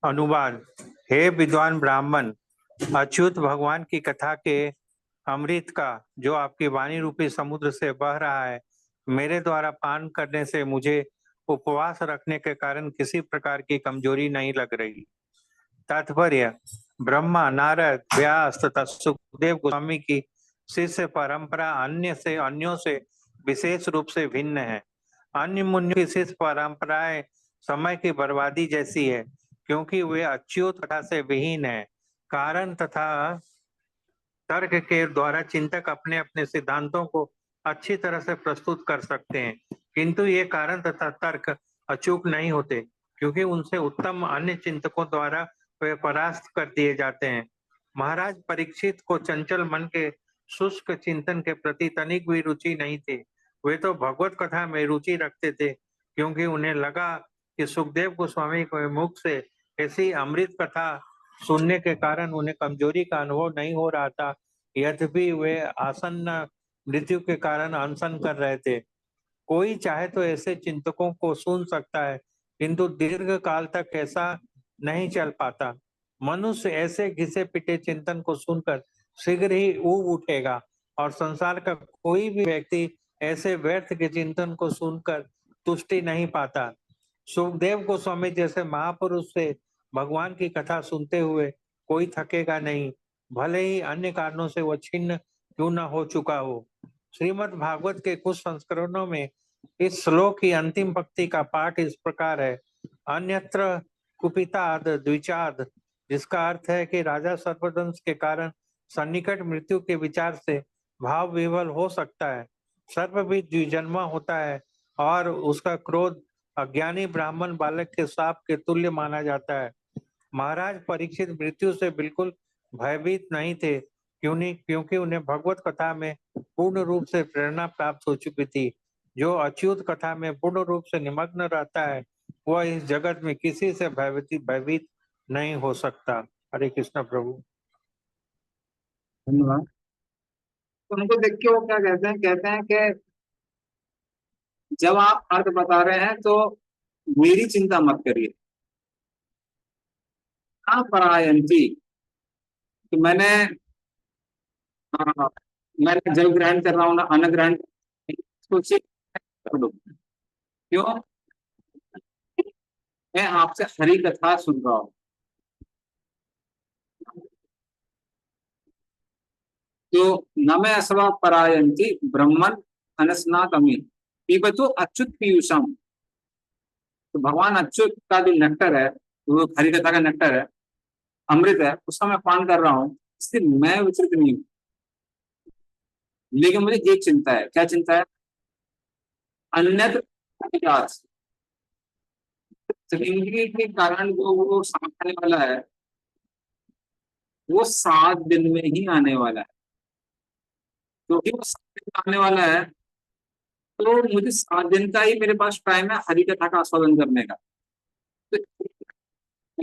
अनुवाद। हे विद्वान ब्राह्मण, अच्युत भगवान की कथा के अमृत का जो आपकी वाणी रूपी समुद्र से बह रहा है, मेरे द्वारा पान करने से मुझे उपवास रखने के कारण किसी प्रकार की कमजोरी नहीं लग रही। तात्पर्य: ब्रह्मा, नारद, व्यास तथा सुखदेव गोस्वामी की शिष्य परंपरा अन्यों से विशेष रूप से भिन्न है। अन्य मुनियों की शिष्य परंपराएं समय की बर्बादी जैसी है, क्योंकि वे अच्युत कथा से विहीन है। कारण तथा तर्क के द्वारा चिंतक अपने अपने सिद्धांतों को अच्छी तरह से प्रस्तुत कर सकते हैं, किंतु ये कारण तथा तर्क अचूक नहीं होते, क्योंकि उनसे उत्तम अन्य चिंतकों द्वारा वे परास्त कर दिए जाते हैं। महाराज परीक्षित को चंचल मन के शुष्क चिंतन के प्रति तनिक भी रुचि नहीं थी। वे तो भगवत कथा में रुचि रखते थे, क्योंकि उन्हें लगा कि सुखदेव गोस्वामी के मुख से ऐसी अमृत कथा सुनने के कारण उन्हें कमजोरी का अनुभव नहीं हो रहा था, यद्यपि वे आसन्न मृत्यु के कारण अनशन कर रहे थे। कोई चाहे तो ऐसे चिंतकों को सुन सकता है, किंतु दीर्घ काल तक ऐसा नहीं चल पाता। मनुष्य ऐसे घिसे पिटे चिंतन को सुनकर शीघ्र ही ऊब उठेगा, और संसार का कोई भी व्यक्ति ऐसे व्यर्थ के चिंतन को सुनकर तुष्टि नहीं पाता। सुखदेव गोस्वामी जैसे महापुरुष से भगवान की कथा सुनते हुए कोई थकेगा नहीं, भले ही अन्य कारणों से वह छिन्न क्यों न हो चुका हो। श्रीमद् भागवत के कुछ संस्करणों में इस श्लोक की अंतिम पंक्ति का पाठ इस प्रकार है: अन्यत्र कुपिताद द्विचाद, जिसका अर्थ है कि राजा सर्पदंश के कारण सन्निकट मृत्यु के विचार से भाव विह्वल हो सकता है। सर्प भी द्विजन्मा होता है, और उसका क्रोध अज्ञानी ब्राह्मण बालक के शाप के तुल्य माना जाता है। महाराज परीक्षित मृत्यु से बिल्कुल भयभीत नहीं थे, क्योंकि उन्हें भगवत कथा में पूर्ण रूप से प्रेरणा प्राप्त हो चुकी थी। जो अच्युत कथा में पूर्ण रूप से निमग्न रहता है, वह इस जगत में किसी से भयभीत नहीं हो सकता। हरे कृष्ण प्रभु। धन्यवाद। तो उनको देख के वो क्या कहते हैं कि जब आप अर्थ बता रहे हैं तो मेरी चिंता मत करिए। हाँ परायंती, तो मैंने जल ग्रहण कर रहा हूँ ना अन्न ग्रहण, सोचिए कर दो। क्यों? मैं आपसे हरि कथा सुन रहा हूँ। तो न मैं असवा परायंती ब्रह्मन अनस्नातमि पिबतो अच्युत पीयूषम। तो भगवान अच्युत का जो नेक्टर है, वो हरि कथा का नेक्टर है, अमृत है, उसका मैं पान कर रहा हूँ, इसलिए मैं विचलित नहीं हूँ। लेकिन मुझे एक चिंता है। क्या चिंता है? अन्यत्र विकास, इंद्रिय के कारण जो वो सांस आने वाला है, वो 7 दिन में ही आने वाला है। क्योंकि वो 7 दिन आने वाला है, तो मुझे 7 दिन का ही मेरे पास टाइम है हरि कथा का आस्वादन करने का। तो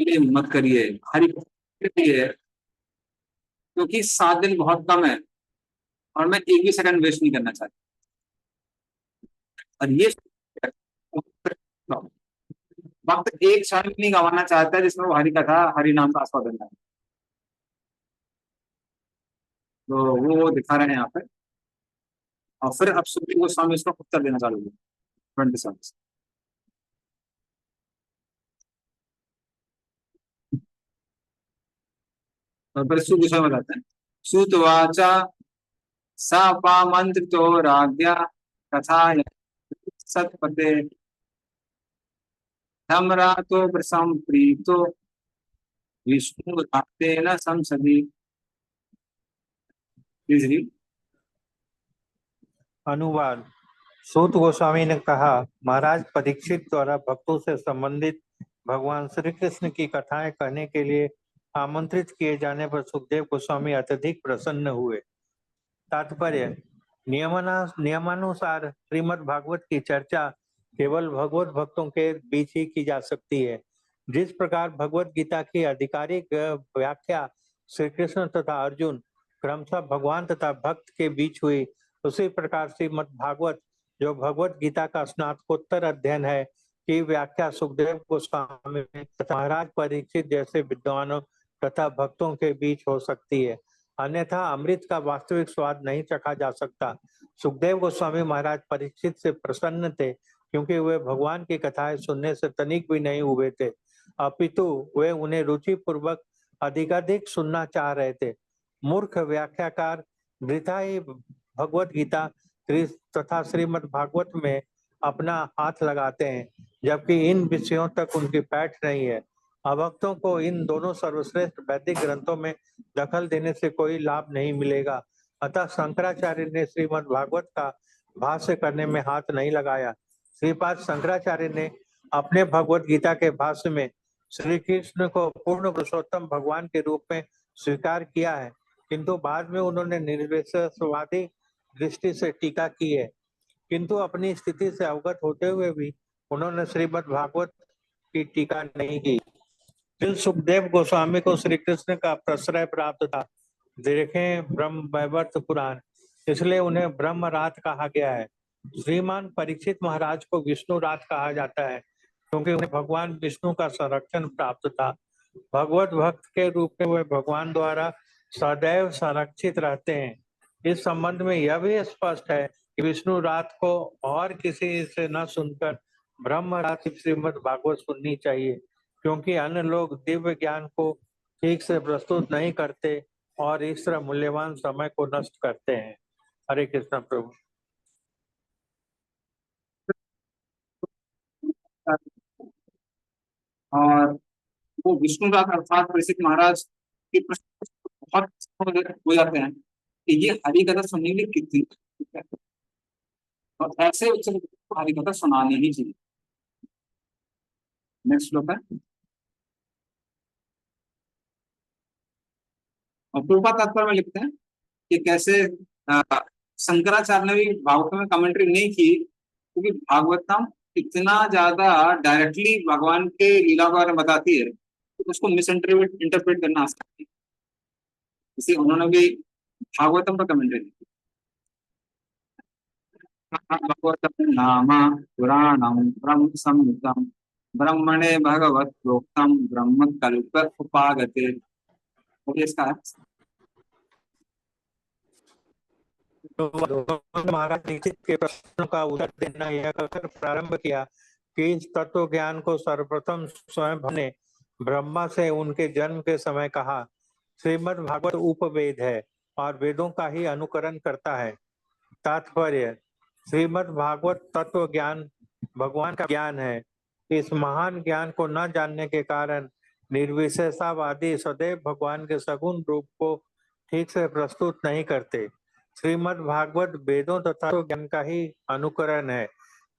ये मत करिए हरि कथा के लिए, क्योंकि 7 दिन बहुत कम है और मैं एक भी सेकंड वेस्ट नहीं करना चाहता। और ये वक्त एक क्षण भी नहीं गंवाना चाहता है जिसमें वो हरि कथा, हरि नाम का आस्वादन है। तो वो दिखा रहे हैं यहाँ पे। और फिर अब सुखदेव गोस्वामी इसका उत्तर देना चालू किया 27। और फिर सुख गोस्वामी बताते हैं, सुतवाचा सपामंत्रितो राज्ञा कथाय सत्पते धम्रातो प्रसंप्रीतो विष्णु भक्तेन संसदि। अनुवाद। सूत गोस्वामी ने कहा, महाराज परीक्षित द्वारा भक्तों से संबंधित भगवान श्री कृष्ण की कथाएं कहने के लिए आमंत्रित किए जाने पर सुखदेव गोस्वामी अत्यधिक प्रसन्न हुए। तात्पर्य, नियमानुसार श्रीमद् भागवत की चर्चा केवल भगवत भक्तों के बीच ही की जा सकती है। जिस प्रकार भगवत गीता की आधिकारिक व्याख्या श्री कृष्ण तथा अर्जुन क्रमशः भगवान तथा भक्त के बीच हुई, उसी प्रकार श्रीमद् भागवत जो भगवत गीता का स्नातकोत्तर अध्ययन है की व्याख्या सुखदेव गोस्वामी तथा महाराज परीक्षित जैसे विद्वानों तथा भक्तों के बीच हो सकती है, अन्यथा अमृत का वास्तविक स्वाद नहीं चखा जा सकता। सुखदेव गोस्वामी महाराज परीक्षित से प्रसन्न थे, क्योंकि वे भगवान की कथाएं सुनने से तनिक भी नहीं हुए थे, अपितु वे उन्हें रुचि पूर्वक अधिकाधिक सुनना चाह रहे थे। मूर्ख व्याख्याकार वृथा ही भगवत गीता तथा श्रीमद् भागवत में अपना हाथ लगाते हैं, जबकि इन विषयों तक उनकी पैठ नहीं है। अभक्तों को इन दोनों सर्वश्रेष्ठ वैदिक ग्रंथों में दखल देने से कोई लाभ नहीं मिलेगा। अतः शंकराचार्य ने श्रीमद् भागवत का भाष्य करने में हाथ नहीं लगाया। श्रीपाद शंकराचार्य ने अपने भगवत गीता के भाष्य में श्री कृष्ण को पूर्ण पुरुषोत्तम भगवान के रूप में स्वीकार किया है, किंतु बाद में उन्होंने निर्विशेषवादी दृष्टि से टीका की है। किंतु अपनी स्थिति से अवगत होते हुए भी उन्होंने श्रीमद् भागवत की टीका नहीं की। फिर सुखदेव गोस्वामी को श्री कृष्ण का प्रश्रय प्राप्त था। देखें ब्रह्म वैवर्त पुराण, इसलिए उन्हें ब्रह्म रात कहा गया है। श्रीमान परीक्षित महाराज को विष्णु रात कहा जाता है, क्योंकि उन्हें भगवान विष्णु का संरक्षण प्राप्त था। भगवत भक्त के रूप में वे भगवान द्वारा सदैव संरक्षित रहते हैं। इस संबंध में यह भी स्पष्ट है कि विष्णु रात को और किसी से न सुनकर ब्रह्म रात श्रीमद् भागवत सुननी चाहिए, क्योंकि अन्य लोग दिव्य ज्ञान को ठीक से प्रस्तुत नहीं करते और इस तरह मूल्यवान समय को नष्ट करते हैं। हरे कृष्ण प्रभु। और वो विष्णु रात अर्थात परीक्षित महाराज के प्रश्न बहुत हो जाते हैं कि ये हरि कथा सुनने के लिए कितनी है? और ऐसे उच्च हरि कथा सुनानी ही चाहिए। नेक्स्ट श्लोक है। और कृपा तात्पर्य में लिखते हैं कि कैसे शंकराचार्य ने भी भागवत में कमेंट्री नहीं की, क्योंकि भागवतम इतना ज्यादा डायरेक्टली भगवान के लीला के बारे में बताती है तो उसको मिस इंटरप्रेट करना आसान है, इसलिए उन्होंने भी भागवतम पर कमेंट्री दी। भागवतम नाम पुराणम ब्रह्म संहितम ब्रह्मणे भगवत प्रोक्तम ब्रह्म कल्प उपागते। इसका तो महाराज दीक्षित के प्रश्नों का उत्तर देना यह कहकर प्रारंभ किया कि इस तत्व ज्ञान को सर्वप्रथम स्वयं ने ब्रह्मा से उनके जन्म के समय कहा। श्रीमद् भागवत उपवेद है और वेदों का ही अनुकरण करता है। तात्पर्य, श्रीमद् भागवत तत्व ज्ञान भगवान का ज्ञान है इस महान ज्ञान को न जानने के कारण निर्विशेषतावादी सदैव भगवान के सगुण रूप को ठीक से प्रस्तुत नहीं करते। श्रीमद् भागवत वेदों तथा ज्ञान का ही अनुकरण है।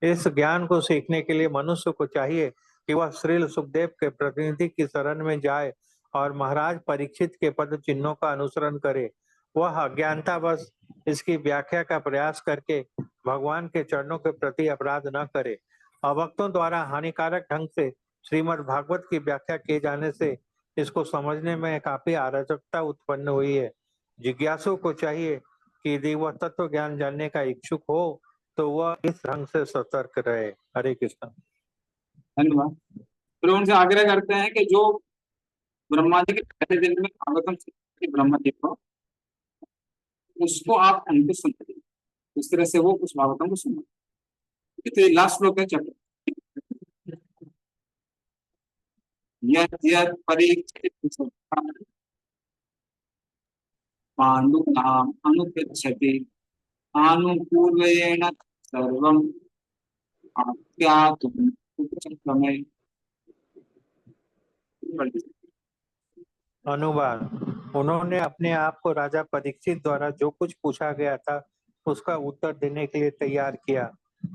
इस ज्ञान को सीखने के लिए मनुष्य को चाहिए कि वह श्रील सुखदेव के प्रतिनिधि की शरण में जाए और महाराज परीक्षित के पद चिन्हों का अनुसरण करे। वह अज्ञानतावश इसकी व्याख्या का प्रयास करके भगवान के चरणों के प्रति अपराध न करे। अभक्तों द्वारा हानिकारक ढंग से श्रीमद् भागवत की व्याख्या किए जाने से इसको समझने में काफी अराजकता उत्पन्न हुई है। जिज्ञासु को चाहिए कि यदि वह तत्व ज्ञान जानने का इच्छुक हो तो वह इस ढंग से सतर्क रहे। हरे कृष्ण। धन्यवाद। फिर उनसे आग्रह करते हैं कि जो ब्रह्मा जी के पहले दिन में भागवतम ब्रह्मा जी को, उसको आप उनको सुन इस तरह से वो उस भागवतम को सुना। तो लास्ट श्लोक है चैप्टर। यत् परीक्षित पांडुनाम अनुपृच्छति आनुपूर्वेण सर्वं आख्यातुम् उपक्रमे। अनुवाद। उन्होंने अपने आप को राजा परीक्षित द्वारा जो कुछ पूछा गया था उसका उत्तर देने के लिए तैयार किया।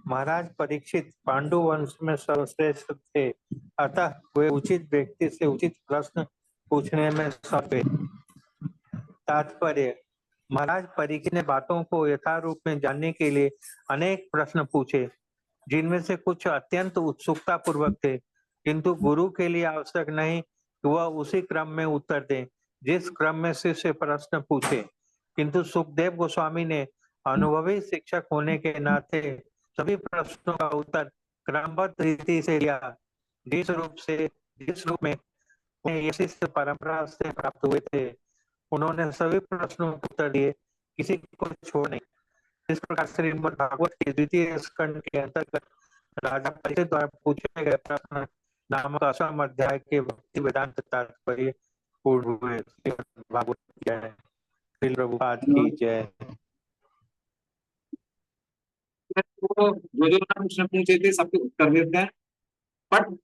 महाराज परीक्षित पांडु वंश में सर्वश्रेष्ठ थे, अतः वे उचित व्यक्ति से उचित प्रश्न पूछने में सफे। तात्पर्य। महाराज परीक्षित ने बातों को यथारूप में जानने के लिए अनेक प्रश्न पूछे, जिनमें से कुछ अत्यंत उत्सुकता पूर्वक थे, किंतु गुरु के लिए आवश्यक नहीं कि वह उसी क्रम में उत्तर दें जिस क्रम में शिष्य प्रश्न पूछे। किंतु सुखदेव गोस्वामी ने अनुभवी शिक्षक होने के नाते सभी प्रश्नों का उत्तर क्रमबद्ध रीति से लिया, जिस रूप में उन्हें ये शिष्य परंपरा से प्राप्त हुए थे। उन्होंने सभी प्रश्नों के उत्तर दिए, किसी को छोड़ नहीं। इस प्रकार श्रीमद् भागवत के द्वितीय स्कंद के अंतर्गत राजा परीक्षित द्वारा पूछे गए प्रश्न नामक असम अध्याय के भक्ति वेदांत तात्पर्य पूर्ण हुए। श्रीमद् भागवत की जय। श्रील प्रभुपाद की जय। तो जो प्रश्न पूछे थे सबके उत्तर देते हैं, बट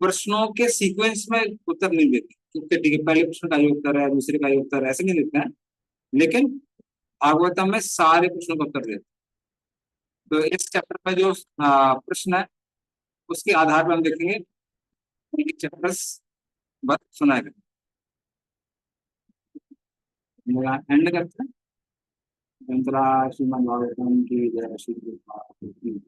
प्रश्नों के सीक्वेंस में उत्तर नहीं देते, क्योंकि ठीक है पहले प्रश्न का ही उत्तर है, दूसरे का ही उत्तर है, ऐसे नहीं देते हैं। लेकिन भागवतम में सारे प्रश्नों का उत्तर देते हैं। तो इस चैप्टर में जो प्रश्न है उसके आधार पर हम देखेंगे चैप्टर्स बस सुनाए गए। एंड करते हैं। श्रीमद् भागवतम की जय। श्री